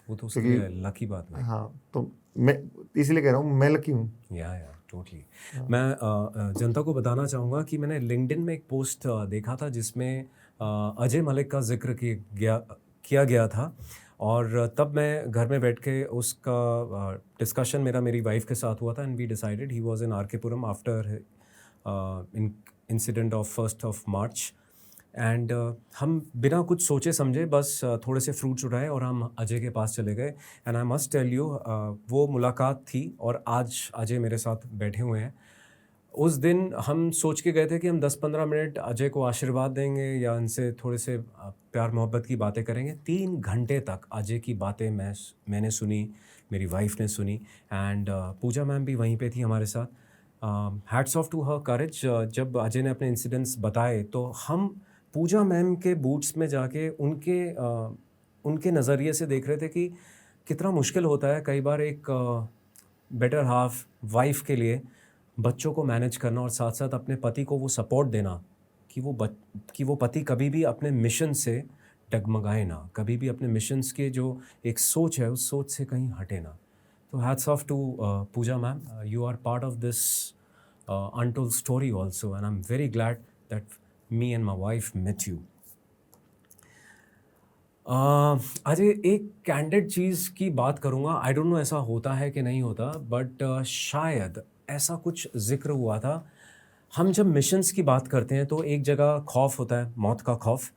वो तो उसके क्योंकि लिए लकी बात है। हाँ, तो मैं इसलिए कह रहा हूँ मैं लकी हूँ। या टोटली। मैं जनता को बताना चाहूँगा कि मैंने लिंक्डइन में एक पोस्ट देखा था जिसमें अजय मलिक का जिक्र किया गया था। और तब मैं घर में बैठ के उसका डिस्कशन मेरी वाइफ के साथ हुआ था and we decided he was in RK Puram after incident of 1st of March। And हम बिना कुछ सोचे समझे बस थोड़े से फ्रूट्स उठाए और हम अजय के पास चले गए। And I must tell you, वो मुलाकात थी और आज अजय मेरे साथ बैठे हुए हैं। उस दिन हम सोच के गए थे कि हम 10-15 मिनट अजय को आशीर्वाद देंगे या उनसे थोड़े से प्यार मोहब्बत की बातें करेंगे। 3 घंटे तक अजय की बातें मैंने सुनी, मेरी वाइफ ने सुनी एंड पूजा मैम भी वहीं पे थी हमारे साथ। हैट्स ऑफ टू हर करेज। जब अजय ने अपने इंसिडेंट्स बताए तो हम पूजा मैम के बूट्स में जाके उनके नज़रिए से देख रहे थे कि कितना मुश्किल होता है कई बार एक बेटर हाफ वाइफ के लिए बच्चों को मैनेज करना और साथ साथ अपने पति को वो सपोर्ट देना कि वो पति कभी भी अपने मिशन से डगमगाए ना, कभी भी अपने मिशंस के जो एक सोच है उस सोच से कहीं हटे ना। तो hats off to Pooja ma'am, you are part of this untold story also and I'm very glad that me and my wife met you. Ajay, एक कैंडिड चीज़ की बात करूँगा। आई डोंट नो ऐसा होता है कि नहीं होता, बट शायद ऐसा कुछ जिक्र हुआ था। हम जब मिशंस की बात करते हैं तो एक जगह खौफ होता है, मौत का खौफ,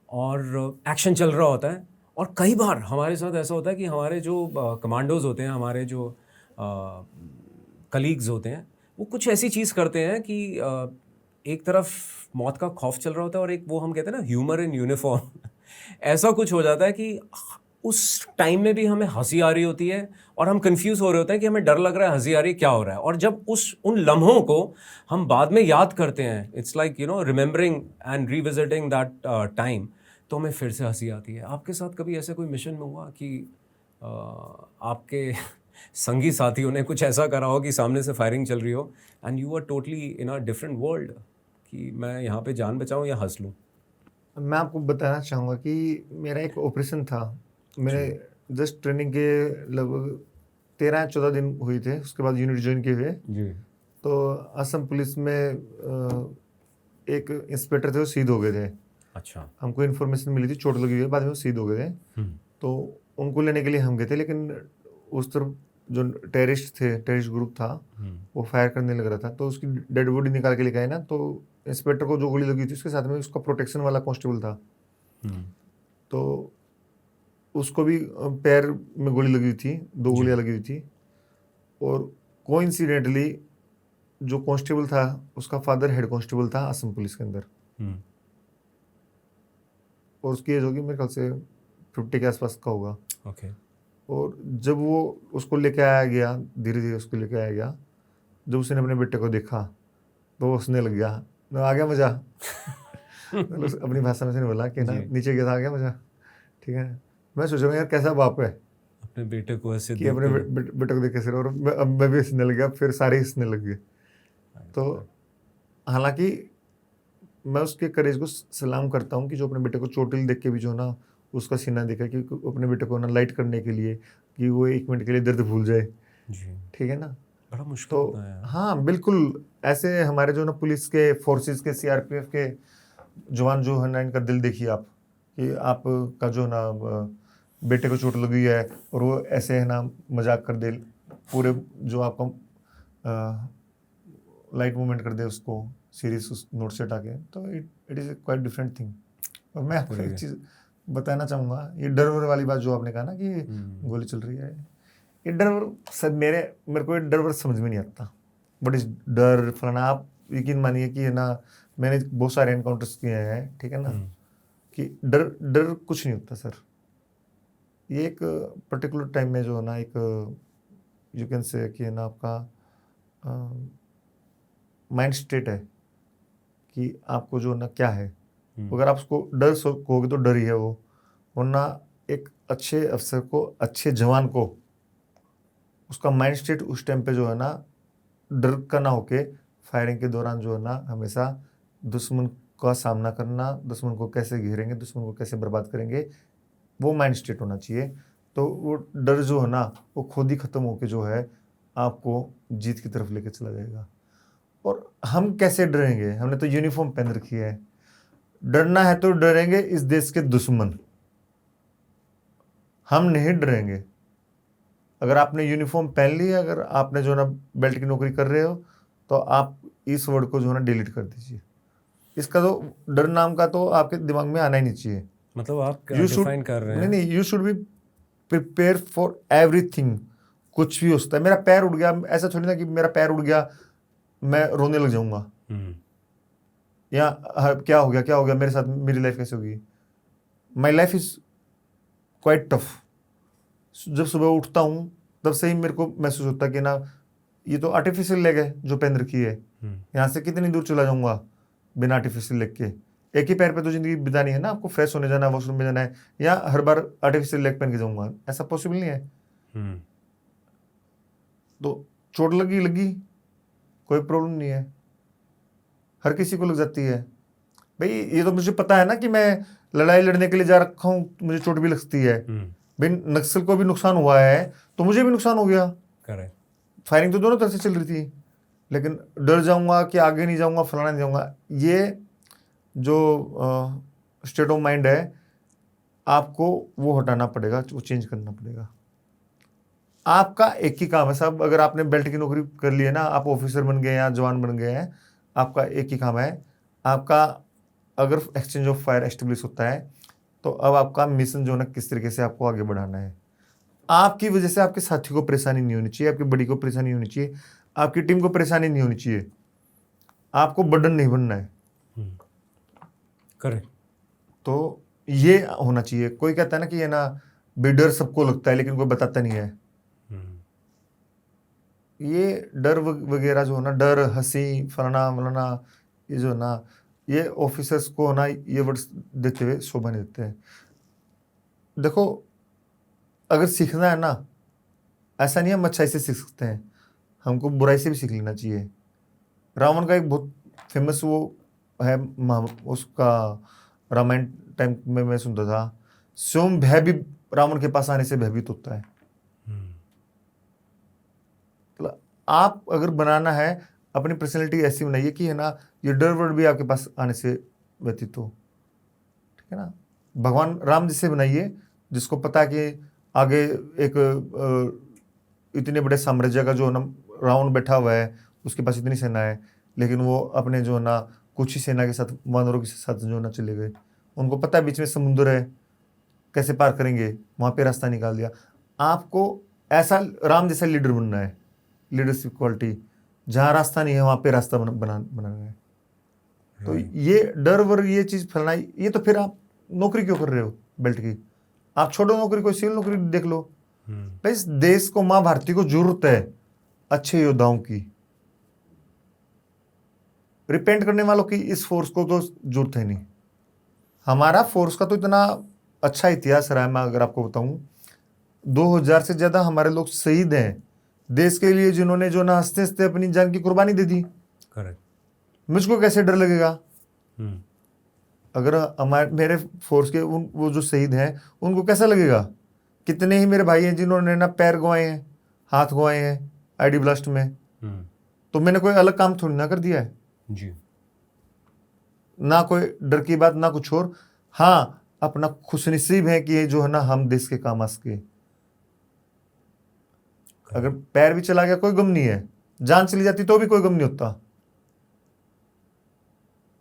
और एक्शन चल रहा होता है। और कई बार हमारे साथ ऐसा होता है कि हमारे जो कमांडोज़ होते हैं, हमारे जो कलीग्स होते हैं, वो कुछ ऐसी चीज़ करते हैं कि एक तरफ मौत का खौफ चल रहा होता है और एक वो हम कहते हैं ना ह्यूमर इन यूनिफॉर्म ऐसा कुछ हो जाता है कि उस टाइम में भी हमें हंसी आ रही होती है और हम कंफ्यूज हो रहे होते हैं कि हमें डर लग रहा है, हंसी आ रही है, क्या हो रहा है। और जब उन लम्हों को हम बाद में याद करते हैं, it's like remembering and revisiting that time, तो हमें फिर से हंसी आती है। आपके साथ कभी ऐसा कोई मिशन में हुआ कि आपके संगी साथियों ने कुछ ऐसा करा हो कि सामने से फायरिंग चल रही हो and you are totally in a different world कि मैं यहाँ पे जान बचाऊँ या हंस लूँ? मैं आपको बताना चाहूँगा कि मेरा एक ऑपरेशन था। मैंने जस्ट ट्रेनिंग के लगभग 13 या 14 दिन हुए थे, उसके बाद यूनिट ज्वाइन किए हुए। जी। तो असम पुलिस में एक इंस्पेक्टर थे, वो शहीद हो गए थे। अच्छा। हमको इन्फॉर्मेशन मिली थी, चोट लगी हुई है, बाद में वो शहीद हो गए थे। तो उनको लेने के लिए हम गए थे, लेकिन उस तरफ जो टेररिस्ट ग्रुप था, वो फायर करने लग रहा था। तो उसकी डेड बॉडी निकाल के लेके आए ना, तो इंस्पेक्टर को जो गोली लगी थी उसके साथ में उसका प्रोटेक्शन वाला कांस्टेबल था। तो उसको भी पैर में गोली लगी हुई थी, 2 गोलियां लगी हुई थी। और कोइंसिडेंटली जो कांस्टेबल था उसका फादर हेड कांस्टेबल था असम पुलिस के अंदर। और उसकी एज होगी मेरे ख्याल से 50 के आसपास का होगा। ओके। और जब वो उसको लेके आया गया, धीरे धीरे उसको लेके आया गया, जब उसने अपने बेटे को देखा तो वो हंसने लग गया, तो आ गया मजा। मतलब अपनी भाषा में से नहीं बोला कि ना, जी। नीचे गया था, आ गया मजा। ठीक है, मैं सोच रहा हूँ यार कैसा बाप है अपने बेटे को ऐसे कि अपने देखते हुए। बेटे को देख कैसे, और अब मैं भी हंसने लग गया, फिर सारे हंसने लग गए। तो हालांकि मैं उसके करेज को सलाम करता हूँ कि जो अपने बेटे को चोटिल देख के भी जो है ना उसका सीना देखा, कि अपने बेटे को ना लाइट करने के लिए, कि वो 1 मिनट के लिए दर्द भूल जाए। जी, ठीक है ना। बड़ा मुश्किल तो होता है यार। हाँ बिल्कुल, ऐसे हमारे जो ना पुलिस के फोर्सेस के सीआरपीएफ के जवान जो है ना, इनका दिल देखिए आप, कि आपका जो ना बेटे को चोट लगी है और वो ऐसे है ना मजाक कर दे, पूरे जो आपका लाइट मूवमेंट कर दे उसको सीरियस उस नोट से हटा के, तो it is quite different thing. और मैं आपको एक चीज़ बताना चाहूँगा, ये डर वर वाली बात जो आपने कहा ना कि गोली चल रही है, ये डर वर सब मेरे को ये डर वर समझ में नहीं आता। बट इस डर फलाना, आप यकीन मानिए कि है ना, मैंने बहुत सारे एनकाउंटर्स किए हैं, ठीक है ना, कि डर डर कुछ नहीं होता सर। ये एक पर्टिकुलर टाइम में जो है ना, एक यू कैन से कि है ना आपका माइंड स्टेट है कि आपको जो ना क्या है। अगर आप उसको डर कहोगे तो डर ही है वो, वरना एक अच्छे अफसर को, अच्छे जवान को, उसका माइंड स्टेट उस टाइम पे जो है ना डर का ना होके फायरिंग के दौरान जो है ना हमेशा दुश्मन का सामना करना, दुश्मन को कैसे घेरेंगे, दुश्मन को कैसे बर्बाद करेंगे, वो माइंड स्टेट होना चाहिए। तो वो डर जो है ना वो खुद ही ख़त्म होके जो है आपको जीत की तरफ लेके चला जाएगा। और हम कैसे डरेंगे, हमने तो यूनिफॉर्म पहन रखी है। डरना है तो डरेंगे इस देश के दुश्मन, हम नहीं डरेंगे। अगर आपने यूनिफॉर्म पहन ली है, अगर आपने जो ना बेल्ट की नौकरी कर रहे हो, तो आप इस वर्ड को जो है ना डिलीट कर दीजिए। इसका तो डर नाम का तो आपके दिमाग में आना ही नहीं चाहिए। मतलब आप यू शुड, डिफाइन कर रहे नहीं हैं। नहीं, you should be prepare for everything. कुछ भी हो सकता है, मेरा पैर उड़ गया, ऐसा थोड़ी ना कि मेरा पैर उड़ गया मैं रोने लग जाऊंगा, या क्या हो गया मेरे साथ, मेरी लाइफ कैसे होगी। My life is quite tough. जब सुबह उठता हूँ तब से ही मेरे को महसूस होता है कि ना ये तो आर्टिफिशियल लेग है जो पहन रखी है, यहाँ से कितनी दूर चला जाऊंगा बिना आर्टिफिशियल लेग के। एक ही पैर पे तो जिंदगी बितानी है ना, आपको फ्रेश होने जाना है, वॉशरूम में जाना है, या हर बार आर्टिफिशियल लेग पहन के जाऊंगा, ऐसा पॉसिबल नहीं है। तो चोट लगी कोई प्रॉब्लम नहीं है, हर किसी को लग जाती है भाई। ये तो मुझे पता है ना कि मैं लड़ाई लड़ने के लिए जा रखा हूँ, मुझे चोट भी लगती है भाई। नक्सल को भी नुकसान हुआ है तो मुझे भी नुकसान हो गया। करेक्ट। फायरिंग तो दोनों तरफ से चल रही थी, लेकिन डर जाऊंगा कि आगे नहीं जाऊंगा, फलाना नहीं जाऊंगा, ये जो स्टेट ऑफ माइंड है आपको वो हटाना पड़ेगा, वो चेंज करना पड़ेगा। आपका एक ही काम है साहब, अगर आपने बेल्ट की नौकरी कर ली है ना, आप ऑफिसर बन गए या जवान बन गए हैं, आपका एक ही काम है। आपका अगर एक्सचेंज ऑफ फायर एस्टेब्लिश होता है तो अब आपका मिशन जो है ना किस तरीके से आपको आगे बढ़ाना है। आपकी वजह से आपके साथी को परेशानी नहीं होनी चाहिए, आपकी बड़ी को परेशानी नहीं होनी चाहिए, आपकी टीम को परेशानी नहीं होनी चाहिए, आपको बर्डन नहीं बनना है। करेक्ट। तो ये होना चाहिए। कोई कहता है ना कि ये ना डर सबको लगता है लेकिन कोई बताता नहीं है। ये डर वगैरह जो है ना, डर, हंसी, फलाना मलाना, ये जो है ना, ये ऑफिसर्स को ना ये वर्ड्स देते हुए शोभा नहीं देते हैं। देखो, अगर सीखना है ना, ऐसा नहीं है हम अच्छाई से सीख सकते हैं, हमको बुराई से भी सीख लेना चाहिए। रावण का एक बहुत फेमस वो है, उसका रामायण टाइम में मैं सुनता था, स्वयं भय भी रावण के पास आने से भयभीत होता है। आप अगर बनाना है अपनी पर्सनैलिटी ऐसी बनाइए कि है ना ये डर वर्ड भी आपके पास आने से व्यतीत हो। ठीक है ना, भगवान राम जिसे बनाइए जिसको पता है कि आगे एक इतने बड़े साम्राज्य का जो ना रावण बैठा हुआ है, उसके पास इतनी सेना है, लेकिन वो अपने जो ना कुछ ही सेना के साथ, वानरों के साथ जो ना चले गए। उनको पता है बीच में समुद्र है, कैसे पार करेंगे, वहाँ पे रास्ता निकाल दिया। आपको ऐसा राम जैसा लीडर बनना है, लीडरशिप क्वालिटी, जहाँ रास्ता नहीं है वहाँ पे रास्ता बनाना है। तो ये डर वर ये चीज़ फैलाना, ये तो फिर आप नौकरी क्यों कर रहे हो बेल्ट की? आप छोड़ो नौकरी, कोई सिविल नौकरी देख लो। भाई इस देश को, माँ भारती को जरूरत है अच्छे योद्धाओं की, रिपेंट करने वालों की इस फोर्स को तो जरूरत है नहीं। हमारा फोर्स का तो इतना अच्छा इतिहास रहा है, मैं अगर आपको बताऊं 2000 से ज्यादा हमारे लोग शहीद हैं देश के लिए, जिन्होंने जो ना हंसते हंसते अपनी जान की कुर्बानी दे दी। करेक्ट। मुझको कैसे डर लगेगा हम्म। अगर हमारे मेरे फोर्स के वो जो शहीद हैं उनको कैसा लगेगा। कितने ही मेरे भाई हैं जिन्होंने ना पैर गंवाए हैं, हाथ गंवाए हैं आईडी ब्लास्ट में। हम्म। तो मैंने कोई अलग काम थोड़ी ना कर दिया है, जी। ना कोई डर की बात ना कुछ और। हाँ, अपना खुशनसीब है कि ये जो है ना हम देश के काम आ सके। अगर पैर भी चला गया कोई गम नहीं है, जान चली जाती तो भी कोई गम नहीं होता।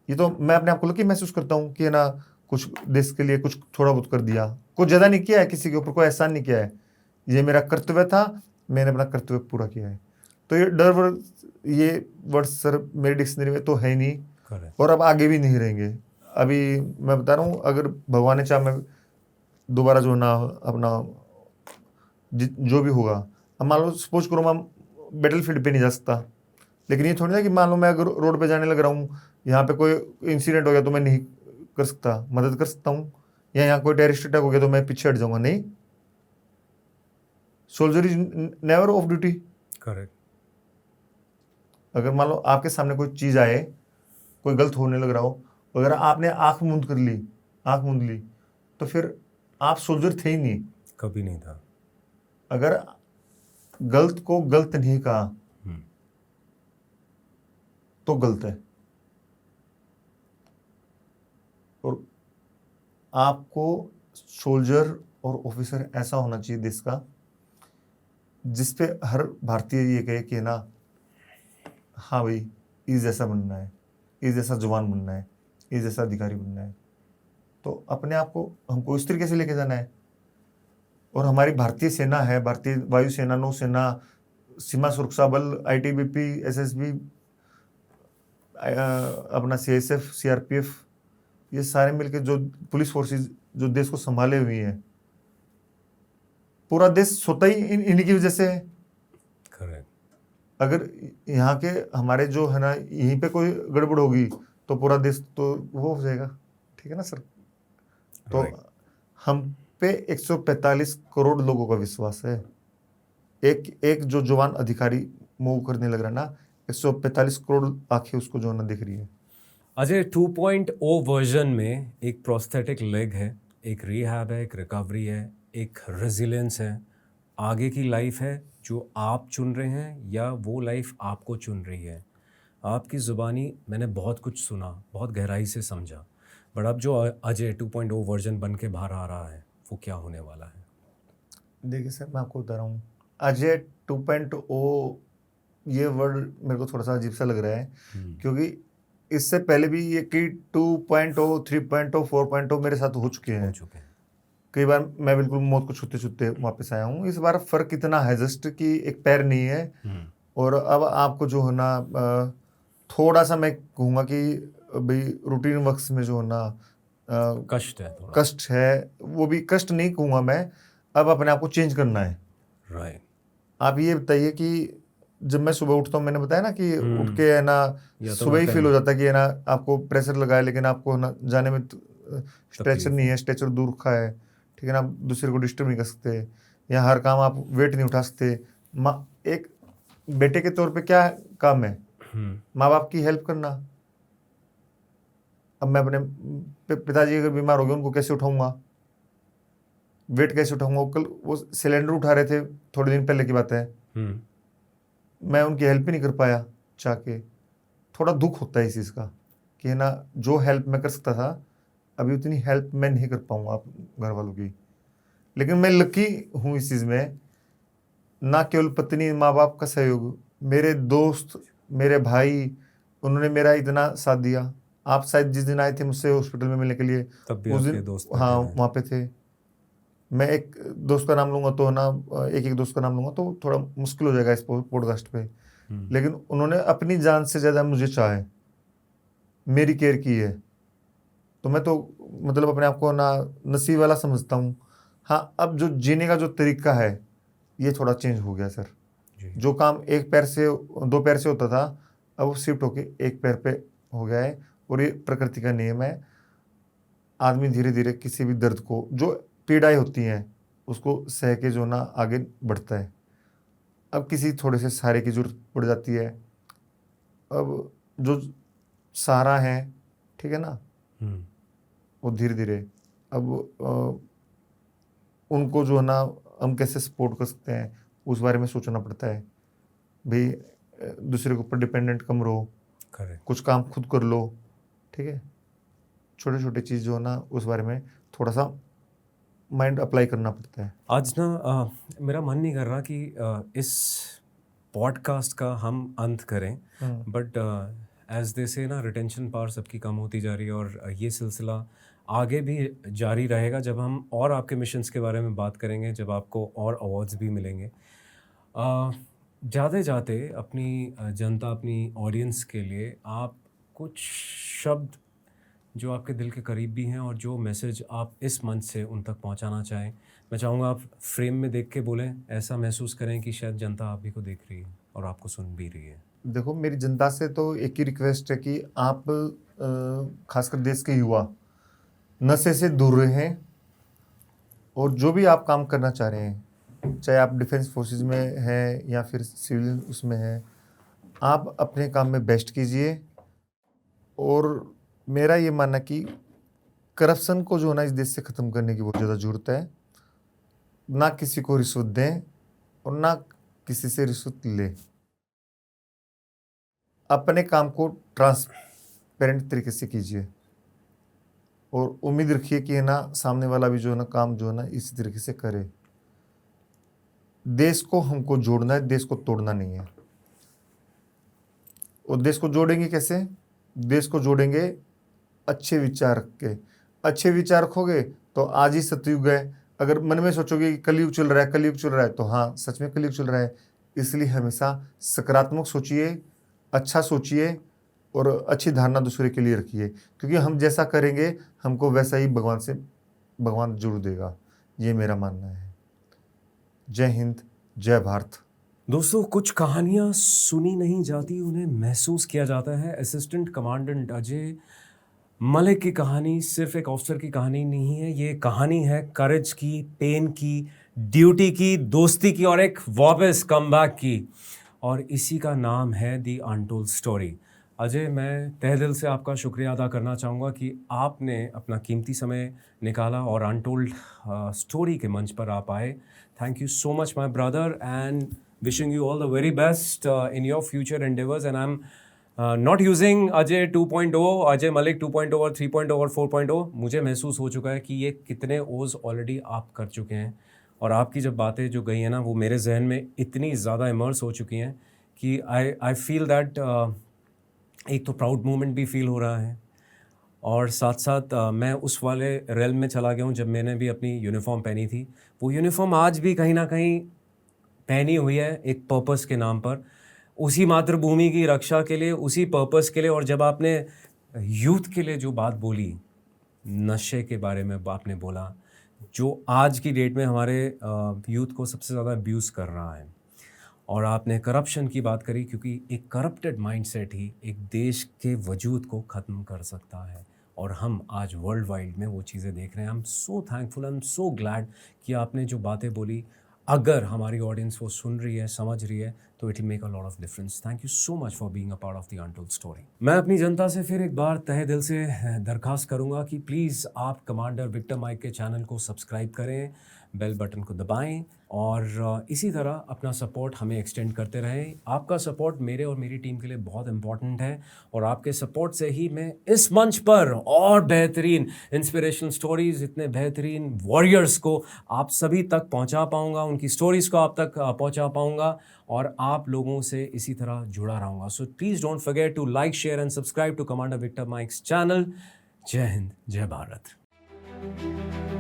ये तो मैं अपने आप को लकी महसूस करता हूँ कि है ना कुछ देश के लिए कुछ थोड़ा बहुत कर दिया। कुछ ज्यादा नहीं किया है, किसी के ऊपर कोई एहसान नहीं किया है। ये मेरा कर्तव्य था, मैंने अपना कर्तव्य पूरा किया है। तो ये डर वर्ड, ये वर्ड सर मेरी डिक्शनरी में तो है ही नहीं, करेक्ट। और अब आगे भी नहीं रहेंगे। अभी मैं बता रहा हूँ, अगर भगवान ने चाहा मैं दोबारा जो ना अपना जो भी होगा, अब मान लो सपोज करो मैं बैटल फील्ड पे नहीं जा सकता, लेकिन ये थोड़ी ना कि मान लो मैं अगर रोड पे जाने लग रहा हूँ, यहाँ पे कोई इंसिडेंट हो गया तो मैं नहीं कर सकता, मदद कर सकता हूँ, या यहाँ कोई टेररिस्ट अटैक हो गया तो मैं पीछे हट जाऊंगा। नहीं, soldier is never of duty. Correct. अगर मान लो आपके सामने कोई चीज आए, कोई गलत होने लग रहा हो, अगर आपने आंख मूंद कर ली, आंख मूंद ली, तो फिर आप सोल्जर थे ही नहीं। कभी नहीं था। अगर गलत को गलत नहीं कहा हम्म। तो गलत है। और आपको सोल्जर और ऑफिसर ऐसा होना चाहिए देश का, जिसपे हर भारतीय ये कहे कि ना हाँ भाई, इस जैसा बनना है, इस जैसा जवान बनना है, इस जैसा अधिकारी बनना है। तो अपने आप को हमको इस तरीके से लेके जाना है। और हमारी भारतीय सेना है, भारतीय वायुसेना, नौसेना, सीमा सुरक्षा बल, आईटीबीपी, एसएसबी, अपना सीएसएफ, सीआरपीएफ, ये सारे मिलके जो पुलिस फोर्सेस जो देश को संभाले हुई हैं, पूरा देश सोता ही इन्हीं की वजह से है। करेक्ट। अगर यहाँ के हमारे जो है ना यहीं पे कोई गड़बड़ होगी तो पूरा देश तो वो हो जाएगा। ठीक है ना सर। तो Right. हम पे 145 करोड़ लोगों का विश्वास है। एक एक जो जवान अधिकारी मूव करने लग रहा है ना, 145 करोड़ आंखें उसको जो है ना दिख रही है। अजय 2.0 वर्जन में एक प्रोस्थेटिक लेग है, एक रिहैब है, एक रिकवरी है, एक रेजिलियंस है, आगे की लाइफ है जो आप चुन रहे हैं या वो लाइफ आपको चुन रही है। आपकी ज़ुबानी मैंने बहुत कुछ सुना, बहुत गहराई से समझा, बट अब जो अजय 2.0 वर्जन बन के बाहर आ रहा है वो क्या होने वाला है? देखिए सर, मैं आपको बता रहा हूँ, अजय 2.0 ये वर्ड मेरे को थोड़ा सा अजीब सा लग रहा है, क्योंकि इससे पहले भी ये कि 2.0, 3.0, 4.0 मेरे साथ हो चुके हैं। कई बार मैं बिल्कुल मौत को छूते छूते वापस आया हूँ। इस बार फर्क इतना है जस्ट कि एक पैर नहीं है, और अब आपको जो है ना थोड़ा सा मैं कहूँगा कि भाई रूटीन वर्क्स में जो है ना कष्ट है, थोड़ा कष्ट है। वो भी कष्ट नहीं कहूँगा मैं, अब अपने आप को चेंज करना है। राइट। आप ये बताइए कि जब मैं सुबह उठता हूँ, मैंने बताया ना कि उठ के है ना तो सुबह ही फील हो जाता है कि है ना आपको प्रेशर लगा है, लेकिन आपको ना जाने में स्ट्रेचर नहीं है, स्ट्रेचर दूर रखा है। ठीक है ना, आप दूसरे को डिस्टर्ब नहीं कर सकते, या हर काम आप वेट नहीं उठा सकते। एक बेटे के तौर पे क्या काम है? माँ बाप की हेल्प करना। अब मैं अपने पिताजी अगर बीमार हो गए, उनको कैसे उठाऊंगा, वेट कैसे उठाऊंगा? कल वो सिलेंडर उठा रहे थे, थोड़े दिन पहले की बात है, मैं उनकी हेल्प ही नहीं कर पाया चाह के। थोड़ा दुख होता है इस चीज़ का कि है ना, जो हेल्प मैं कर सकता था अभी उतनी हेल्प मैं नहीं कर पाऊंगा आप घर वालों की। लेकिन मैं लकी हूँ इस चीज़ में, ना केवल पत्नी माँ बाप का सहयोग, मेरे दोस्त, मेरे भाई, उन्होंने मेरा इतना साथ दिया। आप शायद जिस दिन आए थे मुझसे हॉस्पिटल में मिलने के लिए, उस दिन दोस्त हाँ वहाँ पे थे। मैं एक दोस्त का नाम लूँगा तो ना, एक एक दोस्त का नाम लूँगा तो थोड़ा मुश्किल हो जाएगा इस पॉडकास्ट पे। लेकिन उन्होंने अपनी जान से ज़्यादा मुझे चाहा है, मेरी केयर की है। तो मैं तो मतलब अपने आप को ना नसीब वाला समझता हूँ। हाँ, अब जो जीने का जो तरीका है ये थोड़ा चेंज हो गया सर। जो काम एक पैर से 2 पैर से होता था, अब वो शिफ्ट होके एक पैर पे हो गया है और ये प्रकृति का नियम है। आदमी धीरे धीरे किसी भी दर्द को, जो पीड़ाएं होती हैं, उसको सह के जो ना आगे बढ़ता है। अब किसी थोड़े से सहारे की जरूरत पड़ जाती है। अब जो सहारा है, ठीक है ना, वो धीरे धीरे अब उनको जो है ना हम कैसे सपोर्ट कर सकते हैं, उस बारे में सोचना पड़ता है। भाई दूसरे के ऊपर डिपेंडेंट कम रहो, कुछ काम खुद कर लो, ठीक है। छोटे छोटे चीज़ जो है ना उस बारे में थोड़ा सा माइंड अप्लाई करना पड़ता है। आज ना मेरा मन नहीं कर रहा कि इस पॉडकास्ट का हम अंत करें, बट एज दे से ना रिटेंशन पावर सबकी कम होती जा रही है और ये सिलसिला आगे भी जारी रहेगा जब हम और आपके मिशंस के बारे में बात करेंगे, जब आपको और अवार्ड्स भी मिलेंगे। जाते जाते अपनी जनता, अपनी ऑडियंस के लिए आप कुछ शब्द जो आपके दिल के करीब भी हैं और जो मैसेज आप इस मंच से उन तक पहुंचाना चाहें, मैं चाहूँगा आप फ्रेम में देख के बोलें, ऐसा महसूस करें कि शायद जनता आप भी को देख रही है और आपको सुन भी रही है। देखो, मेरी जनता से तो एक ही रिक्वेस्ट है कि आप खासकर देश के युवा नशे से दूर रहें और जो भी आप काम करना चाह रहे हैं, चाहे आप डिफेंस फोर्सेस में हैं या फिर सिविल उसमें हैं, आप अपने काम में बेस्ट कीजिए। और मेरा ये मानना कि करप्शन को जो है ना इस देश से ख़त्म करने की बहुत ज़्यादा ज़रूरत है। ना किसी को रिश्वत दें और ना किसी से रिश्वत लें। अपने काम को ट्रांसपेरेंट तरीके से कीजिए और उम्मीद रखिए कि है ना सामने वाला भी जो है ना काम जो है ना इसी तरीके से करे। देश को हमको जोड़ना है, देश को तोड़ना नहीं है। और देश को जोड़ेंगे कैसे? देश को जोड़ेंगे अच्छे विचार रख के। अच्छे विचार रखोगे तो आज ही सतयुग है। अगर मन में सोचोगे कि कलयुग चल रहा है, कलयुग चल रहा है, तो हाँ सच में कलयुग चल रहा है। इसलिए हमेशा सकारात्मक सोचिए, अच्छा सोचिए और अच्छी धारणा दूसरे के लिए रखिए, क्योंकि हम जैसा करेंगे हमको वैसा ही भगवान जरूर देगा। ये मेरा मानना है। जय हिंद, जय भारत। दोस्तों, कुछ कहानियाँ सुनी नहीं जाती, उन्हें महसूस किया जाता है। असिस्टेंट कमांडेंट अजय मलिक की कहानी सिर्फ एक ऑफिसर की कहानी नहीं है, ये कहानी है करेज की, पेन की, ड्यूटी की, दोस्ती की और एक वापस कमबैक की। और इसी का नाम है दी अनटोल्ड स्टोरी। अजय, मैं तहे दिल से आपका शुक्रिया अदा करना चाहूँगा कि आपने अपना कीमती समय निकाला और अनटोल्ड स्टोरी के मंच पर आप आए। Thank you so much my brother and wishing you all the very best in your future endeavors, and I'm not using Ajay 2.0, Ajay Malik 2.0 और 3.0 और 4.0। मुझे महसूस हो चुका है कि ये कितने ओज ऑलरेडी आप कर चुके हैं और आपकी जब बातें जो गई हैं ना वो मेरे जहन में इतनी ज़्यादा इमर्स हो चुकी हैं कि आई फील दैट एक तो प्राउड मोमेंट भी फील हो रहा है और साथ साथ मैं उस वाले रेल में चला गया हूँ जब मैंने भी अपनी यूनिफॉर्म पहनी थी। वो यूनिफॉर्म आज भी कहीं ना कहीं पहनी हुई है एक पर्पस के नाम पर, उसी मातृभूमि की रक्षा के लिए, उसी पर्पस के लिए। और जब आपने यूथ के लिए जो बात बोली, नशे के बारे में आपने बोला, जो आज की डेट में हमारे यूथ को सबसे ज़्यादा अब्यूज़ कर रहा है, और आपने करप्शन की बात करी, क्योंकि एक करप्टेड माइंडसेट ही एक देश के वजूद को ख़त्म कर सकता है और हम आज वर्ल्ड वाइड में वो चीज़ें देख रहे हैं। I am so thankful, I am so glad कि आपने जो बातें बोली, अगर हमारी ऑडियंस वो सुन रही है, समझ रही है, तो it will make a lot of difference. Thank you so much for being a part of the untold story. मैं अपनी जनता से फिर एक बार तहे दिल से दरख्वास्त करूंगा कि प्लीज़ आप कमांडर विक्टर माइक के चैनल को सब्सक्राइब करें, बेल बटन को दबाएं और इसी तरह अपना सपोर्ट हमें एक्सटेंड करते रहें। आपका सपोर्ट मेरे और मेरी टीम के लिए बहुत इंपॉर्टेंट है और आपके सपोर्ट से ही मैं इस मंच पर और बेहतरीन इंस्पिरेशनल स्टोरीज़, इतने बेहतरीन वॉरियर्स को आप सभी तक पहुंचा पाऊंगा, उनकी स्टोरीज़ को आप तक पहुंचा पाऊंगा और आप लोगों से इसी तरह जुड़ा रहूँगा। So please don't forget to like, share and subscribe to commander Victor Mike's channel. जय हिंद, जय भारत।